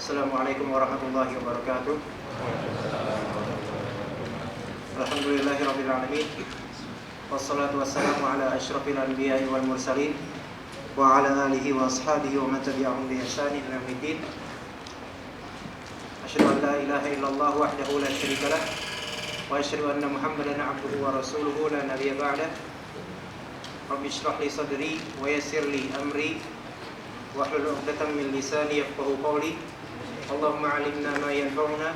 Assalamualaikum warahmatullahi wabarakatuh. Alhamdulillahirabbil alamin. Wassalatu wassalamu ala asyrafil anbiya'i wal mursalin wa ala alihi wa ashabihi wa man tabi'ahum bi ihsanin ila yaumiddin. Asyhadu an la ilaha illallah wahdahu la syarika lah wa asyhadu anna Muhammadan 'abduhu wa rasuluhu la nabiyya ba'da. Rabbi shrah li sadri wa yassir li amri wahlul 'uqdatam min lisani yafqahu qawli. Allahumma 'allimna ma yanfa'una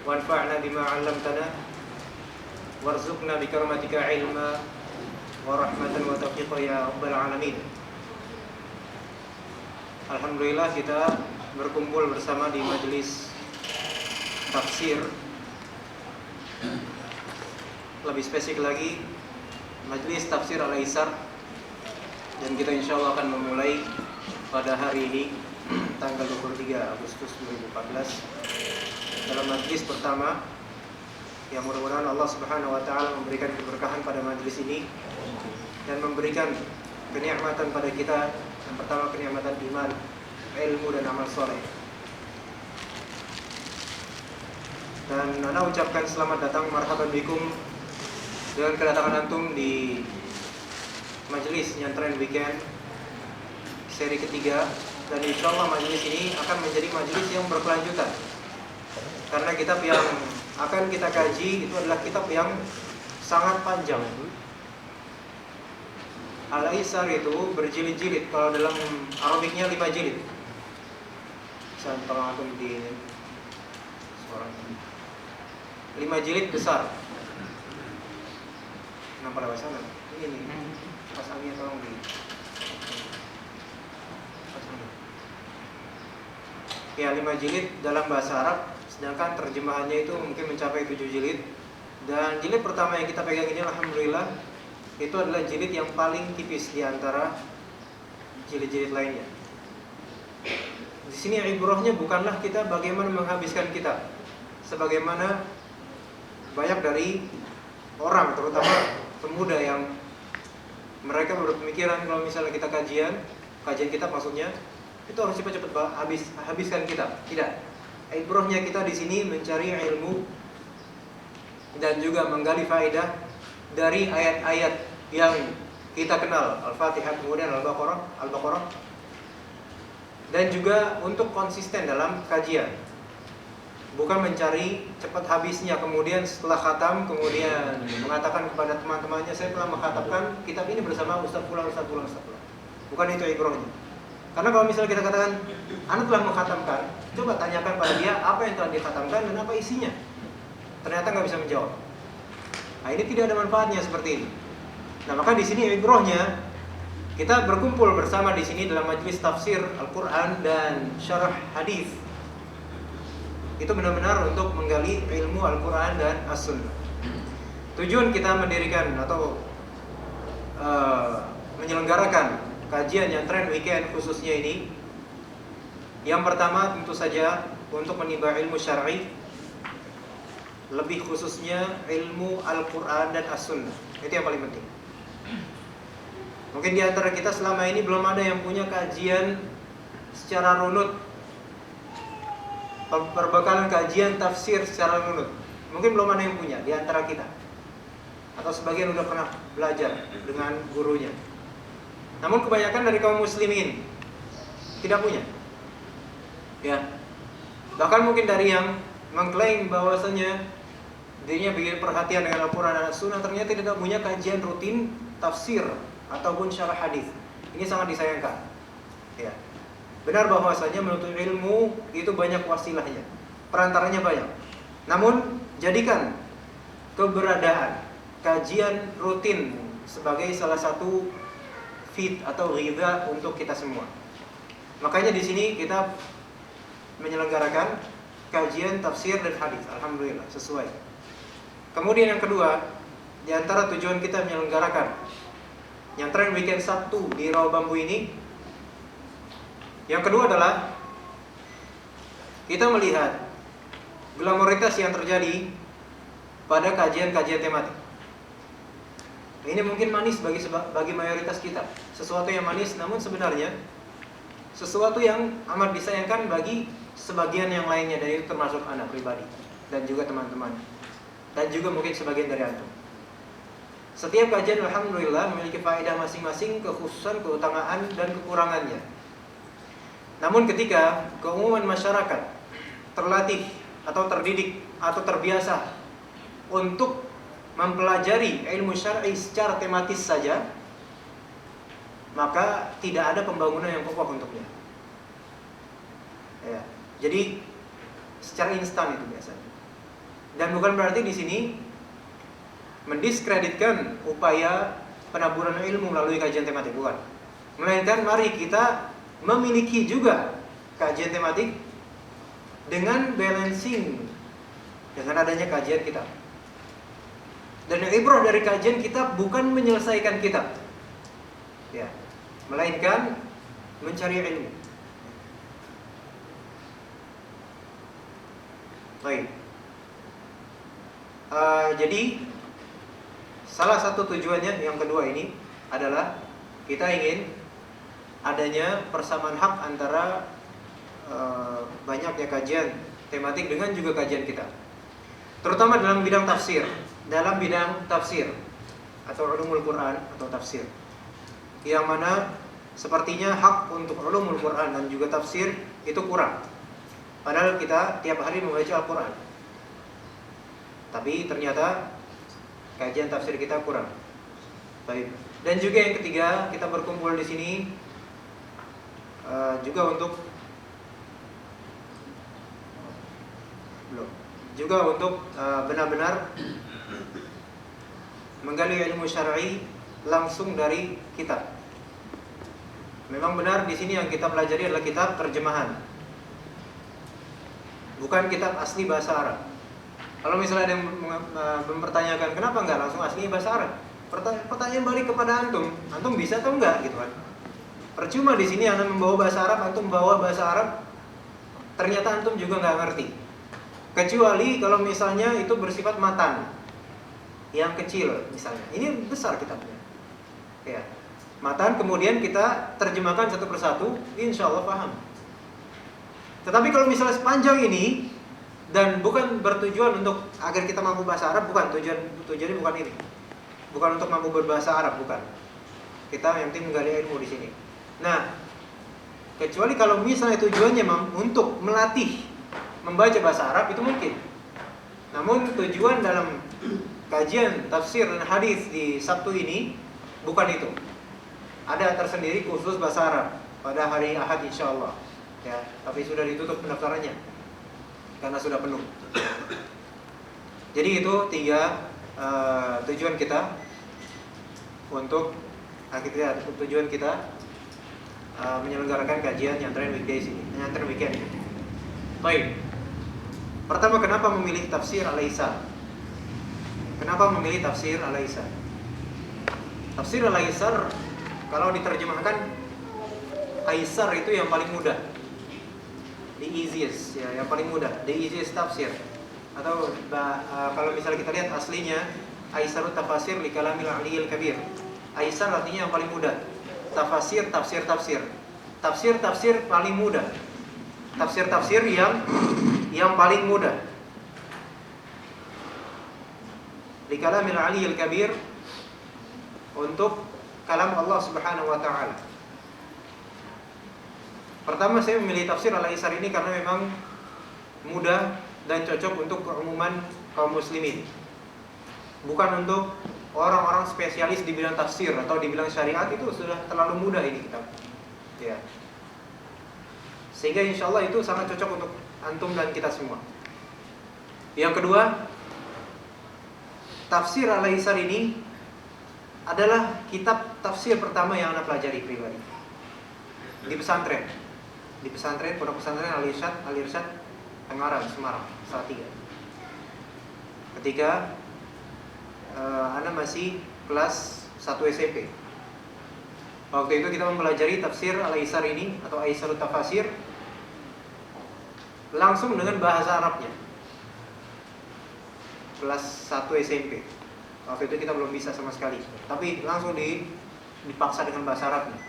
wanfa'na bima 'allamtana warzuqna bikaromatika ilma wa rahmatan wa taufiqa ya rabbal alamin. Alhamdulillah kita berkumpul bersama di majelis tafsir, lebih spesifik lagi majelis tafsir Al-Aisar, dan kita insyaallah akan memulai pada hari ini tanggal 23 Agustus 2014 dalam majelis pertama yang mudah-mudahan Allah Subhanahu wa taala memberikan keberkahan pada majelis ini dan memberikan kenikmatan pada kita. Yang pertama kenikmatan iman, ilmu dan amal soleh. Dan ana ucapkan selamat datang, marhaban bikum dengan kedatangan antum di majelis nyantren weekend seri ketiga. Dan insyaallah majelis ini akan menjadi majelis yang berkelanjutan, karena kitab yang akan kita kaji itu adalah kitab yang sangat panjang. Al-Aisar itu berjilid-jilid, kalau dalam Arabiknya 5 jilid. Saya tolong antum di suara 5 jilid besar. Nampak lewat sana? Ini nih, pasangnya tolong di ya, 5 jilid dalam bahasa Arab, sedangkan terjemahannya itu mungkin mencapai 7 jilid. Dan jilid pertama yang kita pegang ini alhamdulillah itu adalah jilid yang paling tipis di antara jilid-jilid lainnya. Di sini ibrahnya bukanlah kita bagaimana menghabiskan kitab, sebagaimana banyak dari orang, terutama pemuda, yang mereka berpemikiran kalau misalnya kita kajian kitab maksudnya itu harus cepat-cepat habiskan kitab. Tidak. Ibrahnya kita di sini mencari ilmu dan juga menggali faedah dari ayat-ayat yang kita kenal, Al-Fatihah, kemudian Al-Baqarah, dan juga untuk konsisten dalam kajian. Bukan mencari cepat habisnya, kemudian setelah khatam kemudian mengatakan kepada teman-temannya, saya telah mengkhatamkan kitab ini bersama Ustaz Fulan. Bukan itu ibrahnya. Karena kalau misalnya kita katakan Anda telah mengkhatamkan, coba tanyakan pada dia apa yang telah dikhatamkan dan apa isinya. Ternyata nggak bisa menjawab. Nah, ini tidak ada manfaatnya seperti ini. Nah, maka di sini ibrahnya kita berkumpul bersama di sini dalam majelis tafsir Al-Qur'an dan syarah hadis. Itu benar-benar untuk menggali ilmu Al-Qur'an dan As-Sunnah. Tujuan kita mendirikan atau menyelenggarakan kajian nyantren weekend khususnya ini, yang pertama tentu saja untuk menimba ilmu syar'i, lebih khususnya ilmu Al-Qur'an dan As-Sunnah. Itu yang paling penting. Mungkin di antara kita selama ini belum ada yang punya kajian secara runut, perbekalan kajian tafsir secara runut. Mungkin belum ada yang punya di antara kita, atau sebagian sudah pernah belajar dengan gurunya. Namun kebanyakan dari kaum muslimin tidak punya. Ya. Bahkan mungkin dari yang mengklaim bahwasanya dirinya begitu perhatian dengan Al-Qur'an dan As-Sunnah, ternyata tidak punya kajian rutin tafsir ataupun syarah hadis. Ini sangat disayangkan. Ya. Benar bahwasanya menuntut ilmu itu banyak wasilahnya, perantaranya banyak. Namun jadikan keberadaan kajian rutin sebagai salah satu fit atau ghidha untuk kita semua. Makanya di sini kita menyelenggarakan kajian tafsir dan hadis. Alhamdulillah sesuai. Kemudian yang kedua, di antara tujuan kita menyelenggarakan nyantren weekend Sabtu di Rawa Bambu ini, yang kedua adalah kita melihat glamoritas yang terjadi pada kajian-kajian tematik. Ini mungkin manis bagi mayoritas kita, sesuatu yang manis, namun sebenarnya sesuatu yang amat disayangkan bagi sebagian yang lainnya, dan itu termasuk anak pribadi dan juga teman-teman dan juga mungkin sebagian dari antum. Setiap kajian alhamdulillah memiliki faedah masing-masing, kekhususan, keutamaan dan kekurangannya. Namun ketika keumuman masyarakat terlatih atau terdidik atau terbiasa untuk mempelajari ilmu syar'i secara tematis saja, maka tidak ada pembangunan yang kokoh untuknya. Ya, jadi secara instan itu biasanya. Dan bukan berarti di sini mendiskreditkan upaya penaburan ilmu melalui kajian tematik, bukan. Melainkan mari kita memiliki juga kajian tematik dengan balancing dengan adanya kajian kitab. Dan yang ibrah dari kajian kitab bukan menyelesaikan kitab, ya, melainkan mencari ilmu. Baik. Jadi salah satu tujuannya yang kedua ini adalah kita ingin adanya persamaan hak antara banyaknya kajian tematik dengan juga kajian kitab, terutama dalam bidang tafsir. Dalam bidang tafsir atau ulumul Quran atau tafsir, yang mana sepertinya hak untuk ulumul Quran dan juga tafsir itu kurang. Padahal kita tiap hari membaca Al-Quran, tapi ternyata kajian tafsir kita kurang. Baik. Dan juga yang ketiga, kita berkumpul di sini juga untuk benar-benar menggali ilmu syar'i langsung dari kitab. Memang benar di sini yang kita pelajari adalah kitab terjemahan, bukan kitab asli bahasa Arab. Kalau misalnya ada yang mempertanyakan kenapa enggak langsung asli bahasa Arab, pertanyaan balik kepada antum bisa atau enggak gitu kan? Percuma di sini anda membawa bahasa Arab, antum membawa bahasa Arab, ternyata antum juga enggak ngerti. Kecuali kalau misalnya itu bersifat matan yang kecil misalnya, ini besar kitabnya, ya, matan kemudian kita terjemahkan satu persatu, insya Allah paham. Tetapi kalau misalnya sepanjang ini dan bukan bertujuan untuk agar kita mampu bahasa Arab, bukan tujuannya bukan ini, bukan untuk mampu berbahasa Arab, bukan. Kita yang penting menggali ilmu di sini. Nah, kecuali kalau misalnya tujuannya untuk melatih membaca bahasa Arab, itu mungkin. Namun tujuan dalam kajian tafsir dan hadis di Sabtu ini bukan itu. Ada tersendiri khusus bahasa Arab pada hari Ahad insyaallah, ya, tapi sudah ditutup pendaftarannya karena sudah penuh. Jadi itu tiga tujuan kita untuk tujuan kita menyelenggarakan kajian nyantren weekdays ini, nyantren weekend ini. Baik. Pertama, kenapa memilih tafsir Al-Aisar? Kenapa memilih tafsir Al-Aisar? Tafsir Al-Aisar kalau diterjemahkan, Aisar itu yang paling mudah, the easiest, ya, yang paling mudah, the easiest tafsir. Atau kalau misalnya kita lihat aslinya, Aisarut tafasir li kalamil aliyil kabir. Aisar artinya yang paling mudah. Tafsir paling mudah. Tafsir yang paling mudah. Li kalamil aliyil kabir, untuk kalam Allah Subhanahu wa taala. Pertama, saya memilih tafsir Al-Aisar ini karena memang mudah dan cocok untuk keumuman kaum muslimin. Bukan untuk orang-orang spesialis di bidang tafsir atau di bidang syariat, itu sudah terlalu mudah ini kitab. Ya. Sehingga insyaallah itu sangat cocok untuk antum dan kita semua. Yang kedua, tafsir Al-Aisar ini adalah kitab tafsir pertama yang Anda pelajari pribadi di pesantren. Di pesantren, pondok pesantren Al-Irsyad Tangerang, Semarang, Salatiga. Ketika Anda masih kelas 1 SMP. Waktu itu kita mempelajari tafsir Al-Aisar ini atau Aisarut Tafasir langsung dengan bahasa Arabnya. Kelas 1 SMP. Waktu itu kita belum bisa sama sekali, tapi langsung dipaksa dengan bahasa Arabnya.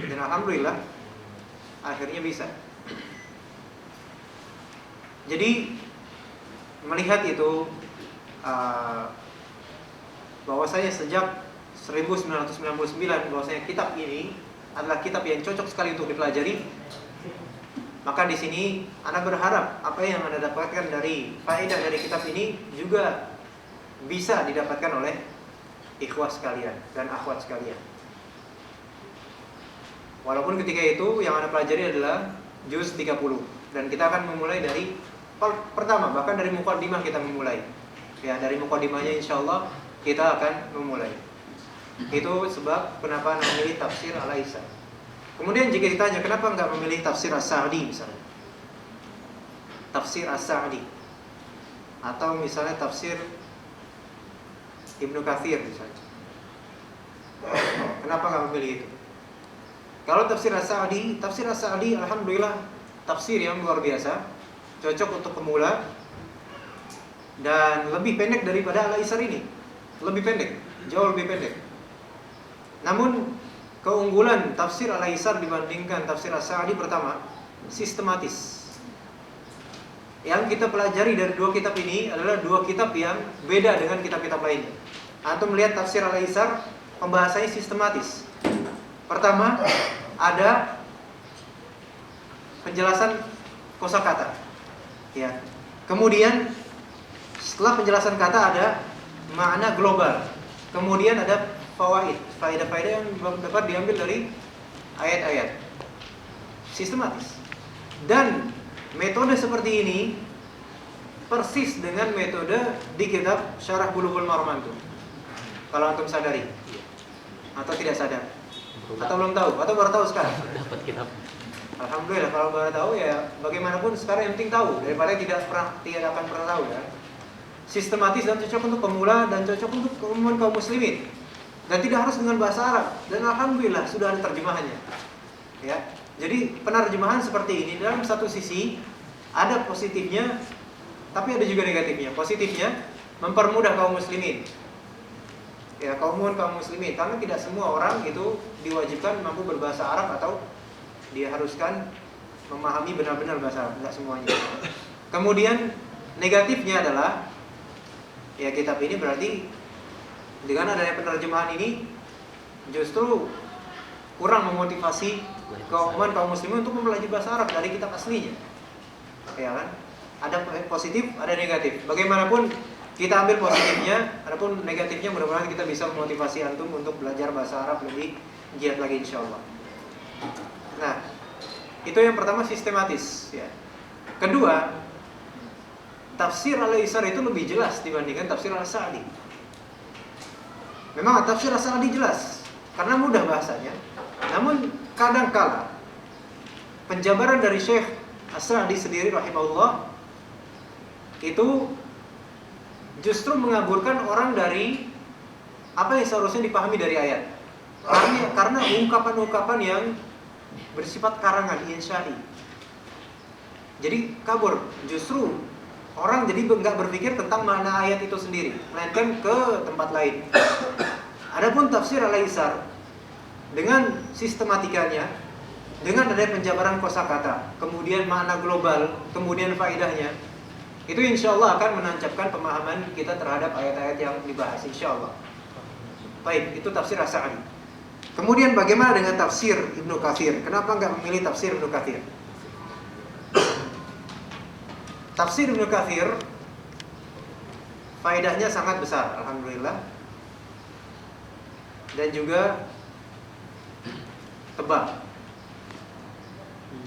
Dan alhamdulillah akhirnya bisa. Jadi melihat itu bahwasanya sejak 1999 bahwasanya kitab ini adalah kitab yang cocok sekali untuk dipelajari, maka di sini Anda berharap apa yang Anda dapatkan dari faedah dari kitab ini juga bisa didapatkan oleh ikhwah sekalian dan akhwat sekalian. Walaupun ketika itu yang Anda pelajari adalah juz 30 dan kita akan memulai dari pertama, bahkan dari muqaddimah kita memulai. Ya, dari muqaddimahnya insyaallah kita akan memulai. Itu sebab kenapa Anda memilih tafsir Al-Aisar. Kemudian jika ditanya kenapa enggak memilih tafsir As-Sa'di misalnya, tafsir As-Sa'di, atau misalnya tafsir Ibnu Katsir misalnya, kenapa enggak memilih itu? Kalau tafsir As-Sa'di alhamdulillah tafsir yang luar biasa, cocok untuk pemula dan lebih pendek daripada Al-Aisar ini. Lebih pendek, jauh lebih pendek. Namun keunggulan tafsir Al-Aisar dibandingkan tafsir As-Sa'di pertama, sistematis. Yang kita pelajari dari dua kitab ini adalah dua kitab yang beda dengan kitab-kitab lainnya. Antum melihat tafsir Al-Aisar, pembahasannya sistematis. Pertama, ada penjelasan kosakata. Ya. Kemudian setelah penjelasan kata ada makna global. Kemudian ada fawaid, faedah-faedah yang dapat diambil dari ayat-ayat. Sistematis. Dan metode seperti ini persis dengan metode di kitab Syarah Bulughul Maram itu. Kalau antum sadari atau tidak sadar, atau belum tahu, atau baru tahu sekarang. Dapat kitab. Alhamdulillah kalau baru tahu ya bagaimanapun sekarang yang penting tahu daripada tidak akan pernah tahu ya. Sistematis dan cocok untuk pemula dan cocok untuk keumuman kaum muslimin. Dan tidak harus dengan bahasa Arab, dan alhamdulillah sudah ada terjemahannya. Ya. Jadi penerjemahan seperti ini dalam satu sisi ada positifnya, tapi ada juga negatifnya. Positifnya mempermudah kaum muslimin. Ya, kaum muslimin, karena tidak semua orang itu diwajibkan mampu berbahasa Arab atau dia haruskan memahami benar-benar bahasa Arab, tidak semuanya. Kemudian negatifnya adalah ya kitab ini berarti dengan adanya penerjemahan ini justru kurang memotivasi kaum muslimin untuk mempelajari bahasa Arab dari kitab aslinya. Ya kan? Ada positif, ada negatif. Bagaimanapun kita ambil positifnya, adapun negatifnya mudah-mudahan kita bisa memotivasi antum untuk belajar bahasa Arab lebih giat lagi insyaallah. Nah, itu yang pertama sistematis ya. Kedua, tafsir Al-Aisar itu lebih jelas dibandingkan tafsir Al-Sa'di. Memang tafsir As-Sa'di jelas karena mudah bahasanya. Namun kadang-kala penjabaran dari Syekh As-Sa'di sendiri rahimahullah itu justru mengaburkan orang dari apa yang seharusnya dipahami dari ayat. Karena ungkapan-ungkapan yang bersifat karangan insya'i. Jadi kabur, justru orang jadi enggak berpikir tentang makna ayat itu sendiri, melainkan ke tempat lain. Adapun tafsir Al-Aisar dengan sistematikanya, dengan adanya penjabaran kosakata, kemudian makna global, kemudian faedahnya, itu insyaallah akan menancapkan pemahaman kita terhadap ayat-ayat yang dibahas insyaallah. Baik, itu tafsir As-Sa'di. Kemudian bagaimana dengan tafsir Ibnu Katsir? Kenapa enggak memilih tafsir Ibnu Katsir? Tafsir Ibnu Katsir faedahnya sangat besar, alhamdulillah. Dan juga tebal.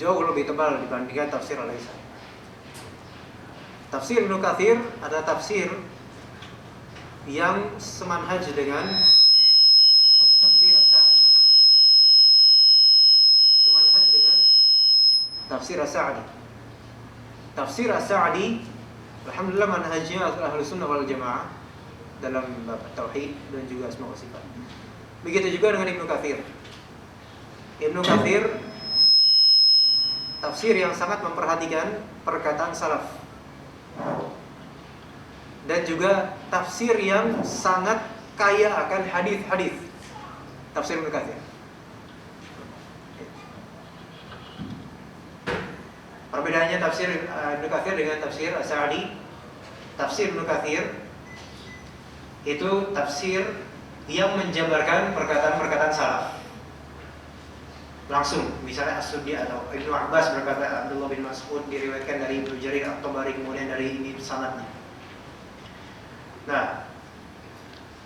Jauh lebih tebal dibandingkan tafsir Al-Aisar. Tafsir Ibnu Katsir adalah tafsir yang semanhaj dengan tafsir As-Sa'di. Semanhaj dengan tafsir As-Sa'di. Tafsir As-Sa'di alhamdulillah manhajnya Ahlus Sunnah wal Jamaah dalam bab tauhid dan juga asma wa sifat. Begitu juga dengan Ibnu Katsir. Ibnu Katsir tafsir yang sangat memperhatikan perkataan salaf. Dan juga tafsir yang sangat kaya akan hadis-hadis. Tafsir Ibnu Katsir. Perbedaannya tafsir Ibnu Katsir dengan tafsir As-Sa'di. Tafsir Ibnu Katsir itu tafsir yang menjabarkan perkataan-perkataan salaf. Langsung, misalnya As-Suddi atau Ibnu Abbas berkata, Abdullah bin Mas'ud diriwayatkan dari Ibnu Jarir At-Tabari, kemudian dari ini sanadnya. Nah,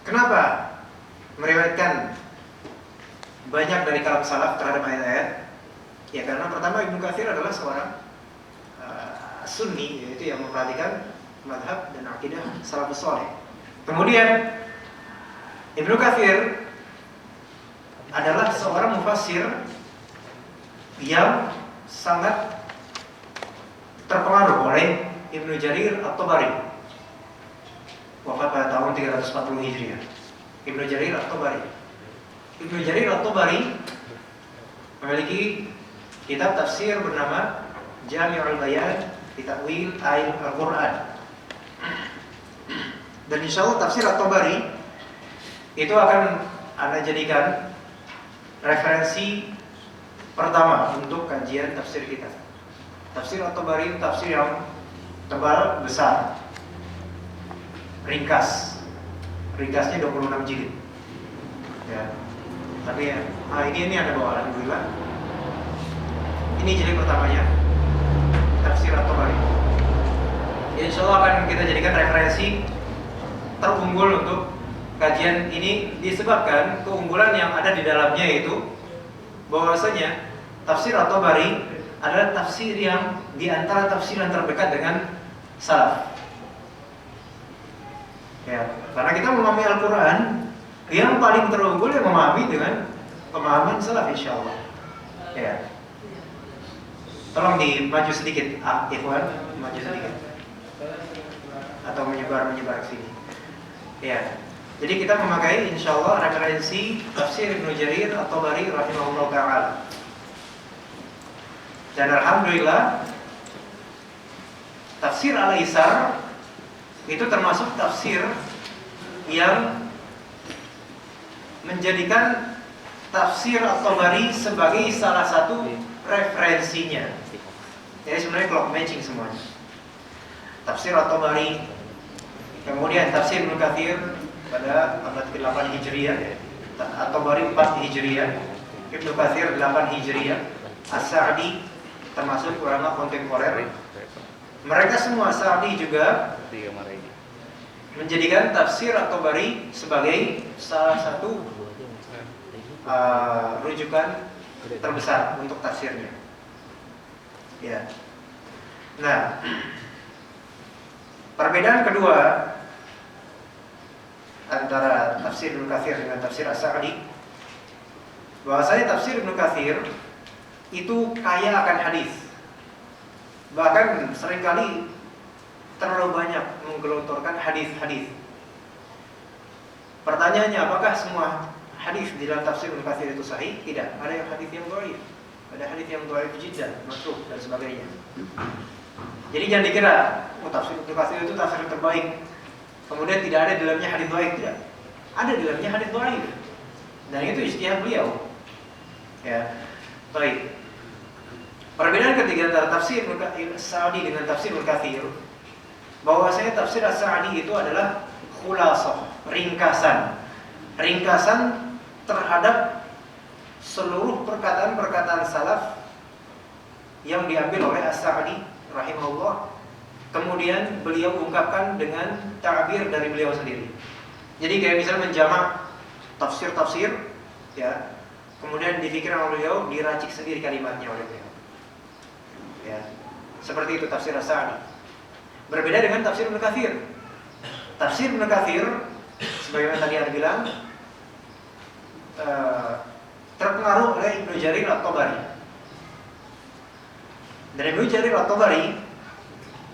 kenapa meriwayatkan banyak dari kalam salaf terhadap ayat-ayat? Ya karena pertama Ibnu Katsir adalah seorang Sunni, yaitu yang memperhatikan mazhab dan akidah salafus saleh. Kemudian Ibnu Katsir adalah seorang mufassir yang sangat terpengaruh oleh Ibnu Jarir At-Tabari, wafat pada tahun 340 Hijriah. Ibnu Jarir At-Tabari. Ibnu Jarir At-Tabari memiliki kitab tafsir bernama Jami'ul Bayan fi Ta'wil Al-Quran. Dan insyaallah tafsir At-Tabari itu akan Anda jadikan referensi pertama untuk kajian tafsir kita. Tafsir At-Tabari tafsir yang tebal, besar, ringkas. Ringkasnya 26 jilid. Ya. Tapi ya, ini Anda bawa, alhamdulillah. Ini jilid pertamanya, tafsir At-Tabari. Ya, insyaallah akan kita jadikan referensi terunggul untuk kajian ini, disebabkan keunggulan yang ada di dalamnya itu bahwasanya tafsir At-Tabari adalah tafsir yang di antara tafsir yang terdekat dengan salaf. Ya, karena kita memahami Al-Quran, yang paling terunggul yang memahami dengan pemahaman salaf insyaallah. Ya. Tolong dimaju sedikit, Ikhwan, maju sedikit. Atau menyebar ke sini. Ya. Jadi kita memakai insyaallah referensi tafsir Ibnu Jarir At-Tabari rahimahullah ta'ala. Dan alhamdulillah tafsir Al-Aisar itu termasuk tafsir yang menjadikan tafsir At-Tabari sebagai salah satu referensinya. Jadi sebenarnya clock matching semuanya. Tafsir At-Tabari, kemudian tafsir Ibnu Katsir pada abad ke-8 Hijriah, At-Tabari 4 Hijriah, Ibnu Katsir 8 Hijriah, As-Sa'di termasuk ulama kontemporer. Mereka semua, Sa'di juga menjadikan tafsir At-Tabari sebagai salah satu rujukan terbesar untuk tafsirnya. Ya. Nah, perbedaan kedua antara tafsir Ibnu Katsir dengan tafsir As-Sa'di, bahwasanya tafsir Ibnu Katsir itu kaya akan hadis. Bahkan seringkali terlalu banyak menggelontorkan hadis-hadis. Pertanyaannya, apakah semua hadis di dalam tafsir Ibnu Katsir itu sahih? Tidak. Ada yang hadis yang dhaif, ada hadis yang dhaif jiddan, makruh dan sebagainya. Jadi jangan dikira tafsir Ibnu Katsir itu tafsir terbaik, kemudian tidak ada di dalamnya hadis dhaif. Tidak. Ada di dalamnya hadis dhaif. Dan itu ijtihad beliau. Ya. Baik. Perbedaan ketiga antara tafsir As-Sa'di dengan tafsir Ibnu Katsir, bahwasanya tafsir As-Sa'di itu adalah khulasah, ringkasan terhadap seluruh perkataan-perkataan salaf yang diambil oleh As-Sa'di rahimahullah, kemudian beliau ungkapkan dengan ta'bir dari beliau sendiri. Jadi kayak misalnya menjamak tafsir-tafsir, ya, kemudian difikirkan oleh beliau, diracik sendiri kalimatnya oleh beliau. Ya, seperti itu tafsir As-Sa'di. Berbeda dengan tafsir Ibnu Katsir. Tafsir Ibnu Katsir, sebagaimana tadi Anda bilang, terpengaruh oleh Ibnu Jarir At-Tabari. Dan Ibnu Jarir At-Tabari,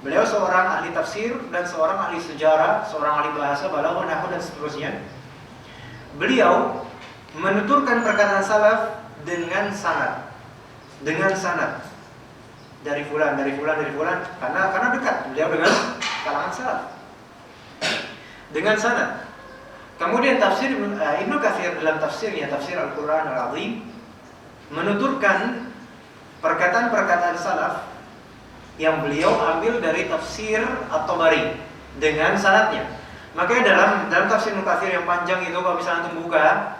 beliau seorang ahli tafsir dan seorang ahli sejarah, seorang ahli bahasa, balaghah, nahwu dan seterusnya. Beliau menuturkan perkataan salaf dengan sanad. Dari fulan, karena dekat beliau dengan kalangan salaf. Dengan sanad. Kemudian tafsir Ibnu Katsir dalam tafsirnya, tafsir Al-Quran Al-Azim, menuturkan perkataan-perkataan salaf yang beliau ambil dari tafsir At-Tabari dengan sanadnya. Makanya dalam tafsir Ibnu Katsir yang panjang itu, kalau misalnya antum buka,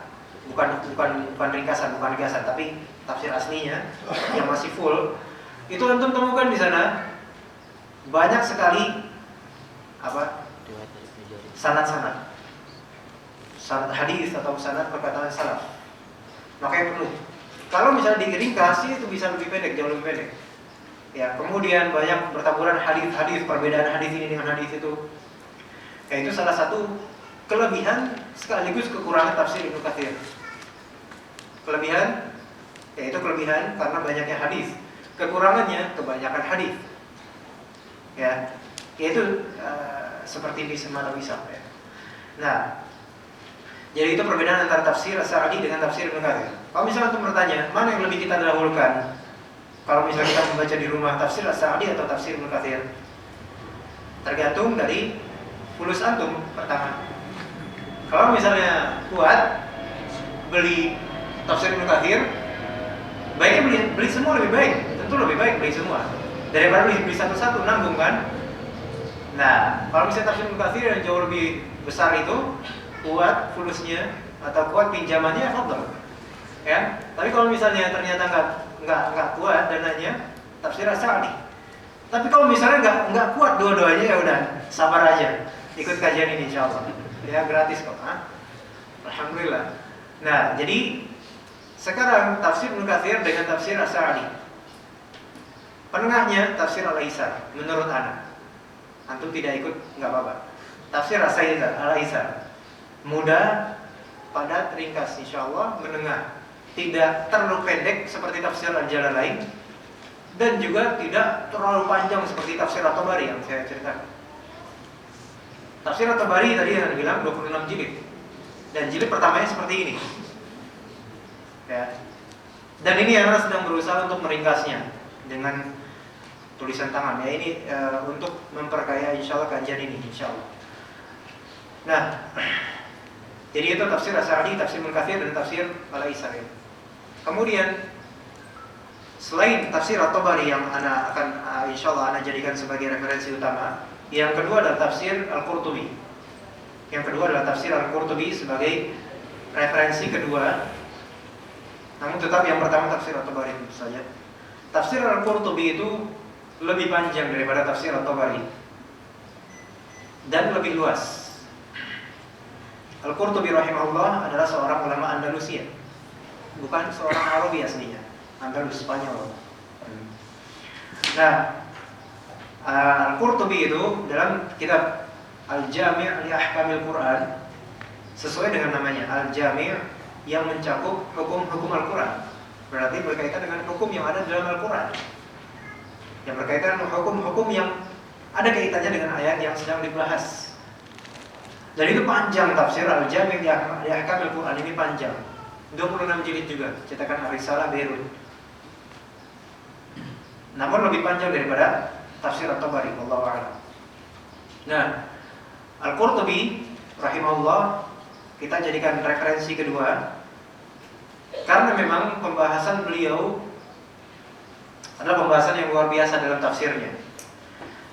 bukan ringkasan, tapi tafsir aslinya yang masih full, itu antum temukan di sana banyak sekali sanad hadis atau sanad perkataan salaf. Makanya perlu, kalau misalnya diringkas itu bisa lebih pendek, jauh lebih pendek. Ya, kemudian banyak bertaburan hadis, perbedaan hadis ini dengan hadis itu. Ya, itu salah satu kelebihan sekaligus kekurangan tafsir Ibnu Katsir. Kelebihan, yaitu kelebihan karena banyaknya hadis. Kekurangannya kebanyakan hadis. Ya, yaitu seperti bismillah bisa. Ya. Nah, jadi itu perbedaan antara tafsir As-Sa'di dengan tafsir Ibnu Katsir. Kalau misalnya antum bertanya, mana yang lebih kita dahulukan? Kalau misalnya kita membaca di rumah tafsir As-Sa'di atau tafsir Ibnu Katsir? Tergantung dari fulus antum pertama. Kalau misalnya kuat beli tafsir Ibnu Katsir, baiknya beli semua lebih baik. Tentu lebih baik beli semua daripada beli satu-satu, nanggung kan? Nah, kalau misalnya tafsir Ibnu Katsir yang jauh lebih besar itu kuat fulusnya atau kuat pinjamannya, fadhil. Ya, tapi kalau misalnya ternyata nggak kuat dananya, tafsir As-Sa'di. Tapi kalau misalnya nggak kuat dua-duanya, ya udah sabar aja, ikut kajian ini insyaallah. Ya gratis kok, alhamdulillah. Nah, jadi sekarang tafsir Ibnu Katsir dengan tafsir As-Sa'di. Penengahnya tafsir Al-Aisar menurut ana. Antum tidak ikut nggak apa-apa. Tafsir Al-Aisar mudah, padat, ringkas, insyaallah, menengah. Tidak terlalu pendek seperti tafsir Al-Jalalain dan juga tidak terlalu panjang seperti tafsir At-Tabari yang saya ceritakan. Tafsir At-Tabari tadi yang bilang 26 jilid. Dan jilid pertamanya seperti ini. Ya. Dan ini Ana sedang berusaha untuk meringkasnya dengan tulisan tangan. Ya, ini untuk memperkaya insyaallah kajian ini insyaallah. Nah, jadi itu tafsir As-Sa'di, tafsir Ibnu Katsir dan tafsir Al-Aisar. Kemudian selain tafsir At-Tabari yang ana akan insyaallah ana jadikan sebagai referensi utama, yang kedua adalah tafsir Al-Qurtubi. Yang kedua adalah tafsir Al-Qurtubi sebagai referensi kedua. Namun tetap yang pertama tafsir At-Tabari itu saja. Tafsir Al-Qurtubi itu lebih panjang daripada tafsir At-Tabari dan lebih luas. Al-Qurtubi rahimahullah adalah seorang ulama Andalusia, bukan seorang Arabi aslinya, Andalus, Spanyol. Nah, Al-Qurtubi itu dalam kitab Al-Jami' li Ahkamil Quran, sesuai dengan namanya, Al-Jami' yang mencakup hukum-hukum Al-Quran, berarti berkaitan dengan hukum yang ada dalam Al-Quran, yang berkaitan dengan hukum-hukum yang ada kaitannya dengan ayat yang sedang dibahas. Dan itu panjang, tafsir Al-Jami' li Ahkamil Quran ini panjang, 26 jilid juga, cetakan Ar-Risalah Beirut. Namun lebih panjang daripada tafsir At-Tabari, wallahu a'lam. Nah, Al-Qurtubi rahimahullah kita jadikan referensi kedua karena memang pembahasan beliau adalah pembahasan yang luar biasa dalam tafsirnya.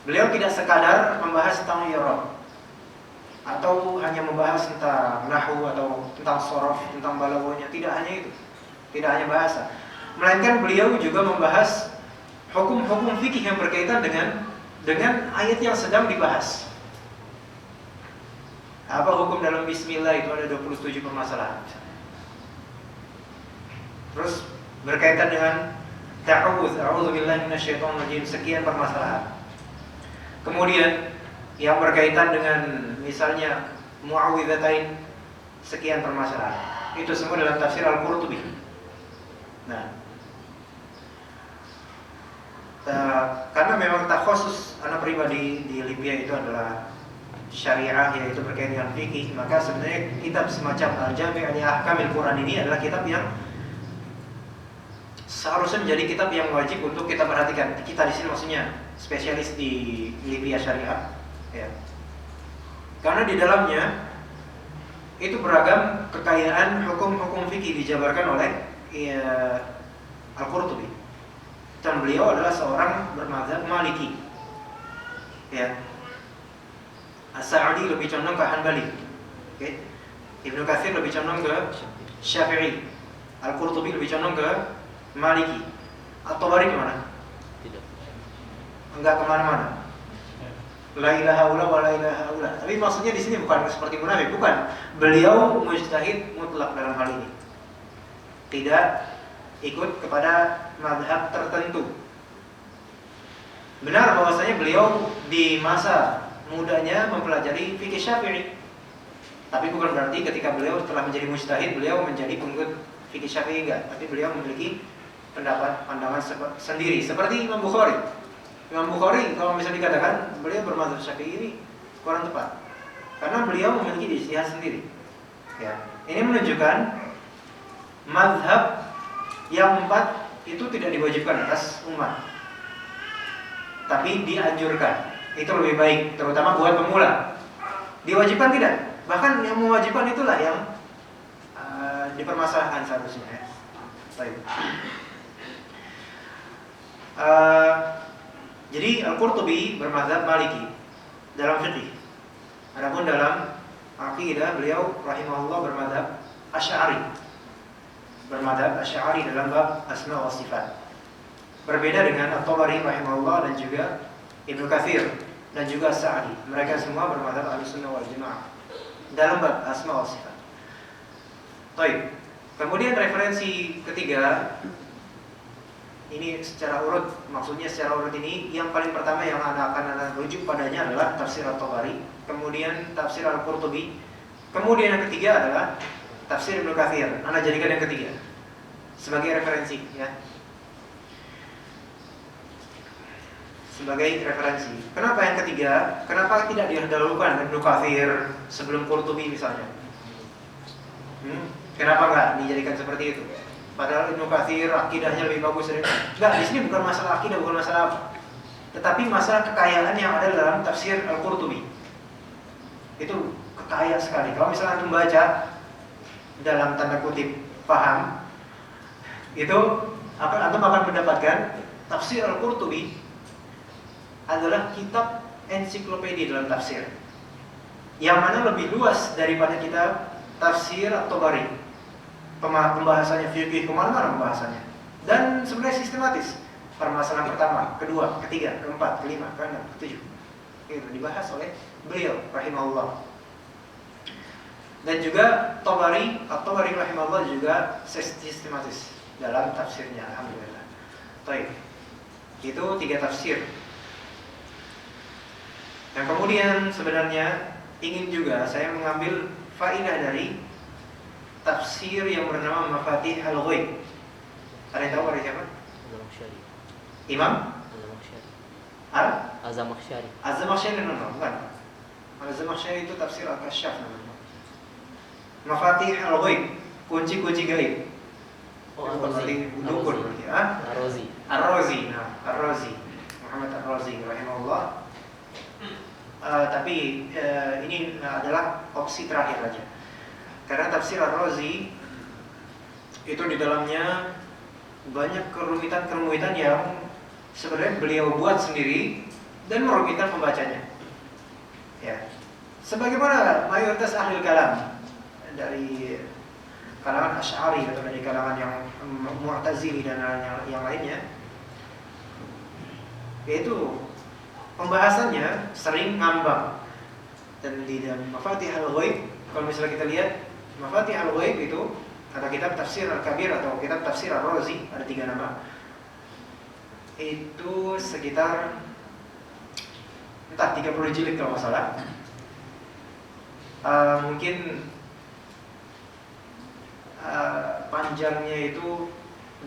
Beliau tidak sekadar membahas tentang i'rab atau hanya membahas tentang nahwu atau tentang shorof, tentang balaghahnya, tidak hanya itu. Tidak hanya bahasa, melainkan beliau juga membahas hukum-hukum fikih yang berkaitan dengan ayat yang sedang dibahas. Apa hukum dalam bismillah itu, ada 27 permasalahan. Terus berkaitan dengan ta'awudz, a'udzubillahi minasyaitonir rajim, sekian permasalahan. Kemudian yang berkaitan dengan misalnya muawwidzatain, sekian permasalahan. Itu semua dalam tafsir Al-Qurtubi. Nah, karena memang takhusus anak pribadi di Libya itu adalah syariah, yaitu berkaitan dengan fikih, maka sebenarnya kitab semacam Al-Jami' li Ahkamil Quran ini adalah kitab yang seharusnya menjadi kitab yang wajib untuk kita perhatikan. Kita di sini maksudnya spesialis di Libya syariah, ya. Karena di dalamnya itu beragam kekayaan hukum-hukum fikih dijabarkan oleh Al-Qurtubi. dan beliau adalah seorang bermadzhab Maliki. Ya. As-Sa'di lebih condong ke Hanbali. Okay. Ibnu Katsir lebih condong ke Syafi'i. Al-Qurtubi lebih condong ke Maliki. At-Tabari kemana? Tidak. Enggak kemana-mana. La ilaha illa wa la ilaha illa. Tapi maksudnya di sini bukan seperti munafik, bukan. Beliau mujtahid mutlak dalam hal ini. Tidak ikut kepada mazhab tertentu. Benar bahwasanya beliau di masa mudanya mempelajari fikih Syafi'i. Tapi bukan berarti ketika beliau telah menjadi mujtahid beliau menjadi pengikut fikih Syafi'i, enggak. Tapi beliau memiliki pandangan sendiri seperti Imam Bukhari. Imam Bukhari kalau misalnya dikatakan beliau bermadzhab Syafi'i ini kurang tepat. Karena beliau memiliki ijtihad sendiri. Ya. Ini menunjukkan mazhab yang 4 itu tidak diwajibkan atas umat. Tapi dianjurkan. Itu lebih baik, terutama buat pemula. Diwajibkan tidak. Bahkan yang mewajibkan itulah yang dipermasalahkan seharusnya. Baik. Jadi Al-Qurtubi bermadzhab Maliki dalam fikih. Adapun dalam akidah beliau rahimahullah bermadzhab Asy'ari. Bermadzhab Asy'ari dalam bab asma wa sifat. Berbeda dengan At-Tabari rahimahullah dan juga Ibnu Katsir dan juga Sa'di. Mereka semua bermadzhab Ahlussunnah wal Jamaah dalam bab asma wa sifat. Baik. Kemudian referensi ketiga ini secara urut, maksudnya secara urut ini yang paling pertama yang akan rujuk padanya adalah tafsir At-Tabari, kemudian tafsir Al-Qurtubi, kemudian yang ketiga adalah tafsir Ibnu Katsir. Anda jadikan yang ketiga sebagai referensi, ya. Sebagai referensi. Kenapa yang ketiga? Kenapa tidak didahulukan Ibnu Katsir sebelum Qurtubi misalnya? Kenapa enggak dijadikan seperti itu? Padahal Ibnu Katsir akidahnya lebih bagus dari. Enggak, di sini bukan masalah akidah, bukan masalah apa. Tetapi masalah kekayaan yang ada dalam tafsir Al-Qurtubi. Itu kaya sekali. Kalau misalnya antum baca dalam tanda kutip paham, itu antum akan mendapatkan tafsir Al-Qurtubi adalah kitab ensiklopedia dalam tafsir. Yang mana lebih luas daripada kitab tafsir At-Tabari. Pembahasannya fikih kemana-mana pembahasannya. Dan sebenarnya sistematis. Permasalahan pertama, kedua, ketiga, keempat, kelima, keenam, ketujuh. Itu dibahas oleh beliau rahimahullah. Dan juga At-Tabari rahimahullah juga sistematis dalam tafsirnya, alhamdulillah. Baik. Itu 3 tafsir. Yang kemudian sebenarnya ingin juga saya mengambil faedah dari tafsir yang bernama Mafatih Al-Ghaib. Ada yang tahu dari siapa? Az-Zamakhsyari. Imam? Az-Zamakhsyari. Az-Zamakhsyari bukan. Az-Zamakhsyari itu tafsir Al-Kasyaf namanya. Mafatih Al-Ghaib, kunci-kunci gaib. Ar-Razi. Dukun ya. Ar-Razi. Ar-Razi. Nah, Ar-Razi. Muhammad Ar-Razi rahimahullah. Tapi ini adalah opsi terakhir aja. Karena tafsir Ar-Razi itu di dalamnya banyak kerumitan-kerumitan yang sebenarnya beliau buat sendiri dan merugikan pembacanya. Ya. Sebagaimana mayoritas ahli kalam dari kalangan Asy'ari atau dari kalangan yang Mu'tazili dan yang lainnya, yaitu pembahasannya sering ngambang. Dan di dalam Mafatih Al-Ghaib, kalau misalnya kita lihat Mafatih Al-Ghaib itu ada kitab tafsir Al-Kabir atau kitab tafsir Ar-Razi, ada 3 nama. Itu sekitar entah 30 jilid kalau nggak salah. Mungkin panjangnya itu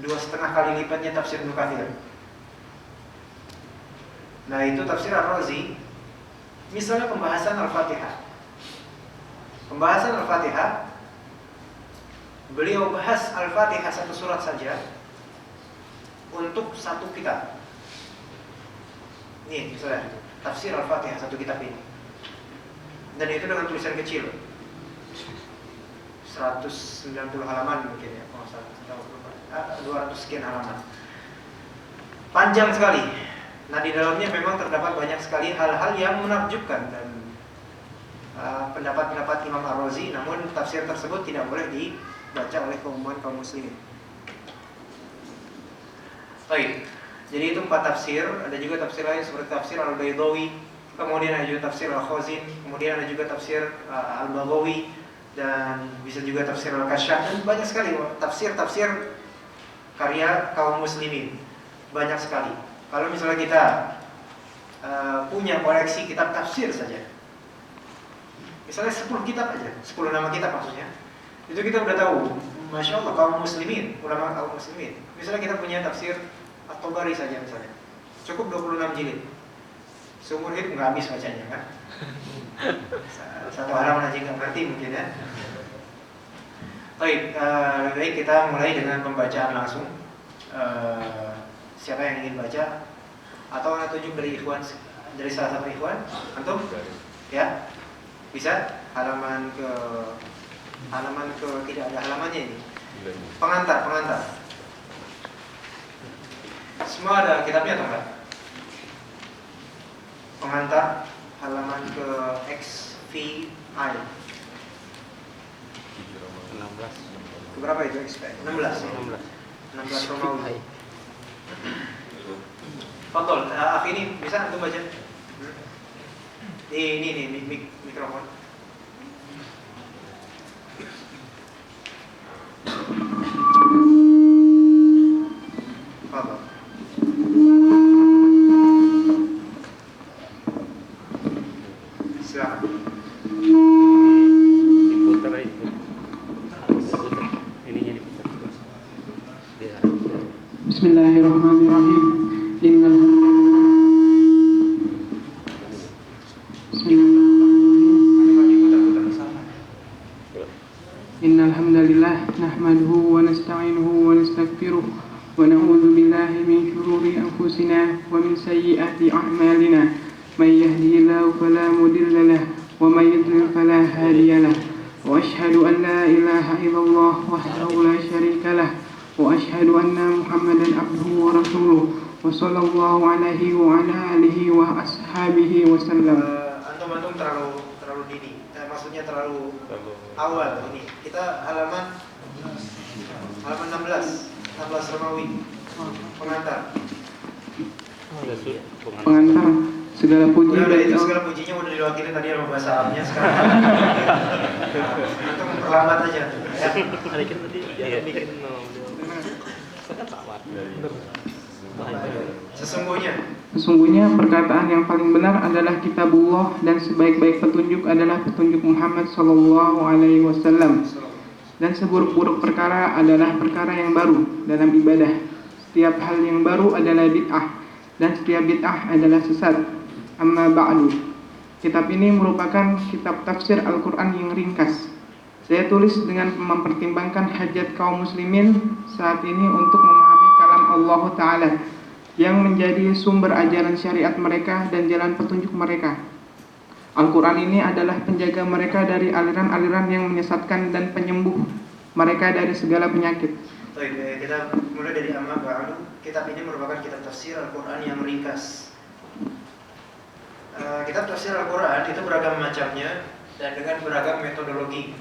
2,5 kali lipatnya tafsir Ibnu Katsir. Nah, itu tafsir Ar-Razi. Misalnya pembahasan Al-Fatihah. Pembahasan Al-Fatihah, beliau bahas Al-Fatihah satu surat saja untuk satu kitab. Nih, misalnya tafsir Al-Fatihah satu kitab ini. Dan itu dengan tulisan kecil. 190 halaman mungkin ya, kalau saya tahu 200 sekian halaman. panjang sekali. Nah, di dalamnya memang terdapat banyak sekali hal-hal yang menakjubkan dan pendapat-pendapat Imam Ar-Razi, namun tafsir tersebut tidak boleh dibaca oleh kaum muslimin. Baik, jadi itu 4 tafsir. Ada juga tafsir lain seperti tafsir Al-Baydawi, kemudian ada juga tafsir Al-Khazin, kemudian ada juga tafsir Al-Baghawi, dan bisa juga tafsir Al-Kasyaf, dan banyak sekali tafsir-tafsir karya kaum muslimin. Banyak sekali. Kalau misalnya kita punya koleksi kitab tafsir saja, misalnya 10 kitab aja, 10 nama kitab maksudnya, itu kita udah tahu, Masya Allah, kaum muslimin, ulama kaum muslimin. Misalnya kita punya tafsir At-Tabari saja misalnya, cukup 26 jilid, seumur hidup nggak habis bacanya kan. Satu halaman aja nggak ngerti mungkin ya. Baik, lebih baik kita mulai dengan pembacaan langsung. Siapa yang ingin baca? Atau ada tunjuk dari ikhwan, dari salah satu ikhwan? Antum? Ya? Bisa? Halaman ke tidak ada halamannya ini. Pengantar. Semua ada kitabnya atau enggak? Pengantar halaman ke XVI. 16. Berapa itu XVI? 16 ya? 16 Romawi. Fadol, ini bisa antum baca? Ini mikrofon. Fadol. Silakan. Diputar aja. Diputar. Ininya diputar. Dia. Bismillahirrahmanirrahim. Innal hamdalillah nahmaduhu wa nasta'inuhu wa nastaghfiruh wa na'udzu billahi min shururi anfusina wa min sayyiati a'malina. May yahdihillahu fala mudilla lahu wa may yudlil fala hadiya lahu. Wa asyhadu an la ilaha illallah wahdahu la syarika lahu wa asyhadu anna Muhammadan abduhu wa rasuluh wa sallallahu alaihi wa ala alihi wa ashabihi wa sallam. Antum terlalu dini. Maksudnya terlalu awal ini. Kita halaman 16 Romawi. Pengantar. Pengantar segala puji bagi Allah. Segala pujinya udah diwakili tadi sama bahasa Arabnya sekarang. Antum memperlambat aja. Ya. Ada kita tadi dia bikin kan sama. Sesungguhnya perkataan yang paling benar adalah kitabullah dan sebaik-baik petunjuk adalah petunjuk Muhammad sallallahu alaihi wasallam. Dan seburuk-buruk perkara adalah perkara yang baru dalam ibadah. Setiap hal yang baru adalah bid'ah dan setiap bid'ah adalah sesat. Amma ba'du. Kitab ini merupakan kitab tafsir Al-Qur'an yang ringkas. Saya tulis dengan mempertimbangkan hajat kaum muslimin saat ini untuk memahami kalam Allah Ta'ala yang menjadi sumber ajaran syariat mereka dan jalan petunjuk mereka. Al-Quran ini adalah penjaga mereka dari aliran-aliran yang menyesatkan dan penyembuh mereka dari segala penyakit. Baik, kita mulai dari Amma Ba'du. Kitab ini merupakan kitab tafsir Al-Quran yang ringkas. Kitab tafsir Al-Quran itu beragam macamnya dan dengan beragam metodologi,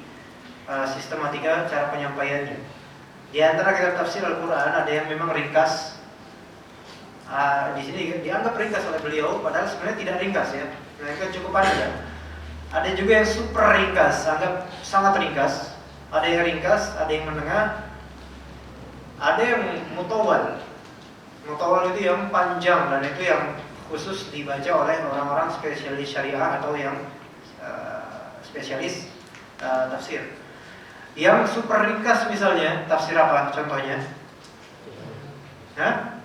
sistematika cara penyampaiannya. Di antara kitab tafsir Al-Quran ada yang memang ringkas. Di sini dianggap ringkas oleh beliau, padahal sebenarnya tidak ringkas ya. Mereka cukup panjang. Ada juga yang super ringkas, anggap sangat ringkas. Ada yang ringkas, ada yang menengah, ada yang mutawal. Mutawal itu yang panjang dan itu yang khusus dibaca oleh orang-orang spesialis syariah atau yang spesialis tafsir. Yang super ringkas misalnya, tafsir apa contohnya? Hah?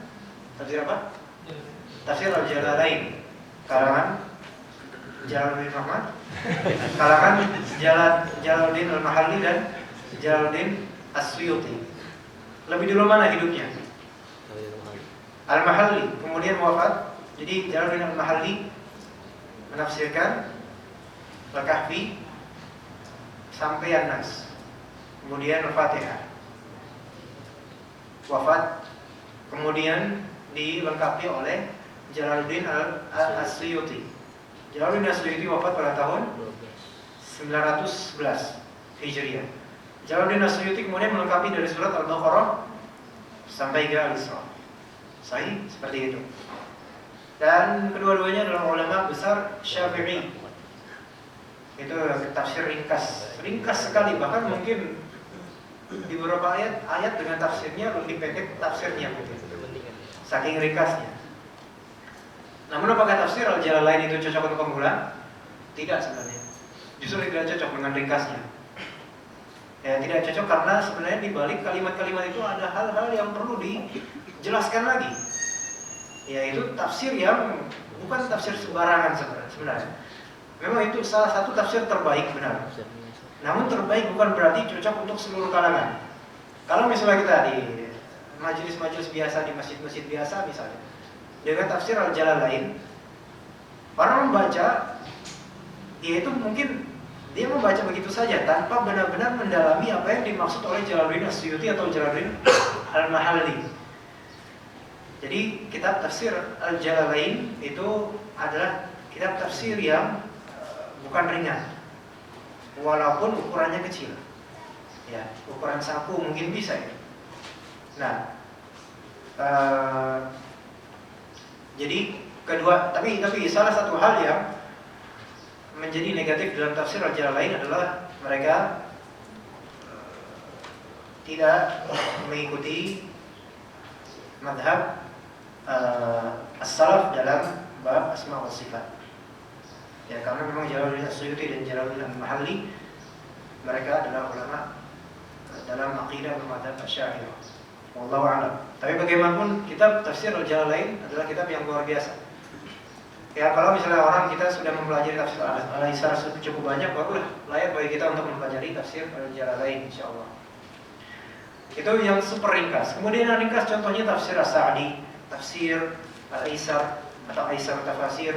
Tafsir apa? Tafsir Al-Jalalain, karangan Jalaluddin Rahmat, kalangan Jalaluddin Al-Mahalli dan Jalaluddin As-Suyuti. Lebih dulu mana hidupnya? Al-Mahalli, kemudian wafat. Jadi Jalaluddin Al-Mahalli menafsirkan Al-Kahfi sampai An-Nas, kemudian Al-Fatihah, wafat. Kemudian dilengkapi oleh Jalaluddin As-Suyuti. Jalaluddin As-Suyuti wafat pada tahun 911 Hijriah. Jalaluddin As-Suyuti kemudian melengkapi dari surat Al-Baqarah sampai ke Al-Isra. Sahih seperti itu. Dan kedua-duanya adalah ulama besar Syafi'i. Itu tafsir ringkas sekali, bahkan mungkin di beberapa ayat dengan tafsirnya lebih pendek tafsirnya mungkin. Saking ringkasnya. Namun apakah tafsir Al-Jalalain itu cocok untuk pemula? Tidak sebenarnya. Justru tidak cocok dengan ringkasnya. Ya, tidak cocok karena sebenarnya di balik kalimat-kalimat itu ada hal-hal yang perlu dijelaskan lagi. Yaitu tafsir yang bukan tafsir sembarangan sebenarnya. Memang itu salah satu tafsir terbaik benar. Namun terbaik bukan berarti cocok untuk seluruh kalangan. Kalau misalnya kita di majelis-majelis biasa, di masjid-masjid biasa misalnya, dengan tafsir Al-Jalalain, orang membaca, yaitu mungkin dia membaca begitu saja tanpa benar-benar mendalami apa yang dimaksud oleh Jalaluddin As-Suyuti atau Jalaluddin Al-Mahalli. Jadi kitab tafsir Al-Jalalain itu adalah kitab tafsir yang bukan ringan, walaupun ukurannya kecil. Ya, ukuran saku mungkin bisa ya. Nah, jadi kedua, tapi salah satu hal yang menjadi negatif dalam tafsir Al-Jalalain adalah mereka tidak mengikuti madhab as-salaf dalam bab asma wa sifat. Ya, karena memang Jalaluddin As-Suyuti dan Jalaluddin Al-Mahalli mereka adalah ulama dalam aqidah bermadzhab Asy'ariyah. Wallahu a'lam. Tapi bagaimanapun kitab tafsir Al-Jalalain adalah kitab yang luar biasa. Ya, kalau misalnya orang kita sudah mempelajari tafsir Al-Isra cukup banyak, barulah layak bagi kita untuk mempelajari tafsir Al-Jalalain insyaallah. Itu yang super ringkas. Kemudian yang ringkas contohnya tafsir As-Sa'di, tafsir Al-Aisar atau Aisar Tafasir.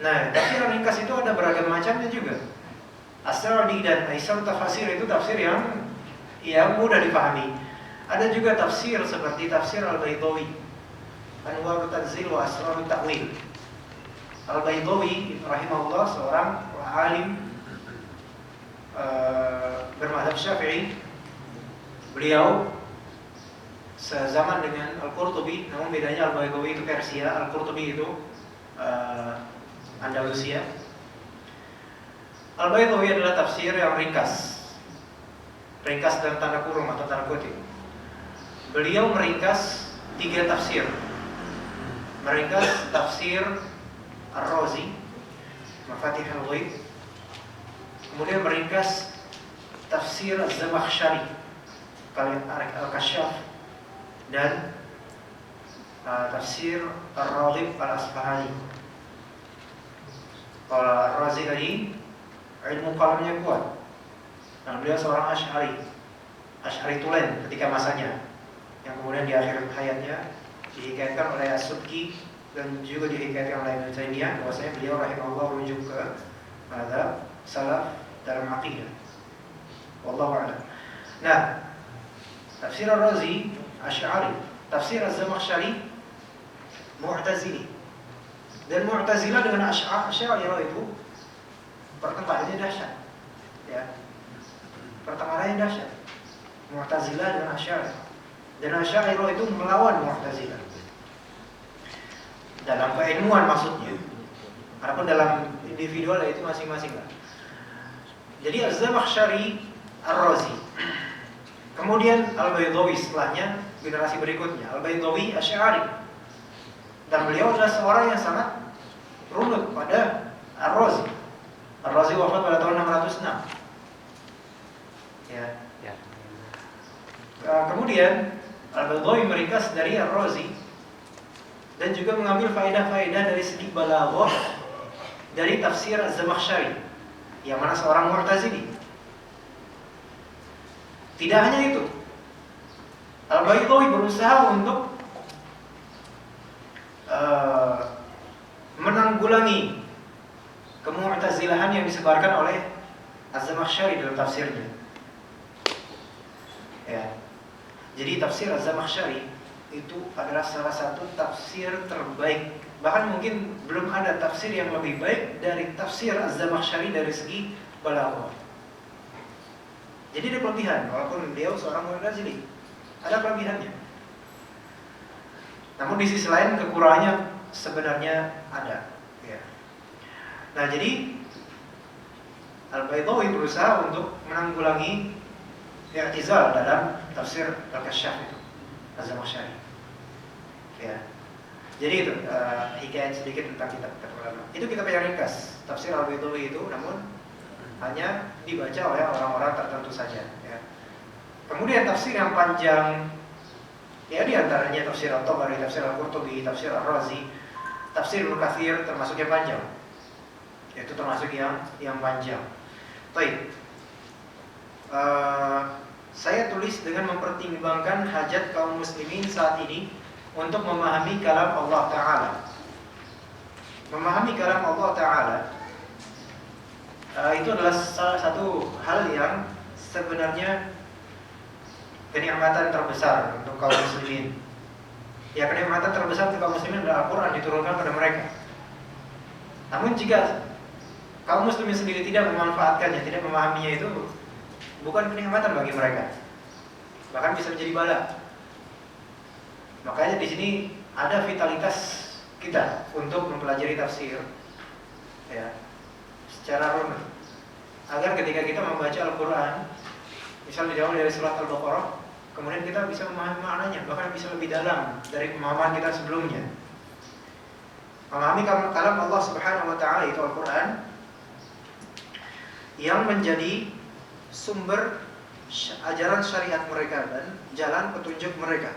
Nah, tafsir ringkas itu ada beragam macamnya juga. As-Sa'di dan Aisar Tafasir itu tafsir yang mudah dipahami. Ada juga tafsir seperti tafsir Al-Baydawi, Anwarut Tanzil wa Asrarut Ta'wil. Al-Baydawi rahimahullah seorang alim bermadzhab Syafi'i. Beliau sezaman dengan Al-Qurtubi, namun bedanya Al-Baydawi itu Persia, Al-Qurtubi itu Andalusia. Al-Baydawi adalah tafsir yang ringkas dalam tanda kurung atau tanda kutip. Beliau meringkas 3 tafsir. Meringkas tafsir Ar-Razi, Mafatih Al-Ghaib. Kemudian meringkas tafsir Az-Zamakhsyari, Al-Kasyaf, dan tafsir Ar-Raghib Al-Asfahani. Kalau Ar-Razi tadi ilmu kalamnya kuat. Dan beliau seorang Asy'ari tulen ketika masanya, yang kemudian di akhir hayatnya dihikayatkan oleh As-Subki dan juga dihikayatkan oleh Ibnu Taimiyah bahwasanya beliau rahimahullah merujuk ke madzhab salaf dalam aqidah. Wallahu a'lam. Nah, tafsir Ar-Razi Asy'ari, tafsir Az-Zamakhsyari Mu'tazili. Dan Mu'tazilah dengan Asy'ariyah itu pertentangannya dahsyat. Ya. Pertentangannya dahsyat. Mu'tazilah dengan Asy'ariyah. Dan Asy'ariyah itu melawan Mu'tazilah. Dalam keilmuan maksudnya. Adapun dalam individual itu masing-masing lah. Jadi Az-Zamakhsyari, Ar-Razi. Kemudian Al-Baydawi setelahnya, generasi berikutnya, Al-Baydawi Asy'ari. Dan beliau adalah seorang yang sangat runut pada Ar-Razi. Ar-Razi wafat pada tahun 606. Ya. Kemudian Al-Baydawi meringkas dari Ar-Razi dan juga mengambil faedah-faedah dari segi balaghah dari tafsir Az-Zamakhsyari, yang mana seorang Mu'tazili. Tidak hanya itu, Al-Baydawi berusaha untuk menanggulangi kemu'tazilahan yang disebarkan oleh Az-Zamakhsyari dalam tafsirnya. Ya. Jadi tafsir Az-Zamakhsyari itu adalah salah satu tafsir terbaik. Bahkan mungkin belum ada tafsir yang lebih baik dari tafsir Az-Zamakhsyari dari segi balaghah. Jadi ada kelebihan, walaupun beliau seorang Mu'tazili, ada kelebihannya. Namun di sisi lain kekurangannya sebenarnya ada. Ya. Nah jadi Al-Baydawi berusaha untuk menanggulangi i'tizal dalam tafsir Al-Kasyaf itu, Az-Zamakhsyari. Ya. Jadi itu hikayat sedikit tentang kitab-kitab ulama. Itu kitab yang ringkas, tafsir Al-Baydawi itu, namun hanya dibaca oleh orang-orang tertentu saja. Ya. Kemudian tafsir yang panjang, ya diantaranya tafsir At-Tabari, tafsir Al-Qurtubi, tafsir Ar-Razi, tafsir Ibnu Katsir termasuk yang panjang. Itu termasuk yang panjang. Baik. Saya tulis dengan mempertimbangkan hajat kaum muslimin saat ini untuk memahami kalam Allah Ta'ala. Memahami kalam Allah Ta'ala itu adalah salah satu hal yang sebenarnya kenikmatan terbesar untuk kaum muslimin. Ya, kenikmatan terbesar untuk kaum muslimin adalah Al-Quran diturunkan pada mereka. Namun jika kaum muslimin sendiri tidak memanfaatkannya, tidak memahaminya, itu bukan kenikmatan bagi mereka, bahkan bisa menjadi bala. Makanya di sini ada vitalitas kita untuk mempelajari tafsir, ya, secara runut, agar ketika kita membaca Al-Quran, misalnya jauh dari surat Al-Baqarah, kemudian kita bisa memahami maknanya, bahkan bisa lebih dalam dari pemahaman kita sebelumnya. Memahami kalam Allah Subhanahu wa Ta'ala itu Al-Quran, yang menjadi sumber ajaran syariat mereka dan jalan petunjuk mereka,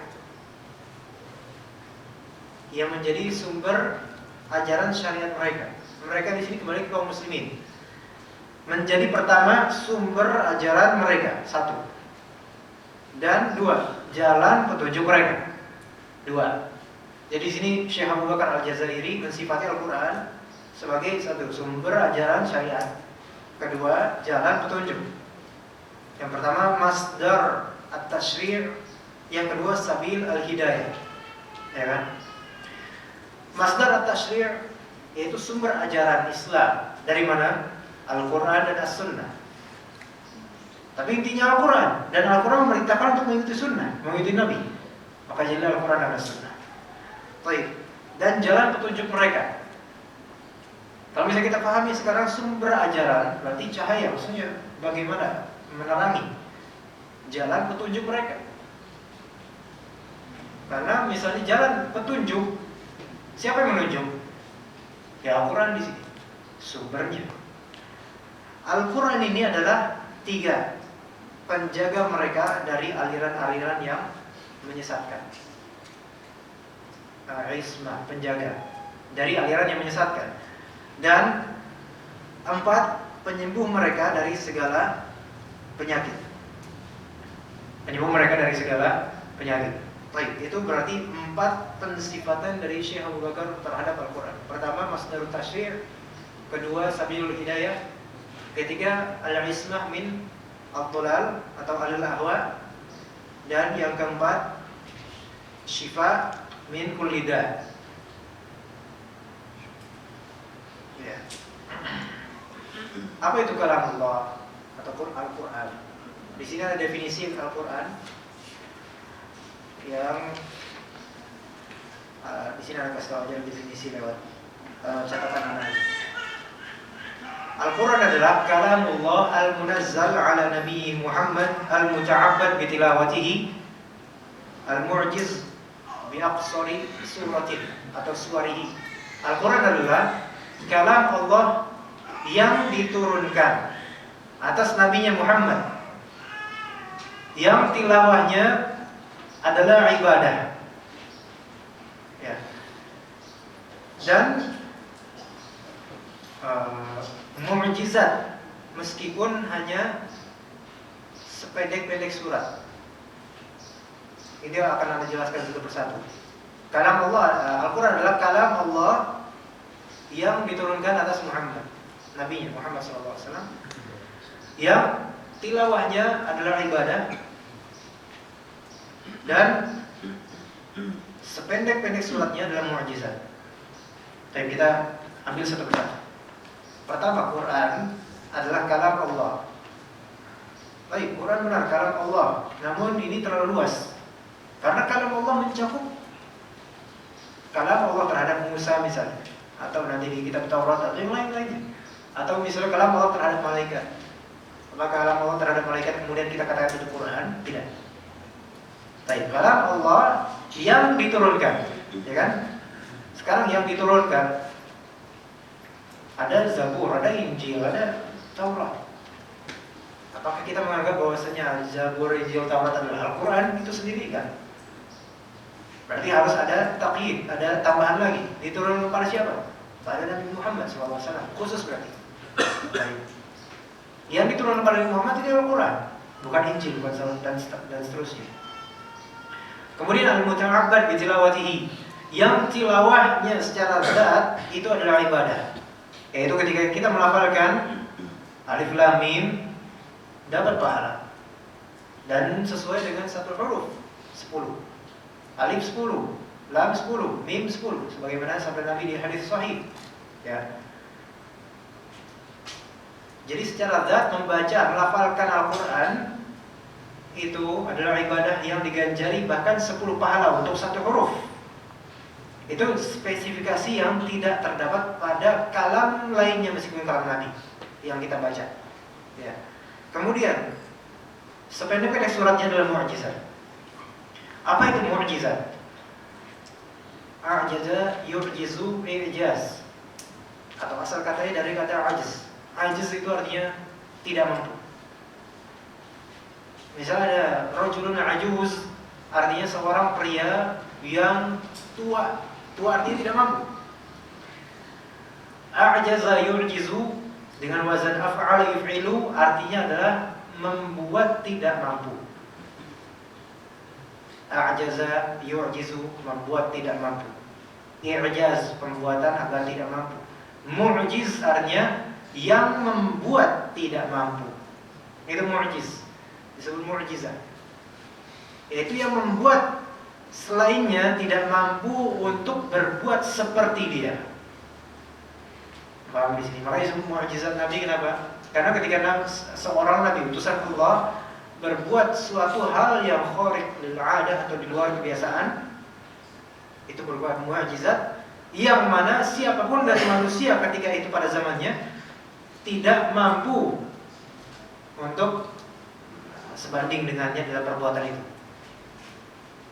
yang menjadi sumber ajaran syariat mereka. Mereka di sini kembali ke kaum muslimin. Menjadi pertama sumber ajaran mereka, satu. Dan dua, jalan petunjuk mereka, dua. Jadi di sini Syekh Abu Bakar Al-Jazairi mensifati Al-Quran sebagai satu sumber ajaran syariat, kedua jalan petunjuk. Yang pertama masdar at-tashri', yang kedua sabil al-hidayah. Ya kan? Masdar at-tashri' yaitu sumber ajaran Islam. Dari mana? Al-Quran dan As-Sunnah. Tapi intinya Al-Quran, dan Al-Quran memerintahkan untuk mengikuti Sunnah, mengikuti Nabi. Maka jadilah Al-Quran dan As-Sunnah. Baik. Dan jalan petunjuk mereka. Kalau bisa kita pahami sekarang sumber ajaran, berarti cahaya, maksudnya bagaimana menerangi jalan petunjuk mereka. Karena misalnya jalan petunjuk, siapa yang menunjuk? Ya Al-Quran di sini sumbernya. Al-Quran ini adalah tiga penjaga mereka dari aliran-aliran yang menyesatkan. Ismah, penjaga dari aliran yang menyesatkan. Dan empat, penyembuh mereka dari segala penyakit. Penyembuh mereka dari segala penyakit. Baik, itu berarti empat pensifatan dari Syekh Abu Bakar terhadap Al-Quran. Pertama, masdarut tashri', kedua, sabilul hidayah, ketiga, al-ismah min al-dhalal atau al-ahwa, dan yang keempat, syifa min kulli da'. Ya. Apa itu kalam Allah ataupun Al-Quran? Di sini ada definisi Al-Quran yang di sini ada kasih tahu aja definisi lewat catatan anak. Al-Quran adalah kalamullah al-munazzal ala Nabi Muhammad al-muta'abbad bitilawatihi al-mu'jiz biaqsari suratin atau suwarihi. Al-Quran adalah kalam Allah yang diturunkan atas Nabi Muhammad, yang tilawahnya adalah ibadah, ya. Dan mukjizat, meskipun hanya sependek-pendek surat. Ini akan Anda jelaskan satu persatu. Kalam Allah, Al-Quran adalah kalam Allah yang diturunkan atas Muhammad, Nabi Muhammad SAW, yang tilawahnya adalah ibadah dan Sependek-pendek suratnya adalah mukjizat. Tapi kita ambil satu persatu. Pertama, Quran adalah kalam Allah. Baik, Quran benar kalam Allah. Namun ini terlalu luas. Karena kalam Allah mencakup kalam Allah terhadap Musa misalnya, atau nanti di kitab Taurat atau yang lain-lainnya. Atau misalnya kalam Allah terhadap malaikat. Apakah kalam Allah terhadap malaikat kemudian kita katakan itu Quran? Tidak. Baik, kalam Allah yang diturunkan, ya kan? Sekarang yang diturunkan ada Zabur, ada Injil, ada Taurat. Apakah kita menganggap bahwasanya Zabur, Injil, Taurat adalah Al-Quran itu sendiri kan? Berarti harus ada taqyid, ada tambahan lagi. Diturunkan kepada siapa? Pada Nabi Muhammad SAW, khusus berarti. Baik. Yang diturunkan kepada Nabi Muhammad itu Al-Quran, bukan Injil, bukan dan seterusnya. Kemudian al-muta'abbad bi tilawatihi, yang tilawahnya secara zat itu adalah ibadah. Yaitu ketika kita melafalkan alif lam mim dapat pahala. Dan sesuai dengan satu huruf 10. Alif 10, lam 10, mim 10 sebagaimana sabda Nabi di hadis sahih. Ya. Jadi secara zat membaca melafalkan Al-Qur'an itu adalah ibadah yang diganjari bahkan 10 pahala untuk satu huruf. Itu spesifikasi yang tidak terdapat pada kalam lainnya meskipun kalam Nabi yang kita baca. Ya. Kemudian sependek-pendek suratnya adalah mukjizat. Apa itu mukjizat? A'jaza yurjizu i'jaz. Atau asal katanya dari kata ajz. Ajz itu artinya tidak mampu. Misalnya ada rajulun ajuz, artinya seorang pria yang tua. Tua artinya tidak mampu. A'jaza yurjizu dengan wazan af'al yuf'ilu artinya adalah membuat tidak mampu. A'jaza yu'jizu, membuat tidak mampu. I'jaz, pembuatan agar tidak mampu. Mu'jiz artinya yang membuat tidak mampu. Itu mu'jiz, disebut mu'jizah. Yaitu yang membuat selainnya tidak mampu untuk berbuat seperti dia. Paham di sini? Makanya disebut mu'jizat Nabi. Kenapa? Karena ketika seorang Nabi utusan Allah berbuat suatu hal yang khariq lil 'adah atau di luar kebiasaan, itu berupa mukjizat yang mana siapapun dari manusia ketika itu pada zamannya tidak mampu untuk sebanding dengannya dalam perbuatan itu.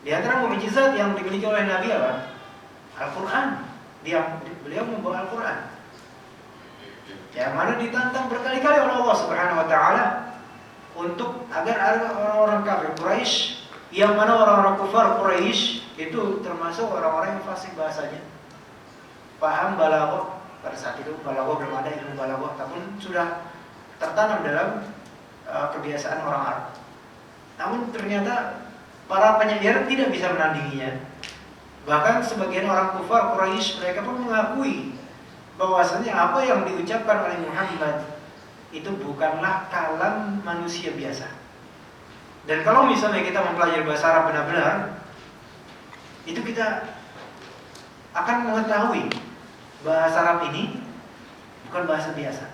Di antara mukjizat yang dimiliki oleh Nabi apa? Al-Quran. Beliau membawa Al-Quran yang mana ditantang berkali-kali oleh Allah Subhanahu wa taala untuk agar ada orang-orang kafir Quraisy, yang mana orang-orang kufar Quraisy itu termasuk orang-orang yang fasih bahasanya, paham balaghah. Pada saat itu balaghah belum ada, ilmu balaghah namun sudah tertanam dalam kebiasaan orang Arab. Namun ternyata para penyair tidak bisa menandinginya. Bahkan sebagian orang kufar Quraisy mereka pun mengakui bahwasanya apa yang diucapkan oleh Muhammad itu bukanlah kalam manusia biasa. Dan kalau misalnya kita mempelajari bahasa Arab benar-benar, itu kita akan mengetahui bahasa Arab ini bukan bahasa biasa.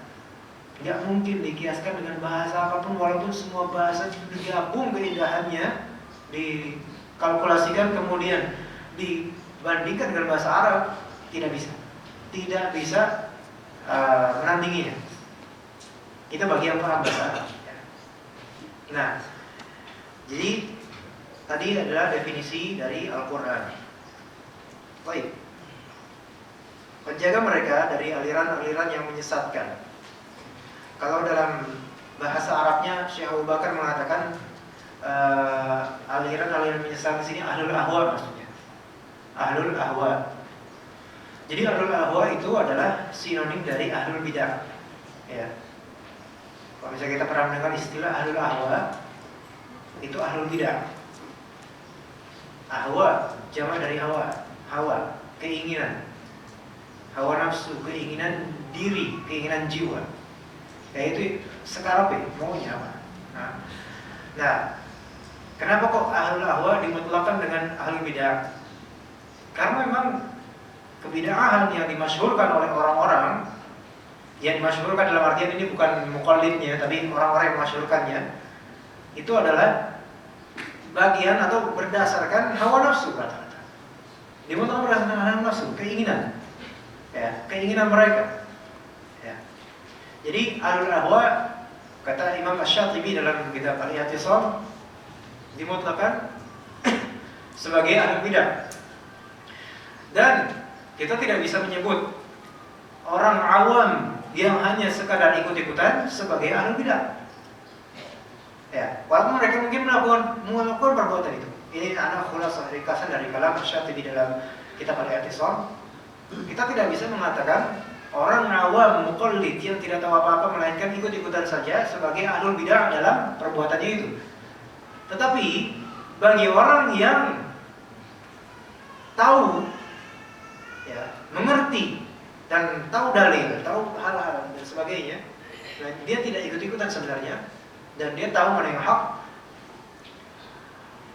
Tidak mungkin dikiaskan dengan bahasa apapun, walaupun semua bahasa digabung keindahannya, dikalkulasikan kemudian dibandingkan dengan bahasa Arab, tidak bisa menandinginya. Kita bagi yang paham bahasa Arab. Nah, jadi tadi adalah definisi dari Al-Quran. Baik. Menjaga mereka dari aliran-aliran yang menyesatkan. Kalau dalam bahasa Arabnya, Syekh Abu Bakar mengatakan aliran-aliran menyesatkan di sini ahlul ahwa maksudnya. Ahlul ahwa. Jadi ahlul ahwa itu adalah sinonim dari ahlul bidah. Ya. Kalau misalnya kita pernah mendengar istilah ahlul ahwa, itu ahlul bidah. Ahwa jamak dari hawa, keinginan, hawa nafsu, keinginan diri, keinginan jiwa. Yaitu sekarape, maunya apa? Nah, kenapa kok ahlul ahwa dimutlakkan dengan ahlul bidah? Karena memang kebid'ahan yang dimasyhurkan oleh orang-orang, yang dimasyhurkan dalam artian ini bukan muqallidnya, tapi orang-orang yang memasyhurkannya, itu adalah bagian atau berdasarkan hawa nafsu rata-rata. Dimulai berdasarkan hawa nafsu, keinginan, ya, keinginan mereka. Ya. Jadi ahlul ahwa, kata Imam Asy-Syatibi dalam kitab Al-I'tisam, dimutlakan sebagai ahlul bidah. Dan kita tidak bisa menyebut orang awam yang hanya sekadar ikut-ikutan sebagai ahlul bidah. Ya, walaupun mereka mungkin melakukan perbuatan itu. Ini anak khulasah ringkasan dari kalam Asy-Syatibi dalam kitab Al-I'tisam. Kita tidak bisa mengatakan orang awam muqallid yang tidak tahu apa-apa melainkan ikut-ikutan saja sebagai ahlul bidah dalam perbuatannya itu. Tetapi bagi orang yang tahu, ya, mengerti dan tahu dalil, tahu hal-hal dan sebagainya, nah, dia tidak ikut-ikutan sebenarnya, dan dia tahu mana yang hak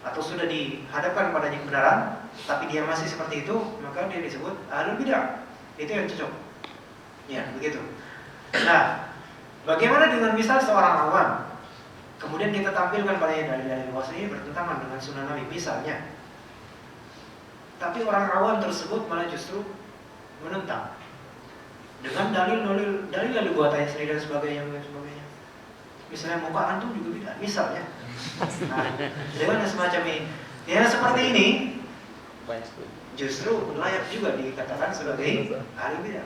atau sudah dihadapkan padanya kebenaran, tapi dia masih seperti itu, maka dia disebut ahlul bidah. Itu yang cocok. Ya, begitu. Nah, bagaimana dengan misal seorang awam, kemudian kita tampilkan padanya dalil-dalil bahwasanya bertentangan dengan sunnah Nabi misalnya, tapi orang awam tersebut malah justru menentang dengan dalil buatannya sendiri dan sebagainya. Misalnya muka antum juga tidak, misalnya. Nah, dengan semacam ini, ya seperti ini, justru layak juga dikatakan sebagai ahli bidah.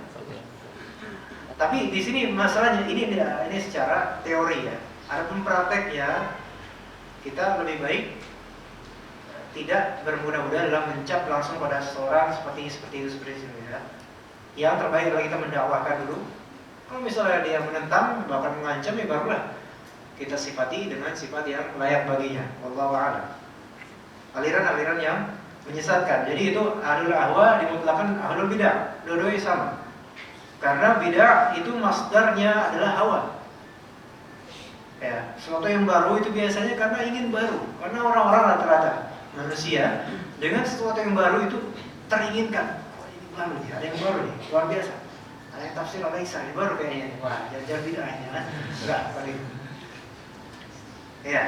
Tapi di sini masalahnya ini secara teori ya. Adapun prakteknya kita lebih baik tidak bermudah-mudah dalam mencap langsung pada seseorang seperti itu ya. Yang terbaik adalah kita mendakwahkan dulu. Kalau misalnya dia menentang bahkan mengancam, ya barulah kita sifati dengan sifat yang layak baginya. Wallahu a'lam. Aliran-aliran yang menyesatkan. Jadi itu ahlul ahwa dimutlakan ahlul bidah. Dua-duanya sama. Karena bidah itu masdarnya adalah hawa. Ya, sesuatu yang baru itu biasanya karena ingin baru. Karena orang-orang rata-rata manusia dengan sesuatu yang baru itu teringinkan. Oh, ini baru nih, ada yang baru nih, luar biasa. Ada yang tafsir Al-Isa, ini baru kayaknya. Wah, jajar bid'ahnya kan? Enggak, seperti itu. Ya.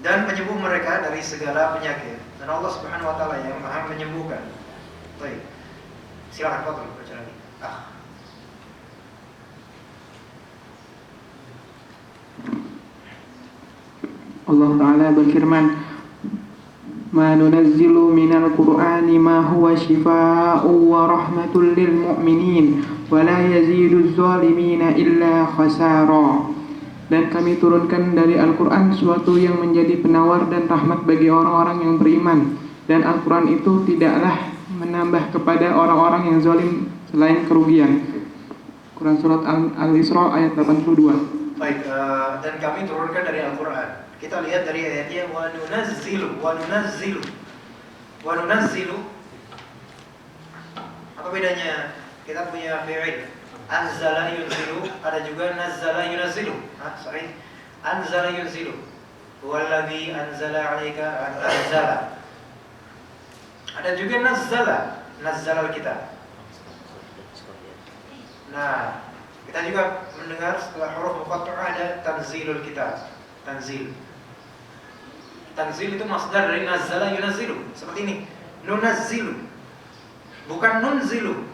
Dan penyembuh mereka dari segala penyakit. Dan Allah Subhanahu wa taala yang Maha menyembuhkan. Baik. Silakan Pak, baca lagi. Allah Ta'ala berfirman, Ma nunazzilu minal Qur'ani ma huwa shifaa'u wa rahmatul lil mu'minin wa la yaziduz zalimina illa khasara. Dan kami turunkan dari Al-Quran suatu yang menjadi penawar dan rahmat bagi orang-orang yang beriman. Dan Al-Quran itu tidaklah menambah kepada orang-orang yang zalim selain kerugian. Quran Surat Al-Isra ayat 82. Baik, dan kami turunkan dari Al-Quran. Kita lihat dari ayatnya, wa nunazzilu. Apa bedanya? Kita punya fi'il anzala yunzilu, ada juga nazzala yunazzilu. Anzala yunzilu. Huwallazi anzala 'alaika anzala. Ada juga nazzala al-kitab. Nah, kita juga mendengar setelah huruf muqatta'ah ada tanzilul kitab. Tanzil itu masdar dari nazzala yunazzilu. Seperti ini, nunazzilu, bukan nunzilu.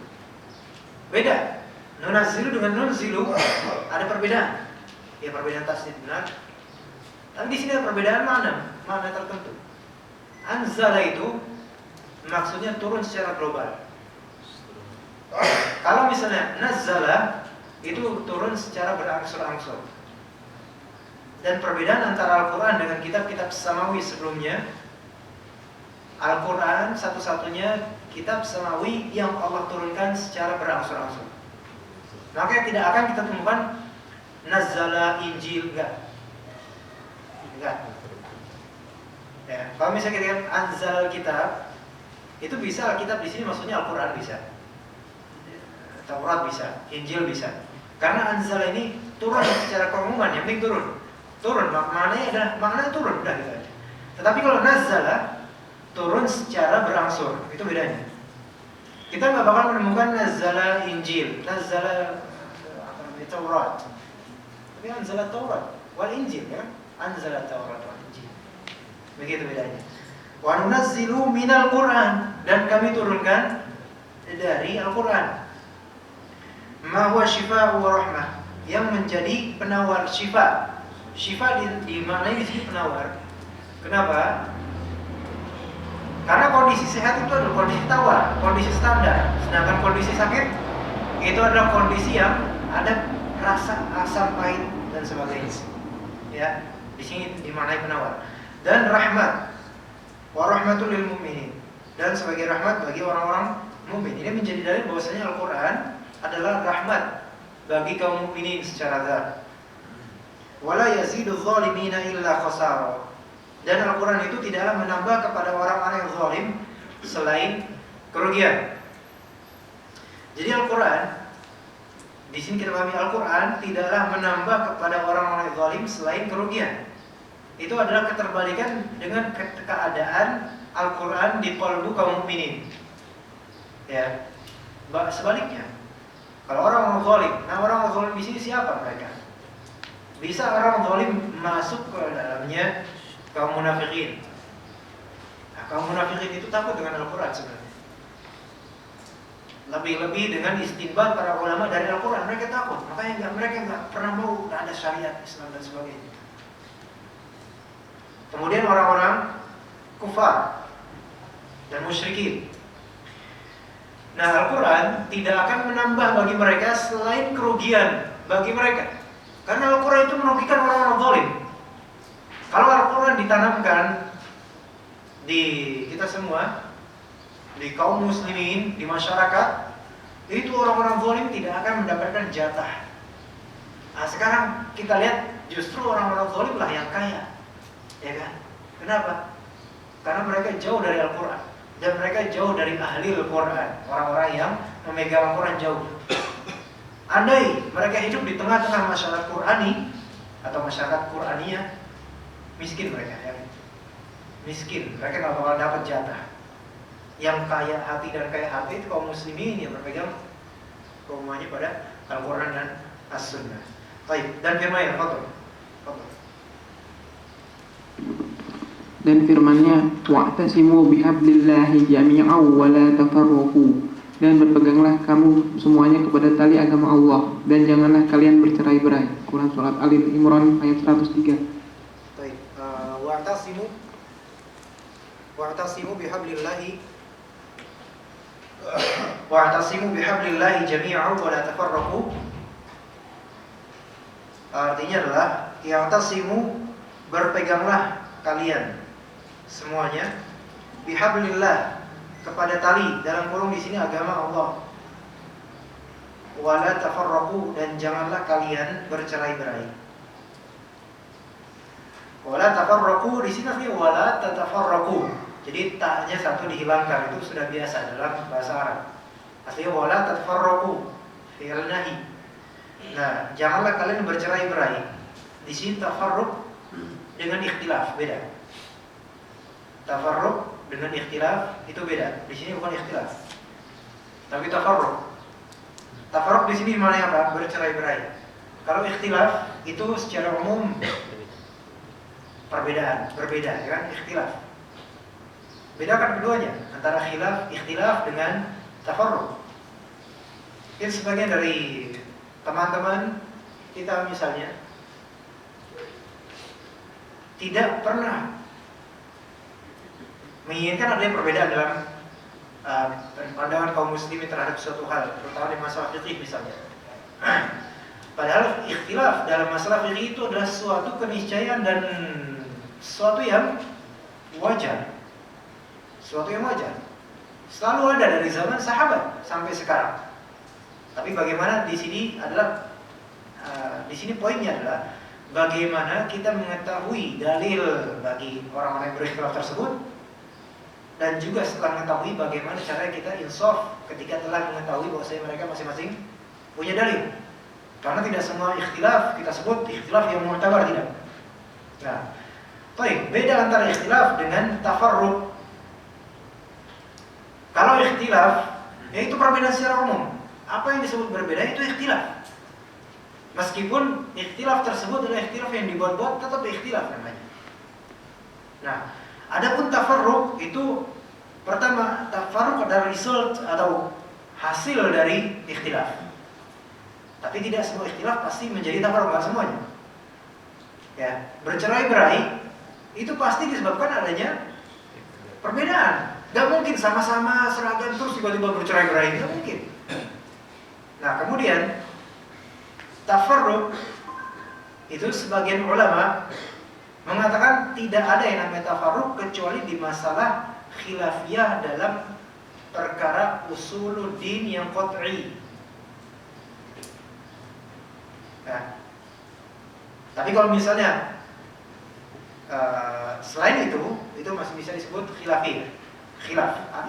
Beda. Nunazzilu dengan nunzilu ada perbedaan. Ya, perbedaan tasnif benar. Tapi di sini ada perbedaan makna tertentu. Anzala itu maksudnya turun secara global. Kalau misalnya nazzala itu turun secara berangsur-angsur. Dan perbedaan antara Al-Quran dengan kitab-kitab samawi sebelumnya, Al-Quran satu-satunya kitab samawi yang Allah turunkan secara berangsur-angsur. Maka tidak akan kita temukan nazzala Injil, enggak. Ya, kalau misalnya kita lihat anzal kitab, itu bisa Alkitab di sini maksudnya Al-Quran bisa, Taurat bisa, Injil bisa. Karena anzal ini turun secara keumuman, yang penting turun. Maknanya adalah makna turun, udah gitu aja. Tetapi kalau nazzala turun secara berangsur. Itu bedanya. Kita nggak bakal menemukan nazala Injil, nazala Taurat. Tapi anzala Taurat wal Injil ya. Anzala Taurat wal Injil. Begitu bedanya. Wa nunazzilu minal Qur'an, dan kami turunkan dari Al-Qur'an. Ma huwa syifaa'u wa rahmah, yang menjadi penawar syifa. Syifa dimaknai di sini penawar. Kenapa? Karena kondisi sehat itu adalah kondisi tawar, kondisi standar. Sedangkan kondisi sakit itu adalah kondisi yang ada rasa asam pahit dan sebagainya. Ya, di sini dimaknai penawar. Dan rahmat, wa rahmatul lil mu'minin, dan sebagai rahmat bagi orang-orang mukmin. Ini menjadi dalil bahwasanya Al-Qur'an adalah rahmat bagi kaum mukminin secara zat. Wala yazidu zalimina illa khasara. Dan Al-Quran itu tidaklah menambah kepada orang-orang yang zalim selain kerugian. Jadi Al-Quran, di sini kita pahami Al-Quran tidaklah menambah kepada orang-orang yang zalim selain kerugian. Itu adalah keterbalikan dengan keadaan Al-Quran di qalbu kaum mukminin. Ya, sebaliknya. Kalau orang zalim, nah orang zalim di sini siapa mereka? Bisa orang zalim masuk ke dalamnya kaum munafikin. Nah, kaum munafikin itu takut dengan Al-Quran sebenarnya. Lebih-lebih dengan istinbat para ulama dari Al-Quran, mereka takut. Makanya mereka nggak pernah mau ada syariat Islam dan sebagainya. Kemudian orang-orang kufar dan musyrikin. Nah, Al-Quran tidak akan menambah bagi mereka selain kerugian bagi mereka. Karena Al-Quran itu merugikan orang-orang zalim. Kalau Al-Quran ditanamkan di kita semua, di kaum muslimin, di masyarakat, itu orang-orang zalim tidak akan mendapatkan jatah. Nah, sekarang kita lihat justru orang-orang zalim lah yang kaya, ya kan? Kenapa? Karena mereka jauh dari Al-Quran dan mereka jauh dari ahli Al-Quran, orang-orang yang memegang Al-Quran jauh. Andai mereka hidup di tengah-tengah masyarakat Qurani atau masyarakat Quraniyah, miskin mereka ya. Miskin, mereka nggak bakal dapat jatah. Yang kaya hati dan kaya hati itu kaum muslimin yang berpegang rumahnya pada Al-Quran dan As-Sunnah. Baik, dan firman yang foto. Dan firman-Nya, wa'tasimu bihablillahi jami'an wa la tafarraqu, dan berpeganglah kamu semuanya kepada tali agama Allah dan janganlah kalian bercerai-berai. Quran surat Ali Imran ayat 103. Baik, wa'tasimu bihablillahi jami'an wa la tafarraqu. Artinya adalah ya'tasimu, berpeganglah kalian semuanya bihablillah, kepada tali, dalam kurung di sini agama Allah. Wala tafarraqu, dan janganlah kalian bercerai-berai. Wala tafarraqu di sini artinya wala tatafarraqu. Jadi taknya satu dihilangkan, itu sudah biasa dalam bahasa Arab. Artinya wala tatafarraqu, fi'il nahi. Nah, janganlah kalian bercerai-berai. Di sini tafarruq dengan ikhtilaf beda. Tafarruq dengan ikhtilaf itu beda. Di sini bukan ikhtilaf, tapi tafarruq. Tafarruq di sini maknanya apa? Bercerai-berai. Kalau ikhtilaf itu secara umum perbedaan, berbeda, ya kan? Ikhtilaf. Bedakan keduanya antara ikhtilaf dengan tafarruq. Ini sebagian dari teman-teman kita misalnya tidak pernah menginginkan adanya perbedaan dalam pandangan kaum muslimin terhadap suatu hal, terutama di masalah fikih misalnya. Padahal ikhtilaf dalam masalah fikih itu adalah suatu keniscayaan dan suatu yang wajar. Suatu yang wajar. Selalu ada dari zaman sahabat sampai sekarang. Tapi bagaimana di sini adalah di sini poinnya adalah bagaimana kita mengetahui dalil bagi orang-orang yang berikhtilaf tersebut, dan juga setelah mengetahui bagaimana cara kita insaf ketika telah mengetahui bahwasanya mereka masing-masing punya dalil. Karena tidak semua ikhtilaf kita sebut ikhtilaf yang mu'tabar, tidak. Nah, beda antara ikhtilaf dengan tafarruq. Kalau ikhtilaf, yaitu perbedaan secara umum. Apa yang disebut berbeda itu ikhtilaf. Meskipun ikhtilaf tersebut adalah ikhtilaf yang dibuat-buat, tetap ikhtilaf namanya. Nah, adapun tafarruq itu pertama, tafarruq adalah result atau hasil dari ikhtilaf. Tapi tidak semua ikhtilaf pasti menjadi tafarruq, enggak semuanya. Ya, bercerai-berai itu pasti disebabkan adanya perbedaan. Gak mungkin sama-sama seragam terus tiba-tiba bercerai-berai, gak mungkin. Nah, kemudian tafarruq itu sebagian ulama mengatakan tidak ada yang namanya tafarruq kecuali di masalah khilafiyah dalam perkara usuluddin yang qat'i. Nah, tapi kalau misalnya selain itu masih bisa disebut khilafiyah,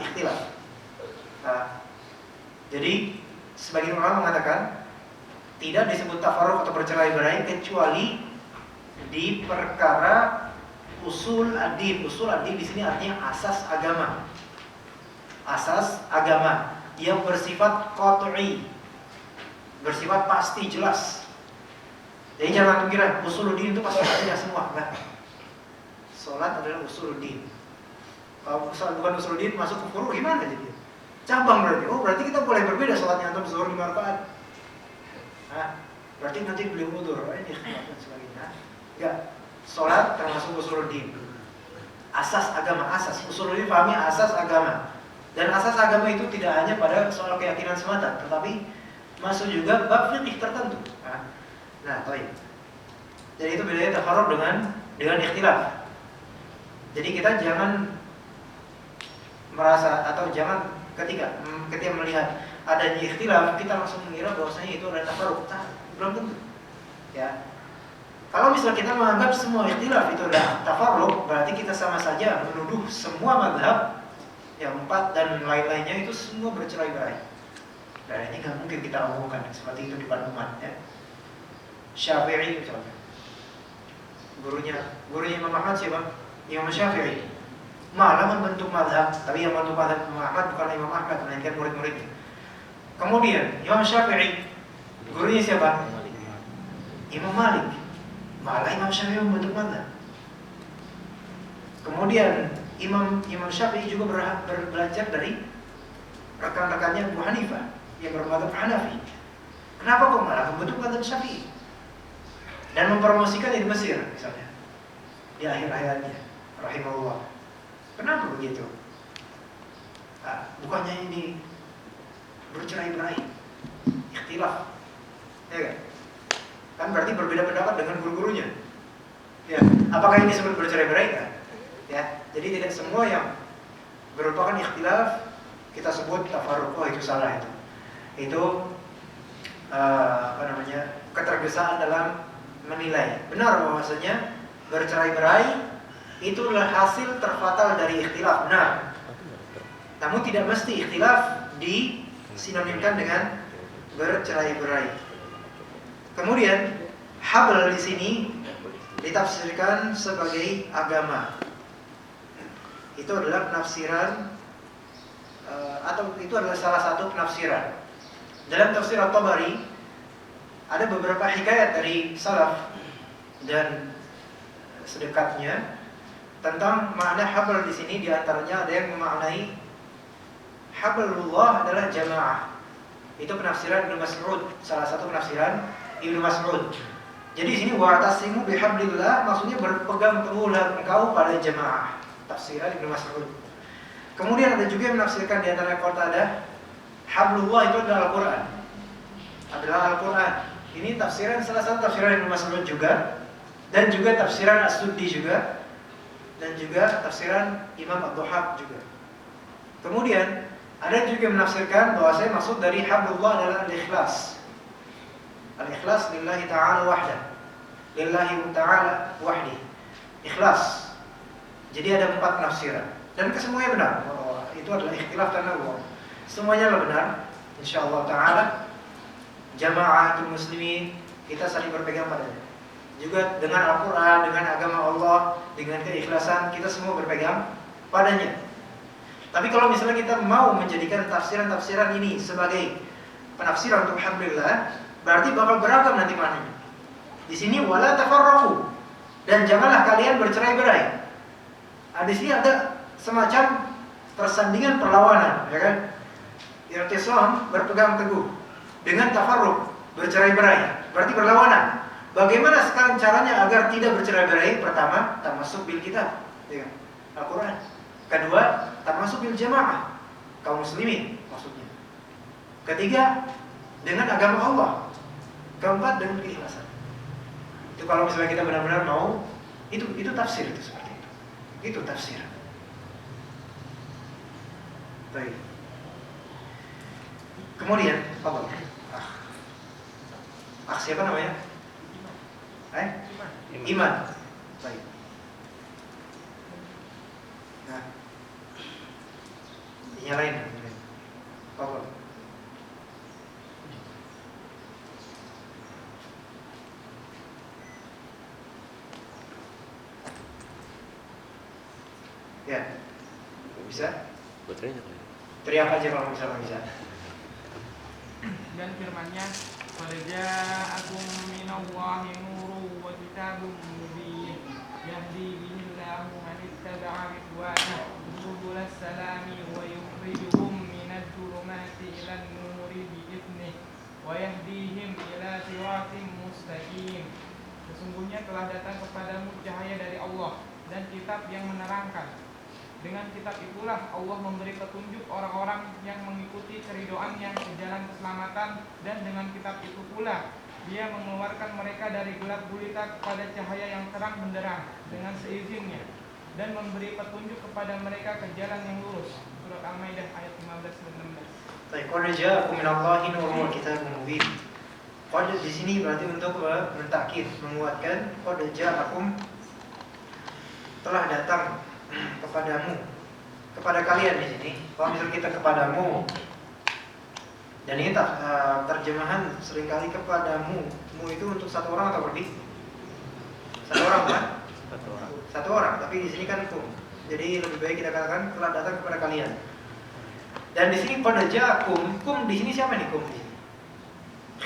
ikhtilaf. Jadi sebagian ulama mengatakan tidak disebut tafarruq atau bercerai-berai kecuali di perkara usul ad-din. Usul ad-din di sini artinya asas agama. Asas agama yang bersifat qat'i, bersifat pasti, jelas. Jadi jangan kira usuluddin itu pasti ada semua, enggak. Salat adalah usuluddin. Kalau bukan usuluddin masuk ke furu' gimana jadi? Cabang berarti. Oh, berarti kita boleh berbeda salatnya antum zuhur 5 rakaat. Nah, berarti nanti beliau udzur, ini khilaf dan sebagainya. Enggak. Salat termasuk usuluddin. Asas agama, asas. Usuluddin pahami asas agama. Dan asas agama itu tidak hanya pada soal keyakinan semata, tetapi masuk juga bab fikih tertentu. Nah, baik. Jadi itu bedanya tafarruq dengan ikhtilaf. Jadi kita jangan merasa atau jangan ketika melihat adanya ikhtilaf kita langsung mengira bahwasanya itu adalah tafarruq. Belum tentu. Ya. Kalau misalnya kita menganggap semua ikhtilaf itu adalah tafarruq, berarti kita sama saja menuduh semua mazhab yang 4 dan lain-lainnya itu semua bercerai-berai. Dan ini nggak mungkin kita omongkan seperti itu di depan umat, ya. Syafi'i misalnya, gurunya Imam Ahmad siapa? Imam Syafi'i. Malah membentuk mazhab, tapi yang membentuk mazhab Imam Ahmad bukan Imam Ahmad, melainkan murid-muridnya. Kemudian Imam Syafi'i, gurunya siapa? Imam Malik. Malah Imam Syafi'i membentuk mazhab. Kemudian Imam Syafi'i juga belajar dari rekan-rekannya Abu Hanifah yang bermadzhab Hanafi. Kenapa kok malah membentuk mazhab Syafi'i? Dan mempromosikan di Mesir misalnya di akhir hayatnya rahimahullah. Kenapa begitu? Bukannya ini bercerai-berai, ikhtilaf, ya kan? Kan berarti berbeda pendapat dengan guru-gurunya. Ya, apakah ini disebut bercerai-berai kan? Ya, jadi tidak semua yang merupakan ikhtilaf kita sebut tafarruq. Oh, itu salah itu. Itu ketergesaan dalam menilai. Benar bahwasanya bercerai-berai itu adalah hasil terfatal dari ikhtilaf. Benar. Namun tidak mesti ikhtilaf disinonimkan dengan bercerai-berai. Kemudian habl di sini ditafsirkan sebagai agama. Itu adalah penafsiran atau itu adalah salah satu penafsiran. Dalam tafsir At-Tabari ada beberapa hikayat dari salaf dan sedekatnya tentang makna habl di sini. Di antaranya ada yang memaknai hablullah adalah jamaah. Itu penafsiran Ibnu Mas'ud, salah satu penafsiran Ibnu Mas'ud. Jadi di sini wa'tasimu bihablillah maksudnya berpegang teguhlah engkau pada jamaah. Tafsiran Ibnu Mas'ud. Kemudian ada juga yang menafsirkan di antara Qatadah hablullah itu adalah Al-Qur'an. Adalah Al-Qur'an. Ini tafsiran salah satu tafsiran Ibnu Mas'ud juga, dan juga tafsiran As-Suddi juga, dan juga tafsiran Imam Ad-Dhahhak juga. Kemudian ada juga yang menafsirkan bahwa saya maksud dari hablullah adalah al-ikhlas. Al-ikhlas lillahi ta'ala wahdah. Lillahi ta'ala wahdi. Ikhlas. Jadi ada 4 penafsiran dan kesemuanya benar. Itu adalah ikhtilaf karena Allah. Semuanya adalah benar insyaallah taala. Jama'atul muslimin kita saling berpegang padanya. Juga dengan Al-Qur'an, dengan agama Allah, dengan keikhlasan kita semua berpegang padanya. Tapi kalau misalnya kita mau menjadikan tafsiran-tafsiran ini sebagai penafsiran untuk alhamdulillah, berarti bakal beragam nanti maknanya. Di sini wala tafarraqu, dan janganlah kalian bercerai-berai. Di sini ada semacam persandingan perlawanan, ya kan? Irtisam, berpegang teguh, dengan tafarruq, bercerai-berai, berarti berlawanan. Bagaimana sekarang caranya agar tidak bercerai-berai? Pertama, tamasuk bil kitab, ya kan? Al-Quran. Kedua, tamasuk bil jamaah, kaum muslimin maksudnya. Ketiga, dengan agama Allah. Keempat, dengan keikhlasan. Itu kalau misalnya kita benar-benar mau, itu tafsir, itu seperti itu. Itu tafsir. Baik. Kemudian, apa? Siapa namanya? Iman. Baik. Nah, nyalain. Apa? Ya, bisa? Baterainya kali. Teriak aja kalau misalnya bisa. Dan firman-Nya, "Qad ja'akum minallahi nurun wa kitabun mubin yahdi bihillahu man ittaba'a ridwanahu subulas salami wa yukhrijuhum minadh dhulumati ilan nuri bi'idhnihi wa yahdihim ila siratim mustaqim." Sesungguhnya telah datang kepadamu cahaya dari Allah dan kitab yang menerangkan. Dengan kitab itulah Allah memberi petunjuk orang-orang yang mengikuti keridoannya ke jalan keselamatan, dan dengan kitab itu pula Dia mengeluarkan mereka dari gelap gulita kepada cahaya yang terang benderang dengan seizinnya, dan memberi petunjuk kepada mereka ke jalan yang lurus. Surat Al-Maidah ayat 15 dan 16. Baik, qad ja'akum minallahi nurun wa kitabun mubin. Qad di sini berarti untuk mentakkid, menguatkan. Qad ja'akum, telah datang kepadamu, kepada kalian di sini. Kalau misalnya kita kepadamu, dan ini terjemahan seringkali kepadamu, mu itu untuk satu orang atau lebih? Satu orang kan? Satu orang. Tapi di sini kan kum. Jadi lebih baik kita katakan telah datang kepada kalian. Dan di sini pada ja'akum, kum di sini siapa nih kum di sini?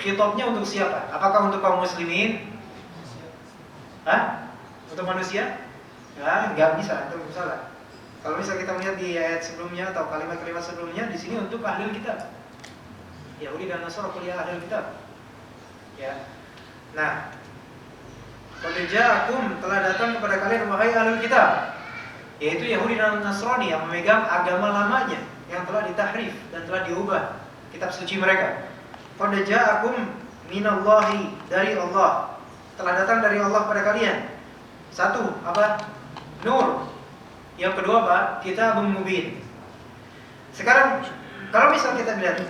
Khitabnya untuk siapa? Apakah untuk kaum muslimin? Untuk manusia? Ya, nggak bisa, itu salah. Kalau misalnya kita melihat di ayat sebelumnya atau kalimat-kalimat sebelumnya, di sini untuk ahli kitab, Yahudi dan Nasrani, kuliah ahli kitab. Ya. Nah, qad ja'akum, telah datang kepada kalian wahai ahli kitab, yaitu Yahudi dan Nasrani yang memegang agama lamanya yang telah ditahrif dan telah diubah kitab suci mereka. Qad ja'akum minallahi, dari Allah, telah datang dari Allah pada kalian. Satu, apa? Nur. Yang kedua apa? Kitabun mubin. Sekarang kalau misal kita lihat,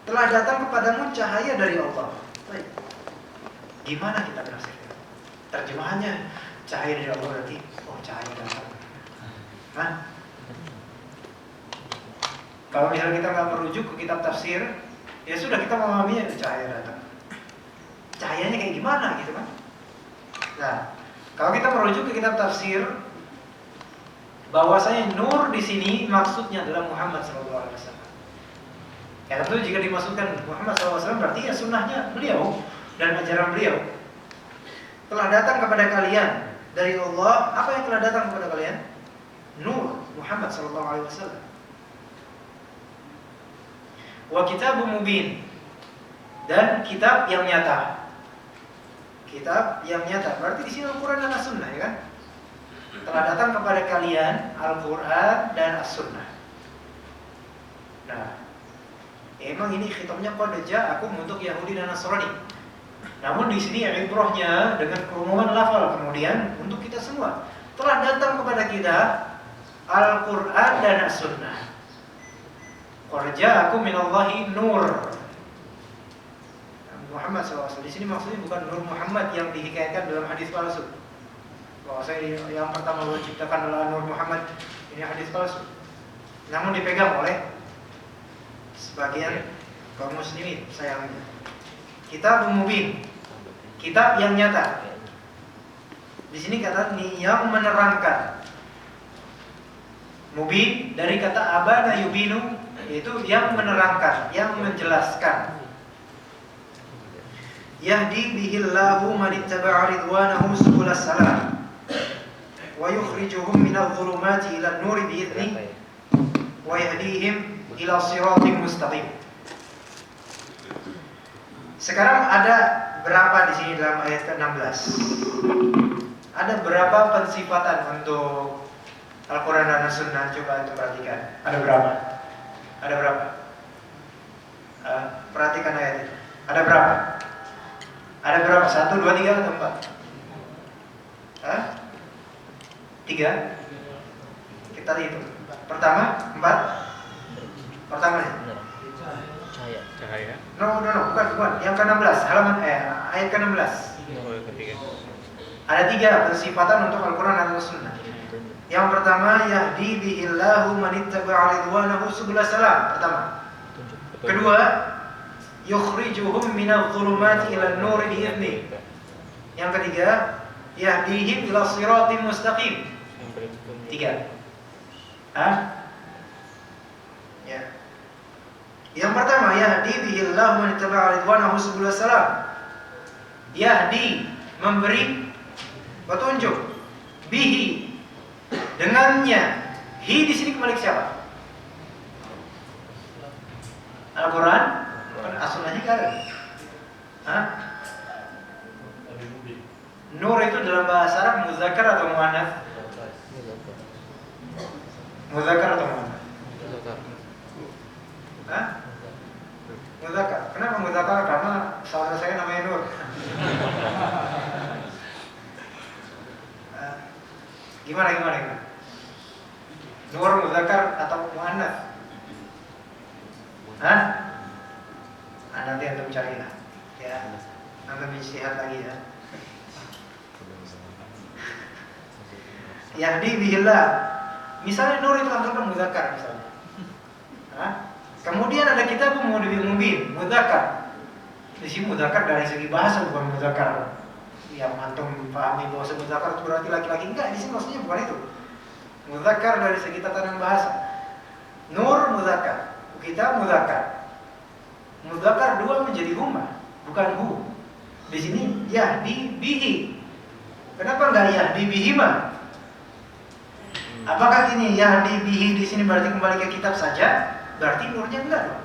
telah datang kepadamu cahaya dari Allah. Baik. Gimana kita menafsirkan? Terjemahannya cahaya dari Allah berarti cahaya datang. Kalau misalnya kita nggak merujuk ke kitab tafsir, ya sudah, kita memahaminya itu cahaya datang. Cahayanya kayak gimana gitu kan? Nah, kalau kita merujuk ke kitab tafsir, bahwasanya nur di sini maksudnya adalah Muhammad SAW. Ya tentu jika dimaksudkan Muhammad SAW berarti ya sunnahnya beliau dan ajaran beliau. Telah datang kepada kalian dari Allah. Apa yang telah datang kepada kalian? Nur Muhammad SAW. Wa kitabun mubin, dan kitab yang nyata. Kitab yang nyata berarti di sini Al-Quran dan As-Sunnah, ya kan? Telah datang kepada kalian Al-Quran dan As-Sunnah. Nah, emang ini khitabnya qad ja'akum untuk Yahudi dan Nasrani. Namun di sini ibrahnya dengan keumuman lafal, kemudian untuk kita semua. Telah datang kepada kita Al-Quran dan As-Sunnah. Qad ja'akum minallahi nur. Muhammad SAW. Di sini maksudnya bukan Nur Muhammad yang dihikayatkan dalam hadis palsu. Bahwasanya yang pertama diciptakan adalah Nur Muhammad, ini hadis palsu. Namun dipegang oleh sebagian kaum muslimin, sayangnya. Kitab mubin, kitab yang nyata. Di sini kata yang menerangkan. Mubin dari kata abana yubinu, yaitu yang menerangkan, yang menjelaskan. Yahdi bihillahu man ittaba'a ridwanahu subulas salam wa yukhrijuhum minadh dhulumati ila an-nuri bi'idhnihi wa yahdihim ila siratim mustaqim. Sekarang ada berapa di sini dalam ayat ke-16? Ada berapa pensifatan untuk Al-Quran dan As-Sunnah? Coba itu perhatikan. Ada berapa? Ada berapa? Perhatikan ayat itu. Ada berapa? Ada berapa? 1, 2, 3 atau 4? 3? Kita hitung. Pertama, 4. Pertamanya. Cahaya. No, bukan. Yang ke-16, halaman ayat ke-16. Oh, yang ketiga. Ada 3 pensifatan untuk Al-Quran dan As-Sunnah. Yang pertama, yahdi bihillahu man ittaba'a ridwanahu subulas salam. Pertama. Kedua, yukhrijuhum minadh dhulumati ila an-nuri bi'idhnihi. Yang ketiga, yahdihim ila siratim mustaqim. 3. Ya. Yang pertama, yahdi bihillahu man ittaba'a ridwanahu subulas salam. Yahdi, memberi petunjuk. Bihi, dengannya. Hi di sini kembali ke siapa? Al-Quran, As-Sunnahnya kan? Nur itu dalam bahasa Arab muzakkar atau muannats? Muzakkar atau muannats? Muzakkar. Kenapa muzakkar? Karena saudara saya namanya Nur. Gimana? Nur muzakkar atau muannats? Nanti antum carilah. Ya. Antum ijtihad lagi ya. Yahdi bihillah. Misalnya Nur itu anggaplah muzakkar misalnya. Kemudian ada kitab mubin, muzakkar. Di sini muzakkar dari segi bahasa bukan muzakkar yang antum pahami bahwa muzakkar itu berarti laki-laki. Enggak, di sini maksudnya bukan itu. Muzakkar dari segi tatanan bahasa. Nur muzakkar, kitab muzakkar. Muzakkar 2 menjadi huma, bukan hu. Di sini yahdi bihi. Kenapa enggak yahdi bihima? Apakah ini yahdi bihi di sini berarti kembali ke kitab saja? Berarti nurnya enggak dong.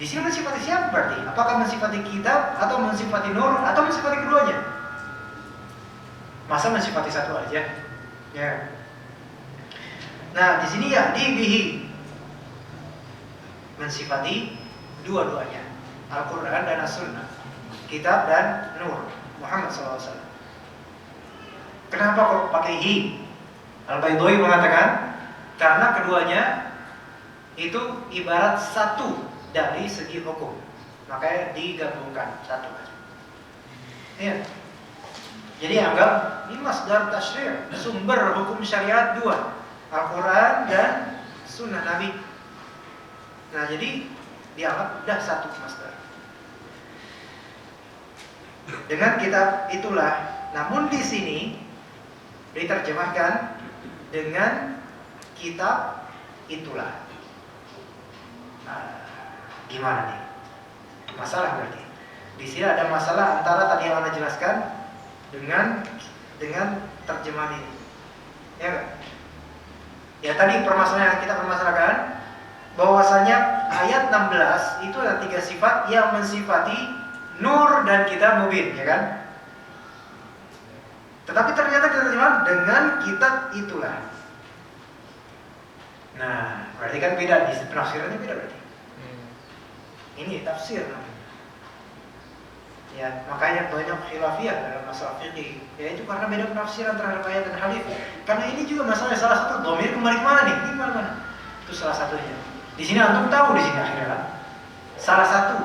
Di sini mensifati siapa berarti? Apakah mensifati kitab atau mensifati nur atau mensifati keduanya? Masa mensifati satu aja? Ya. Nah, di sini yahdi bihi, mensifati dua-duanya, Al-Quran dan As-Sunnah, kitab dan nur Muhammad SAW. Kenapa kok pakai hi? Al-Baydhawi mengatakan karena keduanya itu ibarat satu dari segi hukum, makanya digabungkan satu. Ya. Jadi anggap ini masdar tasyri', sumber hukum syariat 2, Al-Quran dan Sunnah Nabi. Nah, jadi dianggap sudah satu masdar. Dengan kitab itulah, namun di sini diterjemahkan dengan kitab itulah. Nah, gimana nih? Masalah berarti. Di sini ada masalah antara tadi yang Anda jelaskan dengan terjemahan ini. Ya kan? Ya tadi permasalahan yang kita permasalahkan bahwasanya ayat 16 itu ada 3 sifat yang mensifati nur dan kitab mubin, ya kan? Tetapi ternyata diterjemahkan dengan kitab itulah. Nah, berarti kan beda, di penafsirannya beda berarti. Ini tafsir namanya. Ya, makanya banyak khilafiyah dalam masalah fikih. Ya itu karena beda penafsiran terhadap ayat dan hadis. Karena ini juga masalah salah satu dhamir kembali kemana nih? Ini kemana? Itu salah satunya. Di sini antum tahu di sini akhirnya kan? Salah satu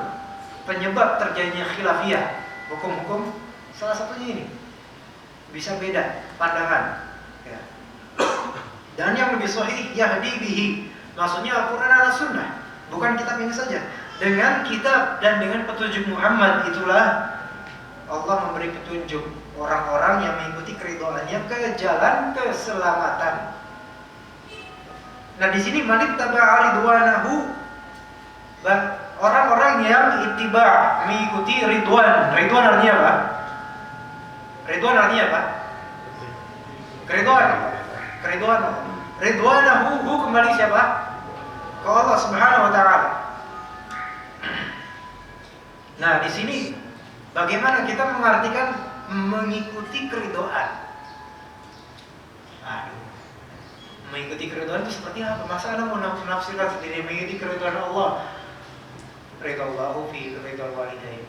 penyebab terjadinya khilafiyah hukum-hukum salah satunya ini. Bisa beda pandangan. Ya. Dan yang lebih sahih yahdi bihi. Maksudnya Al-Quran dan As-Sunnah, bukan kitab ini saja. Dengan kitab dan dengan petunjuk Muhammad itulah Allah memberi petunjuk orang-orang yang mengikuti keridhaannya ke jalan keselamatan. Nah di sini manittaba'a ridwanahu, orang-orang yang ittiba' mengikuti ridwan. Ridwan artinya apa? Ridwan artinya apa? Keridwan. Keridwan. Ridwanahu kembali siapa? Ke Allah Subhanahu wa taala. Nah, di sini bagaimana kita mengartikan mengikuti keridhaan? Aduh. Mengikuti keridhaan itu seperti apa? Masa Anda mau menafsirkan sendiri mengikuti keridhaan Allah? Ridallahu fi ridal walidain.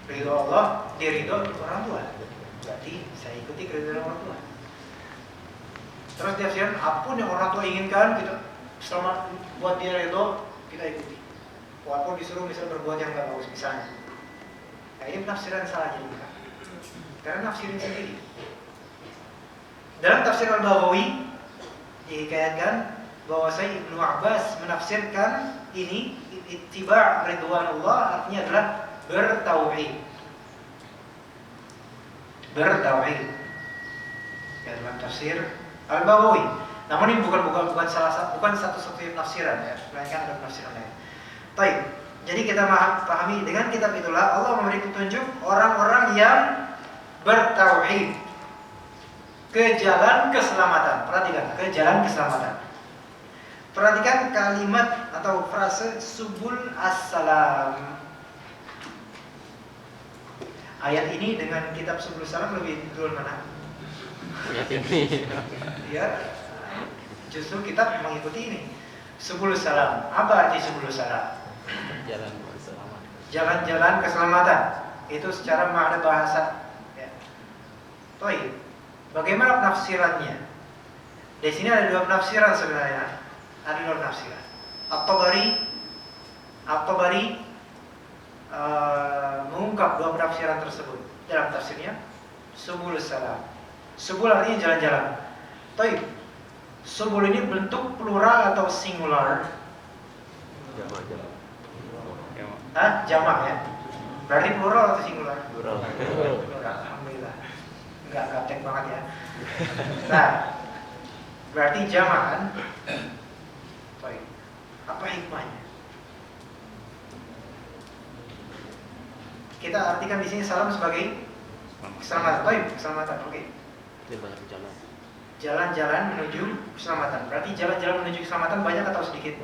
Ridho Allah di ridho orang tua. Berarti saya ikuti keridhaan orang tua. Terus diafsirkan apapun yang orang tua inginkan kita selama buat dia ridho kita ikuti. Walaupun disuruh misalnya berbuat yang nggak bagus misalnya. Nah ini penafsiran salah jadi kita. Karena nafsirin sendiri. Dalam tafsir Al-Baghawi dikatakan bahwa Ibnu Abbas menafsirkan ini ittiba' ridwanullah artinya adalah bertauhid. Bertauhid. Ya, dalam tafsir Al-Baghawi. Namun ini bukan satu-satunya penafsiran ya, melainkan ada penafsiran lain. Baik. Jadi kita pahami dengan kitab itulah Allah memberi petunjuk orang-orang yang bertauhid ke jalan keselamatan. Perhatikan, ke jalan keselamatan. Perhatikan kalimat atau frase subul as-salam. Ayat ini dengan kitab Subul Salam lebih dulu mana? Ayat ini. Ya, justru kitab mengikuti ini. Subul Salam. Apa arti Subul Salam? Jalan keselamatan. Jalan-jalan keselamatan. Itu secara makna bahasa. Ya. Baik. Bagaimana penafsirannya? Di sini ada dua penafsiran sebenarnya. Ada dua penafsiran. At-Tabari mengungkap dua penafsiran tersebut dalam tafsirnya. Subul Salam. Subul artinya jalan-jalan. Baik. Subul ini bentuk plural atau singular? Jamak. Jamak ya. Berarti plural atau singular? Plural. Alhamdulillah. Enggak gaptek banget ya. Nah, berarti jamak kan? Baik. Apa hikmahnya? Kita artikan di sini salam sebagai keselamatan. Baik, keselamatan. Oke. Jalan. Jalan-jalan menuju keselamatan. Berarti jalan-jalan menuju keselamatan banyak atau sedikit?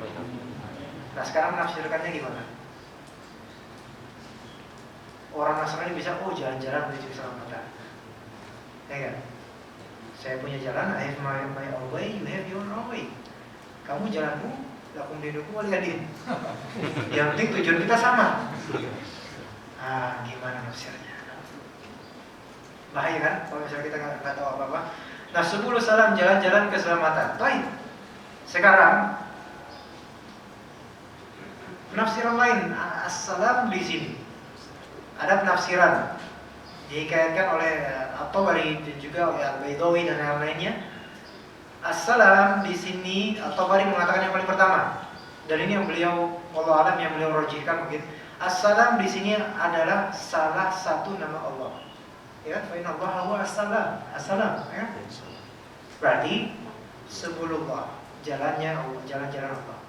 Nah, sekarang menafsirkannya gimana? Orang Nasrani bisa, jalan-jalan menuju keselamatan. Ya kan? Saya punya jalan, I have my own way, you have your own way. Kamu jalanmu, lakum dinukum waliyadin. Yang penting tujuan kita sama. Gimana nafsirnya? Bahaya kan? Kalau misalnya kita nggak tahu apa-apa. Nah, 10 salam jalan-jalan keselamatan. Baik. Sekarang penafsiran lain as-salam di sini. Ada penafsiran dikaitkan oleh At-Tabari dan juga oleh Al-Baydawi dan yang lainnya. As-salam di sini At-Tabari mengatakan yang paling pertama. Dan ini yang beliau Allah alam yang beliau rojihkan mungkin. As-salam di sini adalah salah satu nama Allah. Ya, fa inna Allah huwa as-salam. As-salam, ya. Berarti sebelullah, jalannya Allah, jalan-jalan Allah.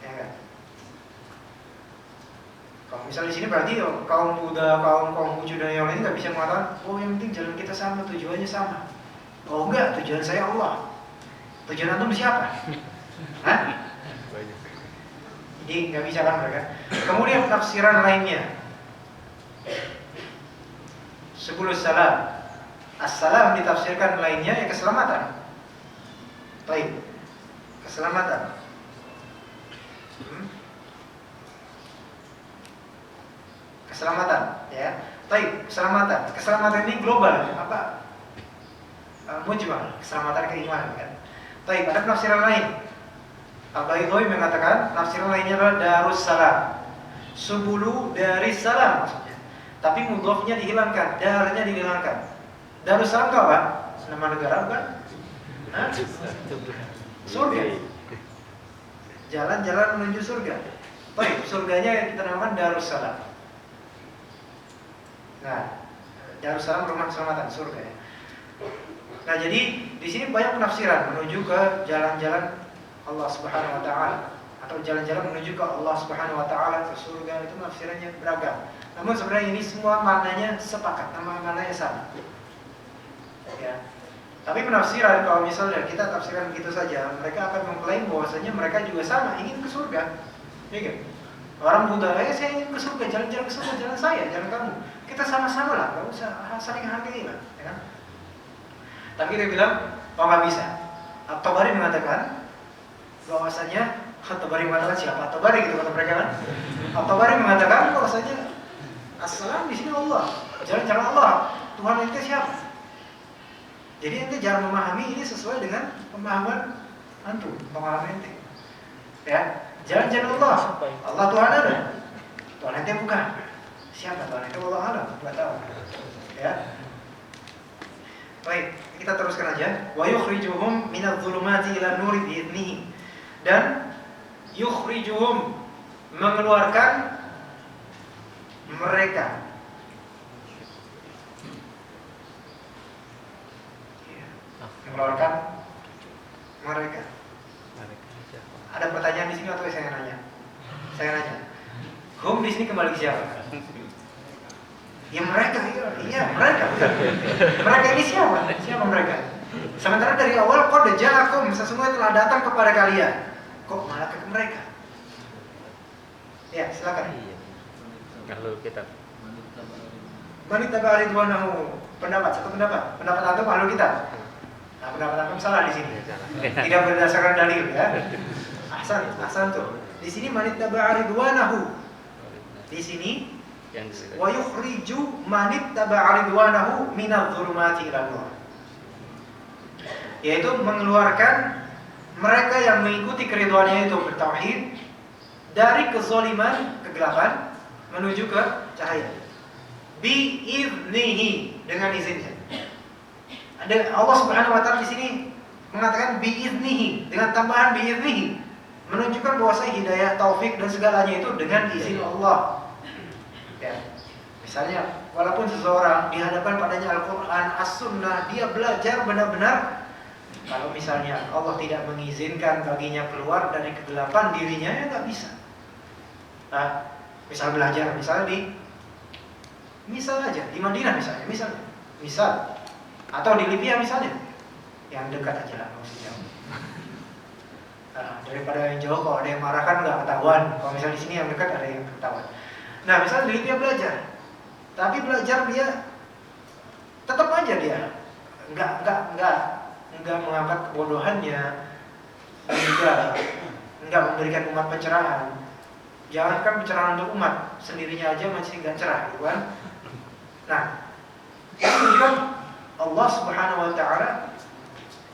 Ya kan? Kalau misalnya di sini berarti kaum Buddha, kaum Konghucu dan yang lain nggak bisa mengatakan, yang penting jalan kita sama, tujuannya sama. Oh enggak, tujuan saya Allah. Tujuan antum siapa? Hah? Jadi nggak bisa kan mereka. Kemudian tafsiran lainnya. 10 salam. As-salam ditafsirkan lainnya keselamatan. Baik. Keselamatan. Keselamatan, ya. Baik, keselamatan. Keselamatan ini global, apa? Mujmal, keselamatan keimanan kan. Baik, ada penafsiran lain. Al-Baydawi mengatakan penafsiran lainnya adalah Darussalam. Subulu dari salam maksudnya. Tapi mudhofnya dihilangkan, darnya dihilangkan. Darussalam itu apa? Nama negara bukan? Surga. Jalan-jalan menuju surga. Baik, surganya kita namakan Darussalam. Nah, Darussalam rumah keselamatan, surga ya. Nah, jadi di sini banyak penafsiran menuju ke jalan-jalan Allah Subhanahu wa taala atau jalan-jalan menuju ke Allah Subhanahu wa taala, ke surga, itu penafsirannya beragam. Namun sebenarnya ini semua maknanya sepakat, maknanya sama. Ya. Tapi penafsiran kalau misalnya kita tafsirkan begitu saja, mereka akan mengklaim bahwasanya mereka juga sama ingin ke surga. Ya kan? Orang Buddha, saya ingin ke surga, jalan-jalan ke surga, jalan saya, jalan kamu. Kita sama-sama lah, nggak usah saling hargai lah, ya kan? Tapi dia bilang, oh nggak bisa. At-Tabari mengatakan bahwasanya, At-Tabari mengatakan siapa? At-Tabari gitu kata mereka kan? At-Tabari mengatakan bahwasanya as-salam di sini Allah, jalan-jalan Allah, Tuhan itu siapa? Jadi ente jangan memahami ini sesuai dengan pemahaman antum, pemahaman ente. Ya, jalan-jalan Allah, Allah Tuhan ada, Tuhan ente bukan. Siapa Tuhan ente? Allah alam, nggak tahu. Ya. Baik, kita teruskan aja. Wa yukhrijuhum minadh-dhulumati ila nuri bi'idnihi. Dan yukhrijuhum, mengeluarkan mereka. Mengeluarkan mereka. Ada pertanyaan di sini atau saya nanya? Saya nanya. Hum di sini kembali ke siapa? Ya mereka, iya mereka. Mereka ini siapa? Siapa mereka? Sementara dari awal qad ja'akum, sesungguhnya telah datang kepada kalian. Kok malah ke mereka? Ya, silakan. Kalau kita Manita ridwanahu, satu pendapat antum ahlu kita. Nah, pendapat antum salah di sini. Tidak berdasarkan dalil ya. Ahsan tuh. Di sini manita ridwanahu. Di sini yang wa yukhriju man ittaba'a ridwanahu minadh-dhulumati ila nur. Yaitu mengeluarkan mereka yang mengikuti keridhaannya itu bertauhid dari kezaliman, kegelapan menuju ke cahaya. Bi'idnihi, dengan izinnya. Ada Allah Subhanahu wa taala di sini mengatakan bi'idnihi, dengan tambahan bi'idnihi, menunjukkan bahwa hidayah, taufik dan segalanya itu dengan izin Allah. Ya. Misalnya, walaupun seseorang dihadapkan padanya Al-Quran, As-Sunnah, dia belajar benar-benar. Kalau misalnya Allah tidak mengizinkan baginya keluar dari kegelapan dirinya, ya nggak bisa. Nah, misal belajar, misal aja di Madinah misal, atau di Libya misalnya, yang dekat aja lah, nggak usah jauh. Nah, daripada yang jauh, kalau ada yang marah kan nggak ketahuan. Kalau misal di sini yang dekat ada yang ketahuan. Nah, misalnya dia belajar, tapi belajar dia tetap aja dia nggak mengangkat kebodohannya, nggak memberikan umat pencerahan. Jangankan pencerahan untuk umat, sendirinya aja masih nggak cerah, gitu kan? Nah, itu menunjukkan Allah Subhanahu Wa Taala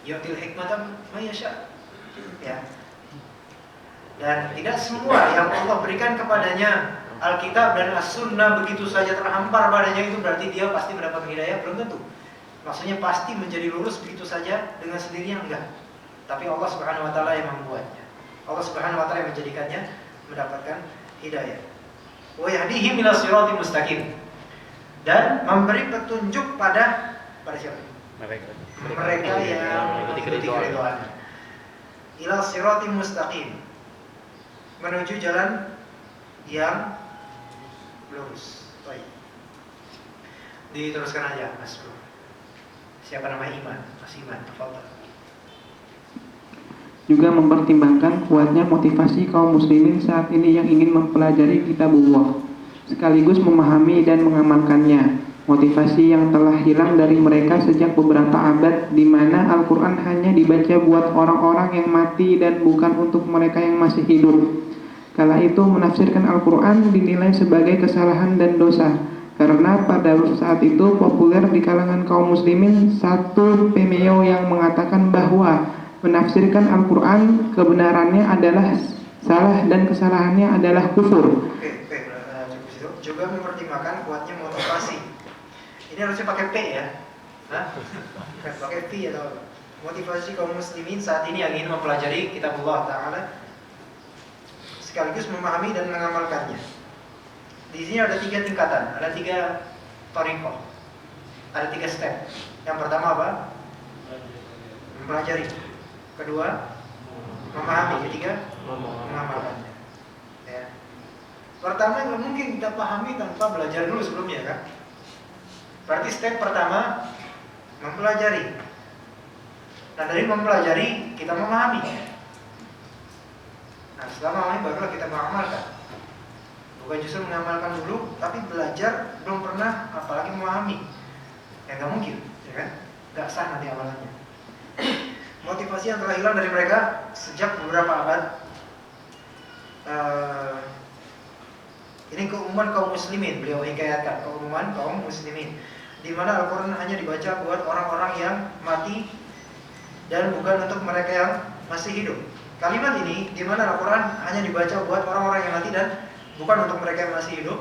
yu'til hikmatan may yasha. Ya. Dan tidak semua yang Allah berikan kepadanya Alkitab dan As-Sunnah begitu saja terhampar padanya itu berarti dia pasti mendapat hidayah, belum tentu. Maksudnya pasti menjadi lurus begitu saja dengan sendirinya, enggak. Tapi Allah Subhanahu wa taala yang membuatnya. Allah Subhanahu wa taala yang menjadikannya mendapatkan hidayah. Wa yahdihim ila siratal mustaqim. Dan memberi petunjuk pada siapa? Mereka yang mengikuti keridhaan. Ila siratal mustaqim. Menuju jalan yang lurus. Baik. Diteruskan aja, Mas Bro. Siapa nama Iman? Mas Iman, tafadhol. Juga mempertimbangkan kuatnya motivasi kaum muslimin saat ini yang ingin mempelajari kitabullah, sekaligus memahami dan mengamalkannya. Motivasi yang telah hilang dari mereka sejak beberapa abad, di mana Al-Quran hanya dibaca buat orang-orang yang mati dan bukan untuk mereka yang masih hidup. Kala itu menafsirkan Al-Quran dinilai sebagai kesalahan dan dosa, karena pada saat itu populer di kalangan kaum muslimin satu pemeo yang mengatakan bahwa menafsirkan Al-Quran kebenarannya adalah salah dan kesalahannya adalah kufur. Oke, juga mempertimbangkan kuatnya motivasi. Ini harusnya pakai P ya, pakai P atau motivasi kaum muslimin saat ini yang ingin mempelajari kitabullah Ta'ala sekaligus memahami dan mengamalkannya. Di sini ada 3 tingkatan, ada 3 thariqah, ada 3 step. Yang pertama apa? mempelajari. Kedua, memahami. Ketiga, mengamalkannya. Ya. Pertama nggak mungkin kita pahami tanpa belajar dulu sebelumnya kan. Berarti step pertama mempelajari. Nah dari mempelajari kita memahami. Nah setelah memahami barulah kita mengamalkan. Bukan justru mengamalkan dulu, tapi belajar belum pernah, apalagi memahami. Ya nggak mungkin, ya kan? Nggak sah nanti amalannya. Motivasi yang telah hilang dari mereka sejak beberapa abad. Ini keumuman kaum muslimin, beliau hikayatkan keumuman kaum muslimin, di mana Al-Quran hanya dibaca buat orang-orang yang mati dan bukan untuk mereka yang masih hidup. Kalimat ini, di mana Al-Quran hanya dibaca buat orang-orang yang mati dan bukan untuk mereka yang masih hidup,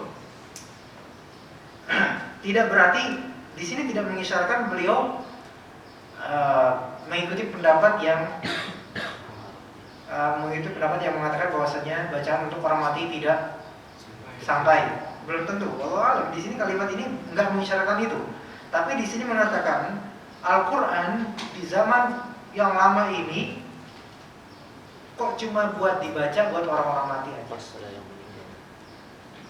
tidak berarti di sini tidak mengisyaratkan beliau mengikuti pendapat yang mengatakan bahwasanya bacaan untuk orang mati tidak sampai. Belum tentu. Wallahu di sini kalimat ini enggak mengisyaratkan itu. Tapi di sini mengatakan Al-Quran di zaman yang lama ini kok cuma buat dibaca buat orang-orang mati aja.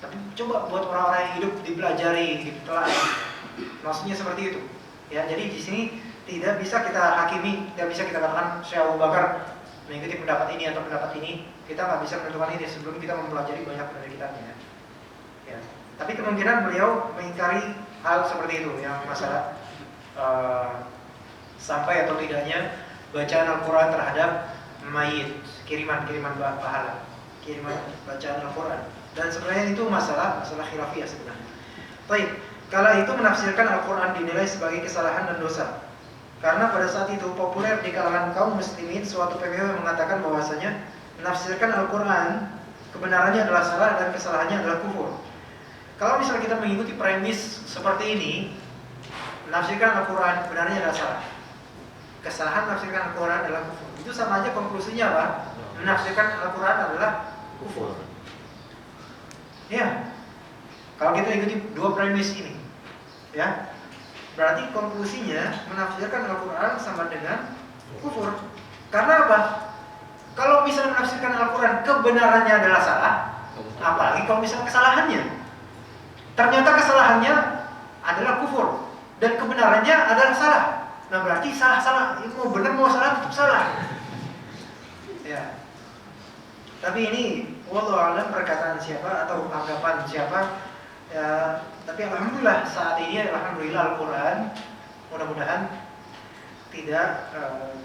Tapi coba buat orang-orang yang hidup dipelajari, ditelai. Maksudnya seperti itu. Ya, jadi di sini tidak bisa kita hakimi, tidak bisa kita katakan Syekh Abu Bakar mengikuti pendapat ini atau pendapat ini. Kita nggak bisa menentukan ini sebelum kita mempelajari banyak dari kitabnya. Ya. Tapi kemungkinan beliau mengingkari hal seperti itu, yang masalah sampai atau tidaknya bacaan Al-Quran terhadap mayit, kiriman pahala, kiriman bacaan Al-Quran. Dan sebenarnya itu masalah khilafiyah sebenarnya. Baik, kala itu menafsirkan Al-Quran dinilai sebagai kesalahan dan dosa. Karena pada saat itu populer di kalangan kaum muslimin suatu PBW mengatakan bahwasanya menafsirkan Al-Quran kebenarannya adalah salah dan kesalahannya adalah kufur. Kalau misalnya kita mengikuti premis seperti ini, menafsirkan Al-Quran kebenarannya adalah salah, kesalahan menafsirkan Al-Quran adalah kufur. Itu sama aja konklusinya apa? Menafsirkan Al-Quran adalah kufur. Ya, kalau kita ikuti dua premis ini, ya, berarti konklusinya menafsirkan Al-Quran sama dengan kufur. Karena apa? Kalau misalnya menafsirkan Al-Quran kebenarannya adalah salah, apalagi kalau misalnya kesalahannya, ternyata kesalahannya adalah kufur dan kebenarannya adalah salah. Nah berarti salah, mau benar mau salah tetap salah. Ya. Tapi ini wallahu a'lam perkataan siapa atau anggapan siapa. Ya, tapi alhamdulillah saat ini alhamdulillah Al-Quran mudah-mudahan tidak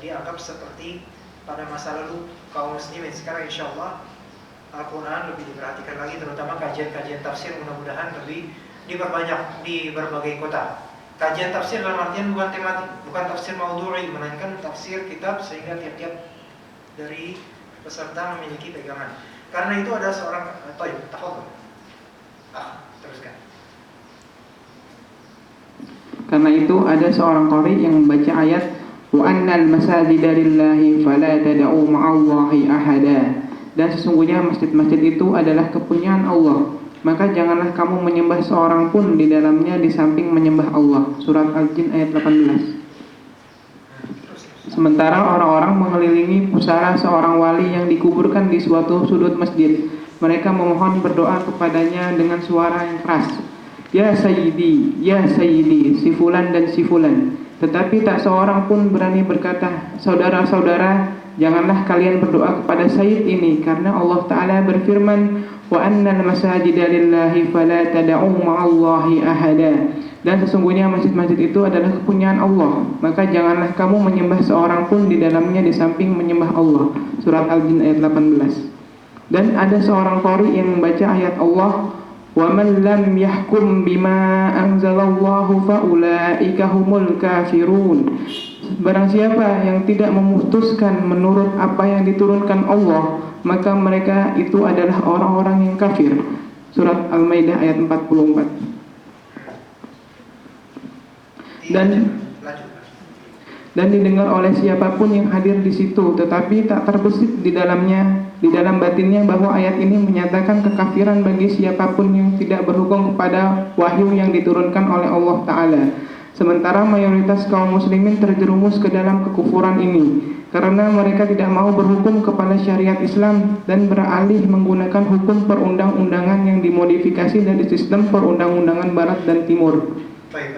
dianggap seperti pada masa lalu kaum muslimin. Sekarang insyaallah Al-Quran lebih diperhatikan lagi, terutama kajian-kajian tafsir mudah-mudahan lebih diperbanyak di berbagai kota. Kajian tafsir dalam artian bukan tematik, bukan tafsir maudhu'i, melainkan tafsir kitab sehingga tiap-tiap dari peserta memiliki pegangan. Karena itu ada seorang tafadhol. Teruskan. Karena itu ada seorang qari yang membaca ayat wa annal masajida lillahi fala tad'u ma'allahi ahada. Dan sesungguhnya masjid-masjid itu adalah kepunyaan Allah, maka janganlah kamu menyembah seorang pun di dalamnya di samping menyembah Allah. Surat Al-Jin ayat 18. Sementara orang-orang mengelilingi pusara seorang wali yang dikuburkan di suatu sudut masjid. Mereka memohon berdoa kepadanya dengan suara yang keras. Ya Sayyidi, ya Sayyidi, si fulan dan si fulan. Tetapi tak seorang pun berani berkata, saudara-saudara, janganlah kalian berdoa kepada Sayyid ini, karena Allah Ta'ala berfirman, wa annal masajida lillahi fala tad'u ma'allahi ahada. Dan sesungguhnya masjid-masjid itu adalah kepunyaan Allah, maka janganlah kamu menyembah seorang pun di dalamnya di samping menyembah Allah. Surat Al-Jin ayat 18. Dan ada seorang qari yang membaca ayat Allah, wa man lam yahkum bima anzalallahu faulaika humul kafirun. Barang siapa yang tidak memutuskan menurut apa yang diturunkan Allah, maka mereka itu adalah orang-orang yang kafir. Surat Al-Maidah ayat 44. Dan didengar oleh siapapun yang hadir di situ, tetapi tak terbesit di dalam batinnya bahwa ayat ini menyatakan kekafiran bagi siapapun yang tidak berhukum kepada wahyu yang diturunkan oleh Allah Ta'ala. Sementara mayoritas kaum muslimin terjerumus ke dalam kekufuran ini karena mereka tidak mau berhukum kepada syariat Islam dan beralih menggunakan hukum perundang-undangan yang dimodifikasi dari sistem perundang-undangan Barat dan Timur. Baik,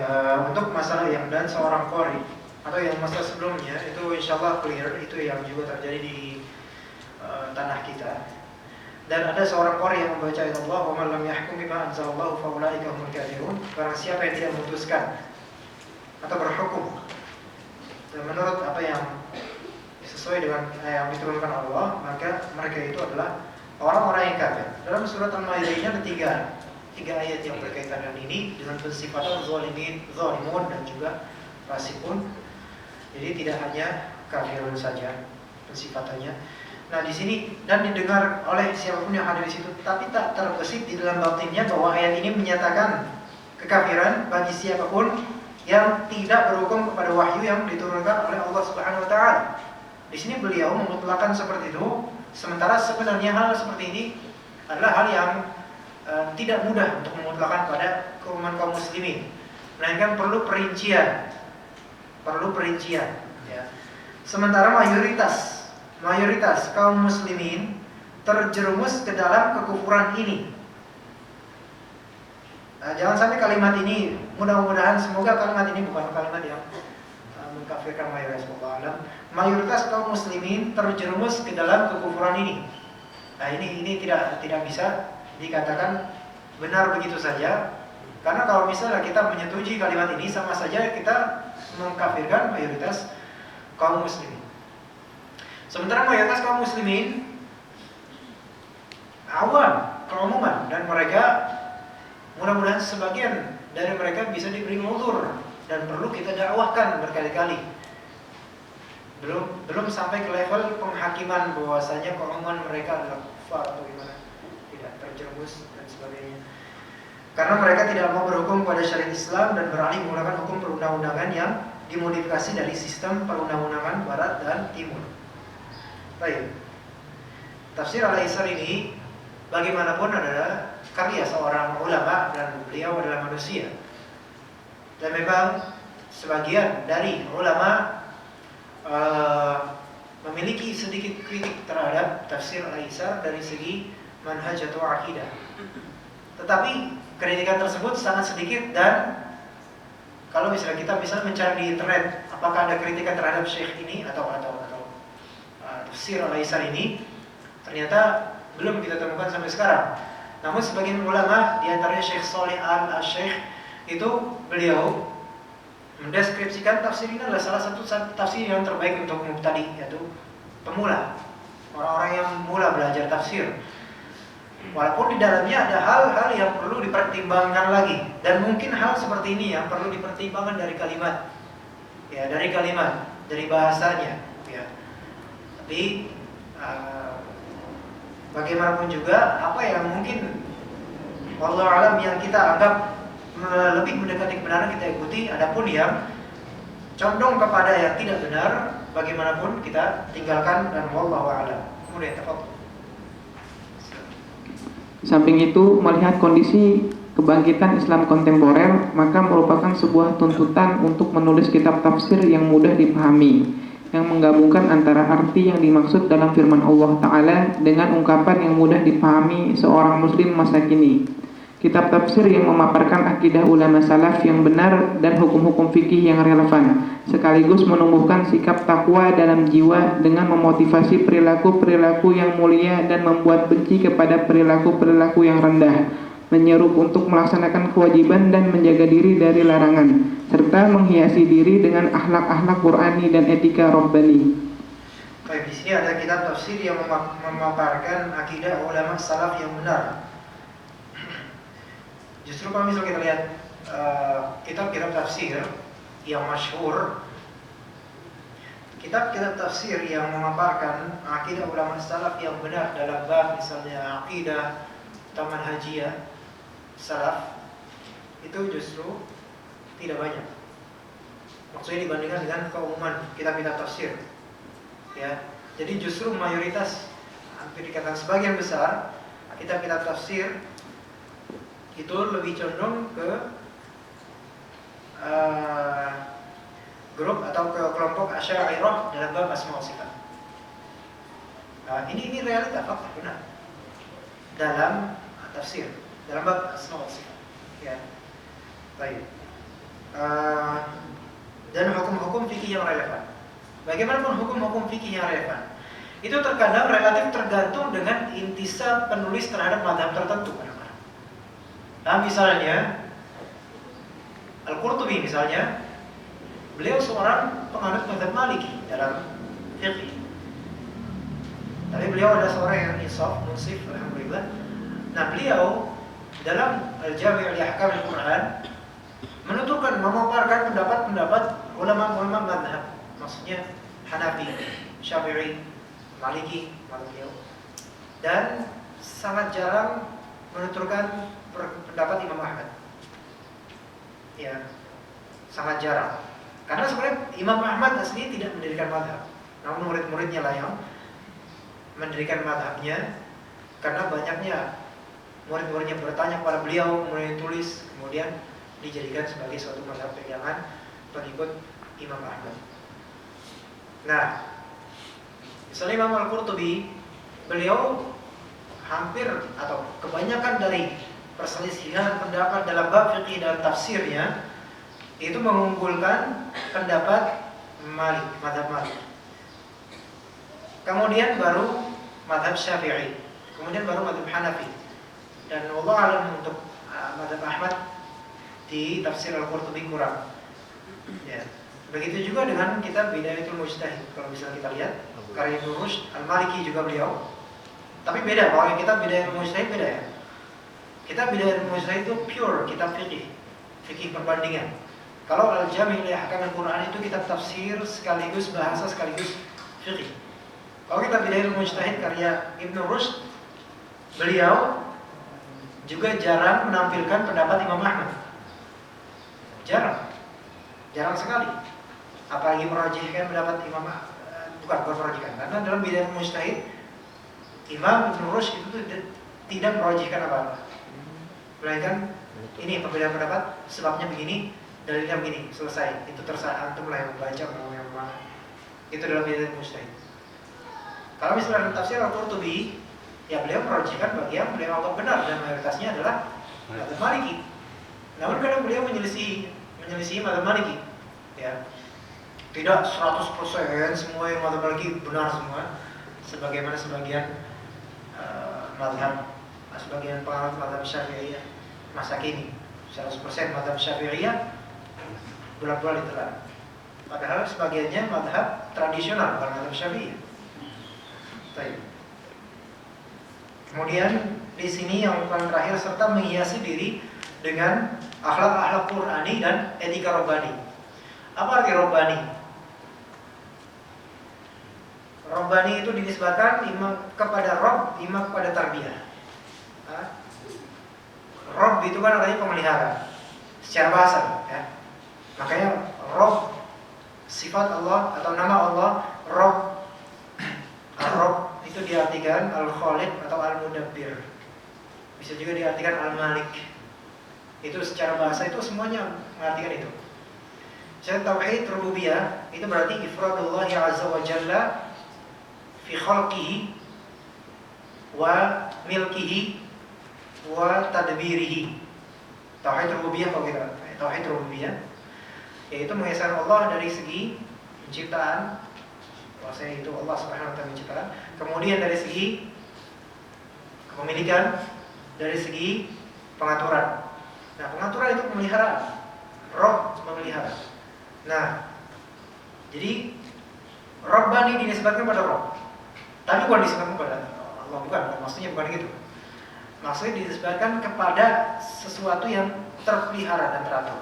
untuk masalah yang dan seorang qori atau yang masalah sebelumnya itu insyaallah clear, itu yang juga terjadi di tanah kita. Dan ada seorang qori yang membaca ayat Allah, "Wa man lam yahkum bima anzalallahu fa ulaika humul kafirun." Barang siapa yang tidak memutuskan atau berhukum dan menurut apa yang sesuai dengan yang diturunkan Allah, maka mereka itu adalah orang-orang yang kafir. Dalam surat Al-Maidah ini ada tiga ayat yang berkaitan dengan ini, dengan pensifatan zalimun dan juga fasikun. Jadi tidak hanya kafirun saja pensifatannya. Nah di sini dan didengar oleh siapapun yang hadir di situ, tapi tak terbesit di dalam batinnya bahwa ayat ini menyatakan kekafiran bagi siapapun yang tidak berhukum kepada wahyu yang diturunkan oleh Allah Subhanahu wa taala. Di sini beliau memutlakan seperti itu, sementara sebenarnya hal seperti ini adalah hal yang tidak mudah untuk memutlakan pada kaum muslimin, melainkan perlu perincian, ya. Sementara mayoritas kaum muslimin terjerumus ke dalam kekufuran ini. Jangan sampai kalimat ini, mudah-mudahan semoga kalimat ini bukan kalimat yang mengkafirkan mayoritas kaum muslimin terjerumus ke dalam kekufuran ini. Nah ini tidak bisa dikatakan benar begitu saja, karena kalau misalnya kita menyetujui kalimat ini sama saja kita mengkafirkan mayoritas kaum muslimin. Sementara mayoritas kaum muslimin awam, keumuman, dan mereka mudah-mudahan sebagian dari mereka bisa diberi uzur dan perlu kita dakwahkan berkali-kali. Belum sampai ke level penghakiman bahwasanya keumuman mereka adalah kufar atau gimana, tidak terjerumus dan sebagainya. Karena mereka tidak mau berhukum pada syariat Islam dan beralih menggunakan hukum perundang-undangan yang dimodifikasi dari sistem perundang-undangan Barat dan Timur. Baik, tafsir Al-Aisar ini bagaimanapun adalah karya seorang ulama dan beliau adalah manusia. Dan memang sebagian dari ulama memiliki sedikit kritik terhadap tafsir Al-Aisar dari segi manhaj atau akidah. Tetapi kritikan tersebut sangat sedikit, dan kalau misalnya kita mencari di internet apakah ada kritikan terhadap syekh ini atau tafsir Al-Aisar ini, ternyata belum kita temukan sampai sekarang. Namun sebagian ulama, di antaranya Syekh Shalih Al-Syekh, itu beliau mendeskripsikan tafsir ini adalah salah satu tafsir yang terbaik untuk mubtadi, yaitu pemula, orang-orang yang mula belajar tafsir. Walaupun di dalamnya ada hal-hal yang perlu dipertimbangkan lagi, dan mungkin hal seperti ini yang perlu dipertimbangkan dari kalimat, ya, dari bahasanya, ya. Tapi bagaimanapun juga apa yang mungkin wallahu alam yang kita anggap lebih mendekati kebenaran kita ikuti, adapun yang condong kepada yang tidak benar bagaimanapun kita tinggalkan, dan wallahu alam. Kemudian tafadhol. Di samping itu, melihat kondisi kebangkitan Islam kontemporer, maka merupakan sebuah tuntutan untuk menulis kitab tafsir yang mudah dipahami, yang menggabungkan antara arti yang dimaksud dalam firman Allah Ta'ala dengan ungkapan yang mudah dipahami seorang muslim masa kini. Kitab tafsir yang memaparkan akidah ulama salaf yang benar dan hukum-hukum fikih yang relevan, sekaligus menumbuhkan sikap takwa dalam jiwa dengan memotivasi perilaku-perilaku yang mulia dan membuat benci kepada perilaku-perilaku yang rendah, menyeru untuk melaksanakan kewajiban dan menjaga diri dari larangan, serta menghiasi diri dengan akhlak-akhlak Qur'ani dan etika Rabbani. Baik, di sini ada kitab tafsir yang memaparkan akidah ulama salaf yang benar. Justru kalau misalnya kita lihat kitab-kitab tafsir yang masyhur, kitab-kitab tafsir yang memaparkan akidah ulama salaf yang benar dalam bab misalnya akidah atau manhajiyah salaf, itu justru tidak banyak. Maksudnya dibandingkan dengan keumuman kitab-kitab tafsir, ya. Jadi justru mayoritas, hampir dikatakan sebagian besar kitab-kitab tafsir itu lebih condong ke grup atau kelompok Asy'ariyah dalam bab asma wa sifat. Ini realita, fakta, benar. Dalam tafsir, dalam bab asma wa sifat. Ya. Baik. Dan hukum-hukum fikih yang relevan. Bagaimanapun hukum-hukum fikih yang relevan, itu terkadang relatif tergantung dengan intisab penulis terhadap mazhab tertentu. Nah, misalnya Al-Qurtubi misalnya, beliau seorang penganut mazhab Maliki dalam fikih. Tapi beliau adalah seorang yang insaf, munsif, alhamdulillah. Nah, beliau dalam Al-Jami' li Ahkam Al-Quran menuturkan, memaparkan pendapat-pendapat ulama-ulama mazhab, maksudnya Hanafi, Syafi'i, Maliki, beliau, dan sangat jarang menuturkan pendapat Imam Ahmad. Ya, sangat jarang. Karena sebenarnya Imam Ahmad asli tidak mendirikan mazhab, namun murid-muridnya lah yang mendirikan mazhabnya. Karena banyaknya murid-muridnya bertanya kepada beliau, kemudian tulis, kemudian dijadikan sebagai suatu mazhab pegangan pengikut Imam Ahmad. Nah, misalnya Imam Al-Qurtubi, beliau hampir atau kebanyakan dari perselisihan pendapat dalam bab fikih dan tafsirnya itu mengunggulkan pendapat Malik, mazhab Malik. Kemudian baru mazhab Syafi'i, kemudian baru mazhab Hanafi. Dan Allah alam untuk mazhab Ahmad di tafsir Al-Qurtubi kurang. Ya. Begitu juga dengan kitab Bidayatul Mujtahid. Kalau bisa kita lihat, karya Ibnu Rushd, Al-Maliki juga beliau. Tapi beda, bahwa kitab Bidayatul Mujtahid beda ya. Kitab Bidayatul Mujtahid itu pure kitab fikih perbandingan. Kalau Al-Jami' li Ahkam Al-Quran itu kitab tafsir sekaligus bahasa sekaligus fikih. Kalau kitab Bidayatul Mujtahid karya Ibnu Rushd, beliau juga jarang menampilkan pendapat Imam Ahmad. Jarang sekali. Apalagi merajihkan pendapat Imam bukan merajihkan, karena dalam Bidayatul Mujtahid Imam Ibnu Rushd itu tidak merajihkan apa-apa. Melainkan ini perbedaan pendapat, sebabnya begini, dalilnya begini, selesai. Itu terserah antum lah yang membaca yang mana. Itu dalam Bidayatul Mujtahid. Kalau misalnya tafsir Al-Qurtubi, ya beliau merajihkan bagi yang beliau anggap benar, dan mayoritasnya adalah mazhab Maliki. Namun kadang beliau menyelisih mazhab Maliki. Ya. Tidak 100% semua yang mazhab Maliki benar semua, sebagaimana sebagian sebagian penganut mazhab Syafi'iyah masa kini. 100% mazhab Syafi'iyah bulat-bulat ditelan. Padahal sebagiannya mazhab tradisional, bukan mazhab Syafi'iyah. Baik. Kemudian di sini yang paling terakhir, serta menghiasi diri dengan akhlak-akhlak Qur'ani dan etika robbani. Apa arti robbani? Robbani itu dinisbatkan imam kepada Rob, imam kepada tarbiyah. Rob itu kan artinya pemelihara secara bahasa, ya. Makanya Rob, sifat Allah atau nama Allah Rob. Rob itu diartikan Al-Khaliq atau Al-Mudabbir. Bisa juga diartikan Al-Malik. Itu secara bahasa itu semuanya mengartikan itu. Jadi tauhid rububiyah itu berarti ifradullah azza wa jalla fi khalqihi wa milkihi wa tadbirihi. Tauhid rububiyah, kalau kita tauhid rububiyah yaitu mengesahkan Allah dari segi penciptaan, bahwasanya itu Allah Subhanahu wa taala menciptakan. Kemudian dari segi kepemilikan, dari segi pengaturan. Nah, pengaturan itu pemeliharaan. Rob memelihara. Nah, jadi Rabbani dinisbatkan pada Rob. Tapi bukan disebutkan kepada Allah, bukan maksudnya bukan gitu. Maksudnya dinisbatkan kepada sesuatu yang terpelihara dan teratur.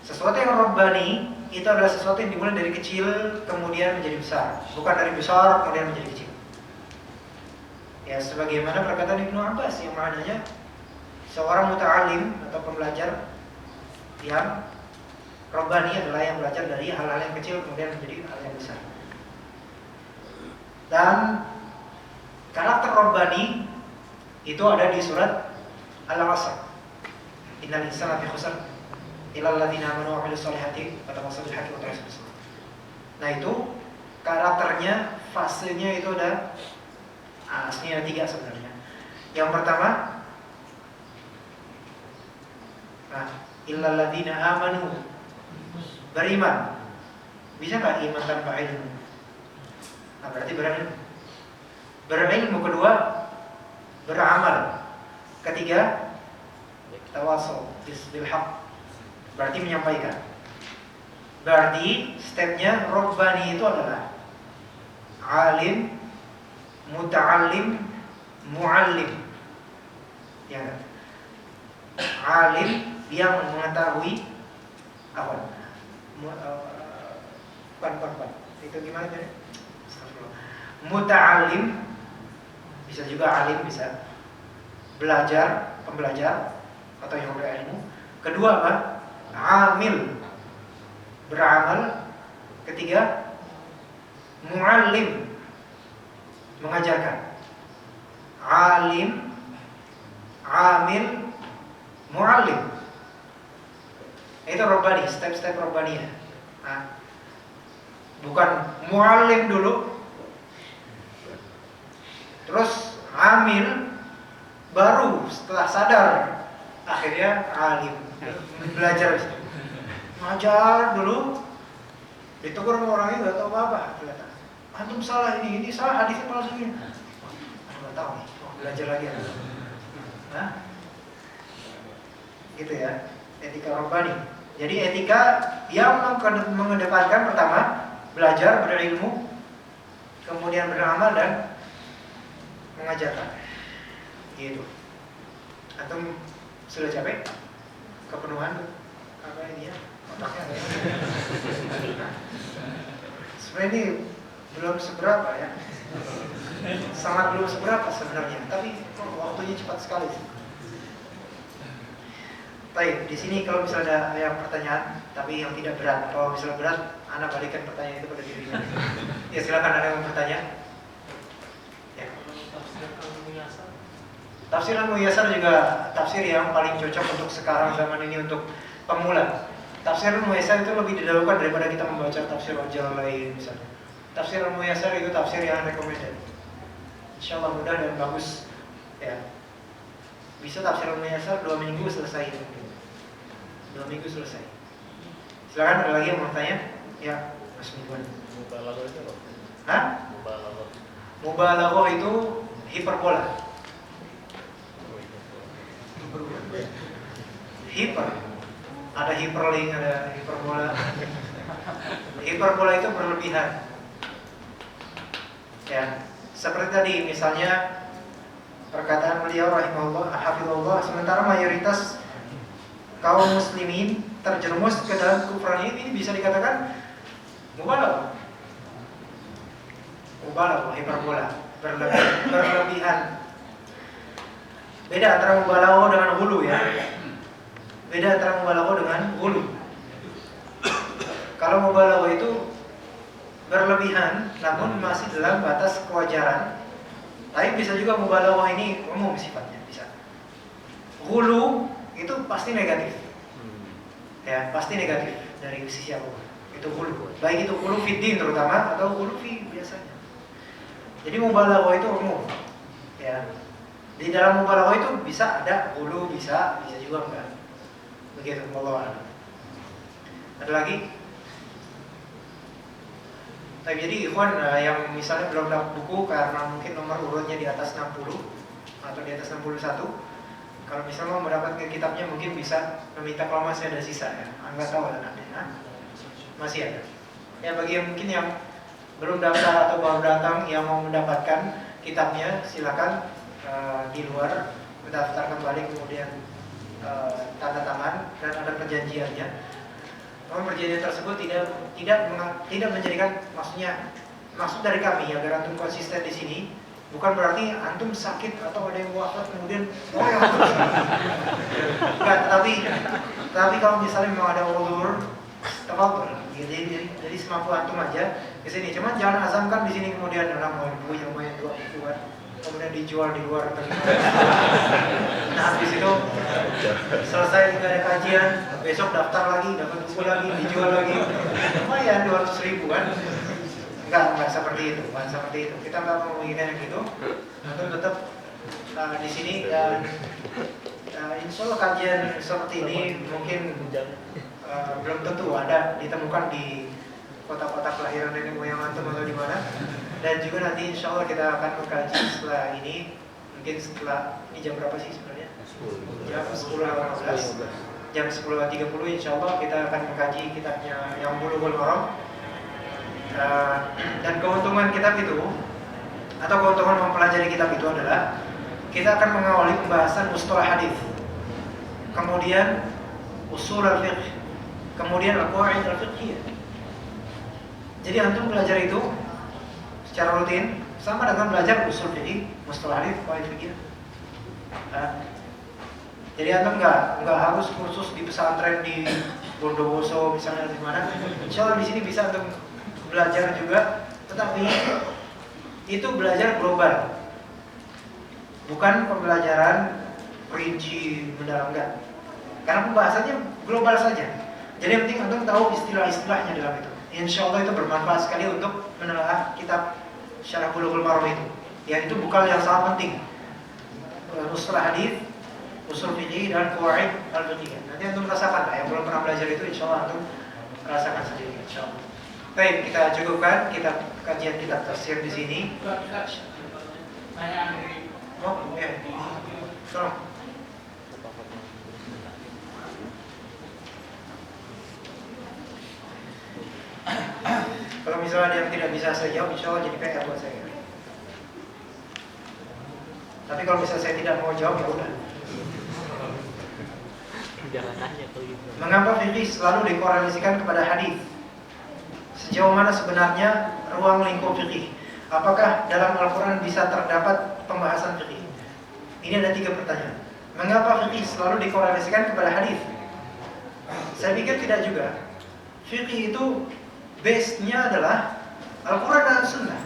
Sesuatu yang Rabbani itu adalah sesuatu yang dimulai dari kecil kemudian menjadi besar, bukan dari besar kemudian menjadi kecil. Ya, sebagaimana perkataan Ibnu Abbas yang maknanya seorang muta'alim atau pembelajar yang Rabbani adalah yang belajar dari hal-hal yang kecil kemudian menjadi hal yang besar. Dan karakter Rabbani itu ada di surat Al-Asr. Innal insana lafi khusr illa alladziina aamanu wa 'amilus shalihati wa tawassaw bil haqqi wa tawassaw bis sabr. Nah itu karakternya, fasenya itu ada aslinya ada 3 sebenarnya. Yang pertama, illal ladzina amanu, beriman. Bisa nggak iman tanpa ilmu? Nah berarti berilmu. Berilmu. Kedua, beramal. Ketiga, tawasaw bil haqq, berarti menyampaikan. Berarti stepnya Rabbani itu adalah alim, muta'allim, mu'allim. Ya kan? Alim yang mengetahui apa? Itu gimana ya? Muta'allim, bisa juga alim, bisa belajar, pembelajar atau yang berilmu. Kedua apa? Amil, beramal. Ketiga, muallim, mengajarkan. Alim, amil, muallim. Itu Rabbani, step-step Rabbani ya. Nah, bukan muallim dulu, terus amil, baru setelah sadar akhirnya alim, belajar. Ngajar dulu, ditegur sama orangnya nggak tahu apa-apa, kelihatan. Antum salah ini salah, hadisnya palsu ini. Nggak tahu nih, belajar lagi. Nah, gitu ya, etika Rabbani. Jadi etika yang mengedepankan pertama belajar, berilmu, kemudian beramal dan mengajarkan. Gitu. Antum sudah capek? Kepenuhan apa ini ya? Otaknya ada. Sebenarnya ini belum seberapa ya. Sangat belum seberapa sebenarnya, tapi waktunya cepat sekali. Baik, di sini kalau misalnya ada yang pertanyaan, tapi yang tidak berat. Kalau misalnya berat, Anda balikan pertanyaan itu pada dirinya. Ya silakan, ada yang mau bertanya. Ya. Tafsir Al-Muyassar juga tafsir yang paling cocok untuk sekarang zaman ini untuk pemula. Tafsir Al-Muyassar itu lebih didahulukan daripada kita membaca tafsir Al-Jalalain misalnya. Tafsir Al-Muyassar itu tafsir yang recommended. Insyaallah mudah dan bagus. Ya. Bisa tafsir Al-Muyassar 2 minggu selesai. 2 minggu selesai. Silakan, ada lagi yang mau tanya? Ya, Mas Midwan. Mubalaghah itu apa? Hah? Mubalaghah. Mubalaghah itu hiperbola. Hiper. Ada hiperlink, ada hiperbola. Hiperbola itu berlebihan. Ya, seperti tadi misalnya perkataan beliau rahimahullah, hafizahullah, sementara mayoritas kaum muslimin terjerumus ke dalam kufran ini bisa dikatakan mubalaghah. Mubalaghah, hiperbola, berlebihan. Beda antara mubalaghah dengan hulu ya. Beda antara mubalaghah dengan hulu. Kalau mubalaghah itu berlebihan namun masih dalam batas kewajaran. Tapi bisa juga mubalaghah ini umum sifatnya, bisa. Hulu itu pasti negatif. Ya, pasti negatif dari sisi apa? Itu hulu. Baik itu hulu fiddin terutama atau hulu fi biasanya. Jadi mubalaghah itu umum. Ya. Di dalam mubalaghah itu bisa ada hulu, bisa juga enggak. Begitu Allah. Ada lagi? Tapi jadi ikhwan yang misalnya belum dapat buku karena mungkin nomor urutnya di atas 60 atau di atas 61, kalau misalnya mau mendapatkan kitabnya mungkin bisa meminta, kalau masih ada sisa ya. Enggak tahu ada nanti. Masih ada. Ya bagi yang mungkin yang belum daftar atau baru datang yang mau mendapatkan kitabnya, silakan di luar mendaftar kembali, kemudian tanda tangan dan ada perjanjiannya. Namun perjanjian tersebut tidak menjadikan, maksud dari kami agar antum konsisten di sini bukan berarti antum sakit atau ada yang wafat kemudian enggak, tapi kalau misalnya memang ada ulur tafadhol, jadi semampu antum aja ke sini. Cuman jangan azamkan di sini kemudian orang mau buku yang banyak 2 buku kan, kemudian dijual di luar. Nah habis itu selesai nggak ada kajian, besok daftar lagi, dapat buku lagi, dijual lagi, lumayan 200.000 kan? Enggak seperti itu, bukan seperti itu. Kita nggak mau menginginkan yang gitu. Antum tetap di sini dan insya Allah kajian seperti ini mungkin belum tentu ada ditemukan di kota-kota kelahiran nenek moyang antum atau di mana. Dan juga nanti insya Allah kita akan mengkaji setelah ini, mungkin setelah ini jam berapa sih sebenarnya? Jam 10.15. Jam 10.30 insya Allah kita akan mengkaji kitabnya yang Bulughul Maram. Dan keuntungan kitab itu atau keuntungan mempelajari kitab itu adalah kita akan mengawali pembahasan mustalah hadis, kemudian usul al-fiqh, kemudian al-qawaid al-fiqhiyah. Jadi antum belajar itu secara rutin sama dengan belajar usul fiqh, mustalah hadis, qawaid fiqhiyah. Jadi antum nggak harus kursus di pesantren di Bondowoso misalnya di mana. Insya Allah di sini bisa antum belajar juga, tetapi itu belajar global, bukan pembelajaran rinci mendalam, enggak. Karena pembahasannya global saja. Jadi yang penting antum tahu istilah-istilahnya dalam itu. Insya Allah itu bermanfaat sekali untuk menelaah kitab Syarah Bulughul Maram itu. Ya itu bukan yang sangat penting. Mustalah hadis, usul fiqih dan qawaid al-fiqhiyah. Nanti antum rasakan lah. Yang belum pernah belajar itu insya Allah antum rasakan sendiri insya Allah. Baik, kita cukupkan kajian kitab tafsir di sini. Oh, ya. Tolong. Kalau misalnya ada yang tidak bisa saya jawab, insya Allah jadi PR buat saya. Tapi kalau misalnya saya tidak mau jawab, ya udah. Jangan tanya kalau gitu. Mengapa fikih selalu dikorelasikan kepada hadis? Sejauh mana sebenarnya ruang lingkup fikih? Apakah dalam Al-Quran bisa terdapat pembahasan fikih? Ini ada 3 pertanyaan. Mengapa fikih selalu dikorelasikan kepada hadis? Saya pikir tidak juga. Fikih itu base-nya adalah Al-Quran dan Sunnah.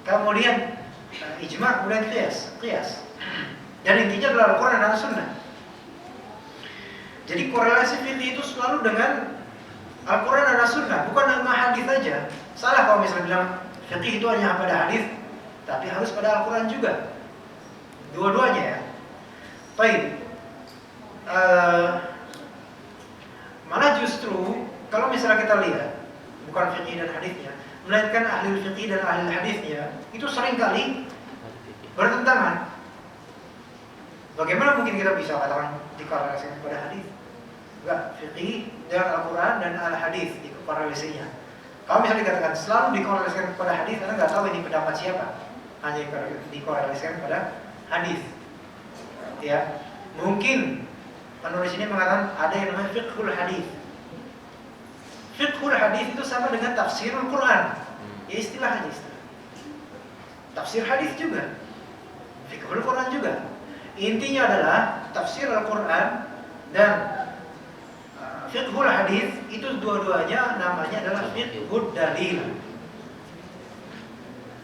Kemudian ijma' kemudian qiyas. Dan intinya adalah Al-Quran dan Sunnah. Jadi korelasi fikih itu selalu dengan Al-Quran dan Sunnah, bukan hanya hadis saja. Salah kalau misalnya bilang fikih itu hanya pada hadis, tapi harus pada Al-Quran juga. Dua-duanya ya. Baik. Malah justru kalau misalnya kita lihat bukan fikih dan hadisnya, melainkan ahli fikih dan ahli hadisnya, itu seringkali bertentangan. Bagaimana mungkin kita bisa katakan dikorelasikan kepada hadis? Enggak, fikih dan Al-Quran dan al-hadis dikorelasinya. Kalau misalnya dikatakan selalu dikorelasikan kepada hadis, karena nggak tahu ini pendapat siapa, hanya dikorelasikan kepada hadis. Ya, mungkin penulis ini mengatakan ada yang namanya fiqhul hadis. Fiqhul hadis itu sama dengan tafsirul Quran. Ya istilah aja istilah. Tafsir hadis juga, fiqhul Quran juga. Intinya adalah tafsir Al-Quran dan fiqhul hadis itu dua-duanya namanya adalah fiqhud dalil.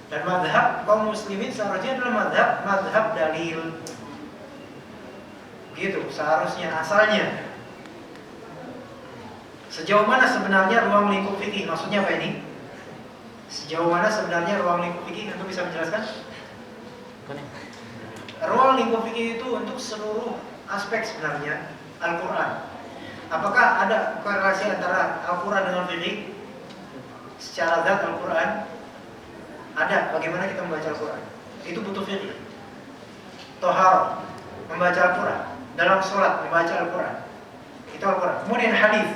Dan mazhab kaum muslimin seharusnya adalah mazhab dalil. Gitu seharusnya asalnya. Sejauh mana sebenarnya ruang lingkup fikih? Maksudnya apa ini? Sejauh mana sebenarnya ruang lingkup fikih? Anda bisa menjelaskan? Ruang lingkup fikih itu untuk seluruh aspek sebenarnya Al-Quran. Apakah ada korelasi antara Al-Quran dengan fikih? Secara zat Al-Quran ada. Bagaimana kita membaca Al-Quran? Itu butuh fikih. Tohar, membaca Al-Quran. Dalam sholat membaca Al-Quran. Itu Al-Quran. Kemudian hadis.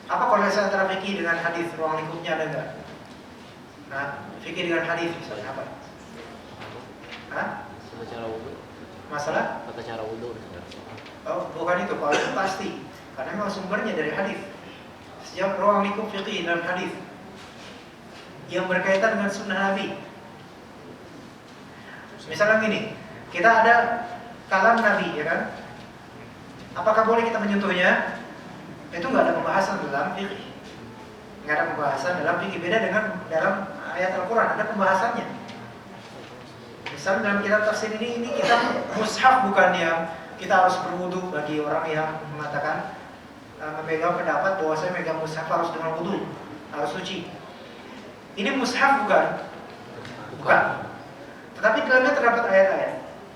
Apa korelasi antara fikih dengan hadis? Ruang lingkupnya ada enggak? Nah, fikih dengan hadis misalnya apa? Hah? Tata cara wudhu. Masalah? Tata cara wudhu. Oh, bukan itu. Kalau itu pasti. Karena memang sumbernya dari hadis. Sejauh ruang lingkup fikih dalam hadis yang berkaitan dengan sunnah Nabi. Misalnya gini, kita ada kalam Nabi, ya kan? Apakah boleh kita menyentuhnya? Itu nggak ada pembahasan dalam fikih. Nggak ada pembahasan dalam fikih. Beda dengan dalam ayat Al-Quran, ada pembahasannya. Misalnya dalam kitab tafsir ini kitab mushaf, bukan yang kita harus berwudu. Bagi orang yang mengatakan memegang pendapat bahwa saya megang mushaf harus dengan wudu, harus suci. Ini mushaf bukan? Bukan. Tetapi dalamnya terdapat ayat-ayat.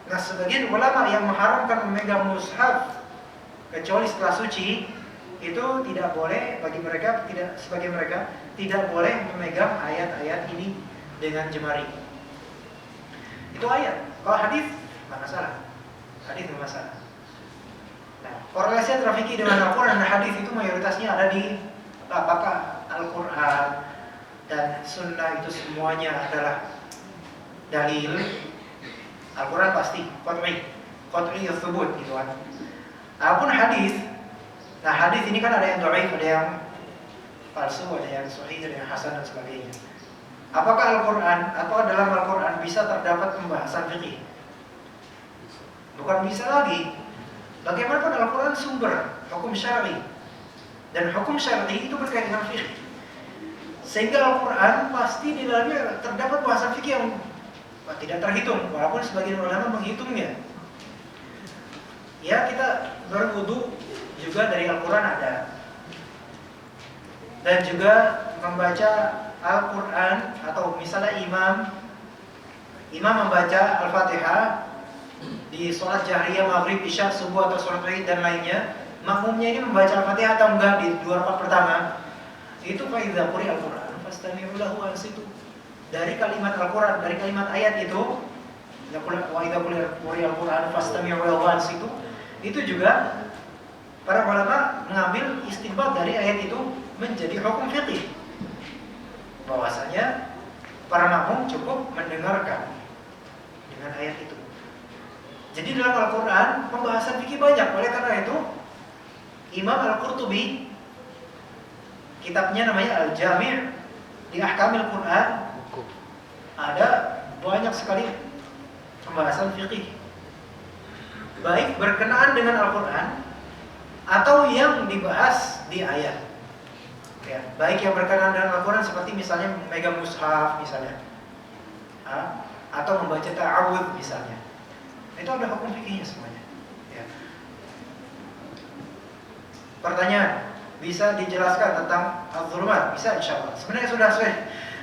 Nah, sebagian ulama yang mengharamkan memegang mushaf kecuali setelah suci, itu tidak boleh bagi mereka, sebagian mereka tidak boleh memegang ayat-ayat ini dengan jemari. Itu ayat. Kalau hadis nggak masalah. Hadis nggak masalah. Nah, korelasi antara fikih dengan Al-Quran dan hadis itu mayoritasnya ada di apakah Al-Quran dan Sunnah itu semuanya adalah dalil. Al-Quran pasti qat'i tsubut gitu kan. Adapun hadis, nah hadis ini kan ada yang dhaif, ada yang palsu, ada yang sahih, ada yang hasan dan sebagainya. Apakah Al-Quran atau dalam Al-Quran bisa terdapat pembahasan fikih? Bukan bisa lagi. Bagaimanapun Al-Quran sumber hukum syar'i, dan hukum syar'i itu berkaitan dengan fikih. Sehingga Al-Quran pasti di dalamnya terdapat bahasan fikih yang tidak terhitung, walaupun sebagian ulama menghitungnya. Ya, kita berwudu juga dari Al-Quran ada, dan juga membaca Al-Quran, atau misalnya imam membaca Al-Fatihah di sholat jahriyah, maghrib, isya, subuh atau sholat Id dan lainnya, makmumnya ini membaca Al-Fatihah atau enggak di 2 rakaat pertama, itu fa'idza quri'a Al-Quran fastami'u lahu wa ansitu. Dari kalimat Al-Quran, dari kalimat ayat itu, wa idza quri'a Al-Quran fastami'u lahu wa ansitu, itu juga para ulama mengambil istinbat dari ayat itu menjadi hukum fikih, bahwasanya para makmum cukup mendengarkan dengan ayat itu. Jadi dalam Al-Quran pembahasan fikih banyak. Oleh karena itu Imam Al-Qurtubi, kitabnya namanya Al-Jami' di Ahkamil Quran, ada banyak sekali pembahasan fikih, baik berkenaan dengan Al-Quran atau yang dibahas di ayat. Ya, baik yang berkenaan dengan Al-Quran seperti misalnya memegang mushaf misalnya, atau membaca ta'awudz misalnya. Itu ada hukum fikihnya semuanya. Ya. Pertanyaan, bisa dijelaskan tentang al-zulmat? Bisa, insyaallah. Sebenarnya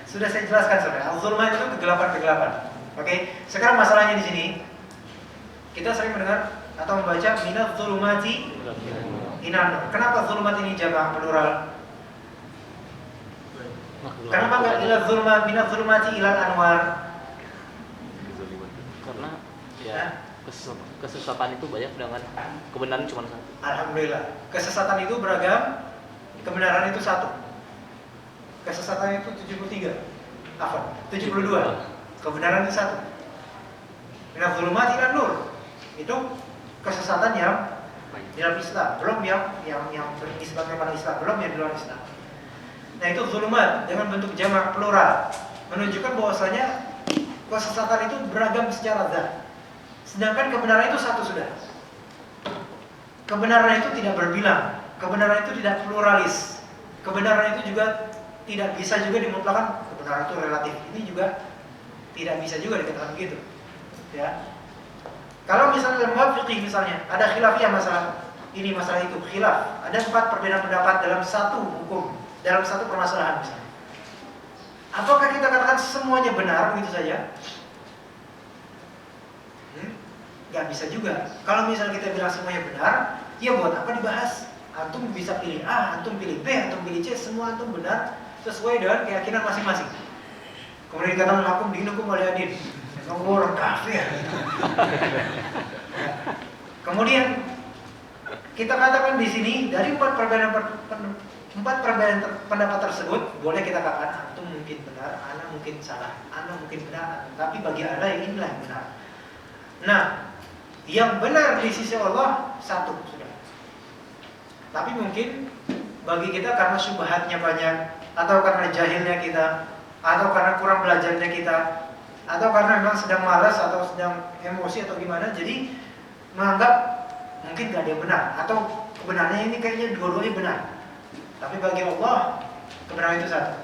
sudah saya jelaskan sebenarnya. Al-zulmat itu kegelapan-kegelapan. Oke, sekarang masalahnya di sini kita sering mendengar atau membaca minadz zulumati ilan nur. Kenapa zulumat ini jamak plural? Kenapa enggak ila zulmat minadz zulumati ilal anwar? Karena ya kesesatan itu banyak, dengan kebenaran cuma satu. Alhamdulillah. Kesesatan itu beragam, kebenaran itu satu. Kesesatan itu 73. 72. Kebenaran itu satu. Minadz zulumati ilan nur. Itu kesesatan yang di dalam Islam, belum yang berisbat kepada Islam, belum yang di luar Islam. Nah, itu zulumat dengan bentuk jamak plural, menunjukkan bahwasanya kesesatan itu beragam secara zat. Sedangkan kebenaran itu satu sudah. Kebenaran itu tidak berbilang, kebenaran itu tidak pluralis. Kebenaran itu juga tidak bisa juga dimutlakkan, kebenaran itu relatif. Ini juga tidak bisa juga dikatakan begitu. Ya. Kalau misalnya dalam bab fikih misalnya ada khilafiyah masalah ini masalah itu, khilaf, ada 4 perbedaan pendapat dalam satu hukum, dalam satu permasalahan misalnya. Apakah kita katakan semuanya benar begitu saja? Gak bisa juga. Kalau misalnya kita bilang semuanya benar, ya buat apa dibahas? Antum bisa pilih A, antum pilih B, antum pilih C, semua antum benar sesuai dengan keyakinan masing-masing. Kemudian dikatakan lakum dinukum waliyadin. Orang kafir. Kemudian kita katakan di sini dari 4 perbedaan pendapat tersebut, boleh kita katakan antum mungkin benar, ana mungkin salah, ana mungkin benar, tapi bagi ana inilah yang benar. Nah, yang benar di sisi Allah satu sudah. Tapi mungkin bagi kita karena syubhatnya banyak, atau karena jahilnya kita, atau karena kurang belajarnya kita, atau karena memang sedang malas atau sedang emosi atau gimana, jadi menganggap mungkin gak ada yang benar, atau kebenarannya ini kayaknya dua-duanya benar. Tapi bagi Allah kebenaran itu satu.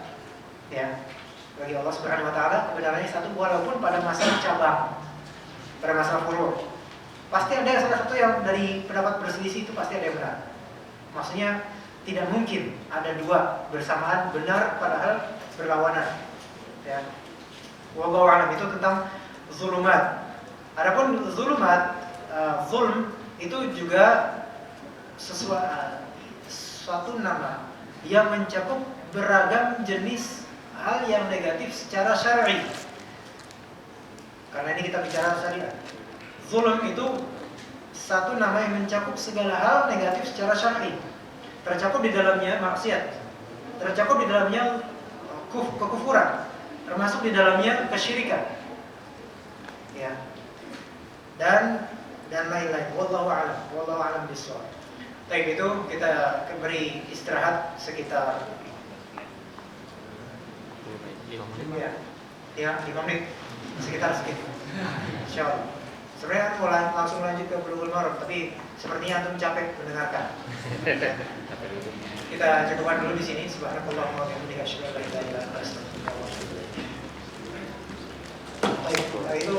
Ya, bagi Allah Subhanahu Wa Taala kebenarannya satu, walaupun pada masalah cabang. pada masalah furu'. Pasti ada salah satu yang dari pendapat berselisih itu pasti ada yang benar. Maksudnya tidak mungkin ada dua bersamaan benar padahal berlawanan. Ya. Wallahu a'lam, itu tentang zulumat. Adapun zulumat, zulm itu juga suatu nama yang mencakup beragam jenis hal yang negatif secara syar'i. Karena ini kita bicara syariat. Zulm itu satu nama yang mencakup segala hal negatif secara syar'i. Tercakup di dalamnya maksiat, tercakup di dalamnya kekufuran, termasuk di dalamnya kesyirikan. Ya. Dan lain-lain. Wallahu a'lam bishawab. Baik, itu kita beri istirahat sekitar 5 menit. Ya, 5 menit. Sekitar segitu. Insyaallah. Sebenarnya mau langsung lanjut ke Bulughul Maram, tapi sepertinya antum capek mendengarkan. Kita cukupkan dulu di sini. Subhanakallahumma wa bihamdika asyhadu an la ilaha illa anta astaghfiruka wa atubu ilaik. Baik, itu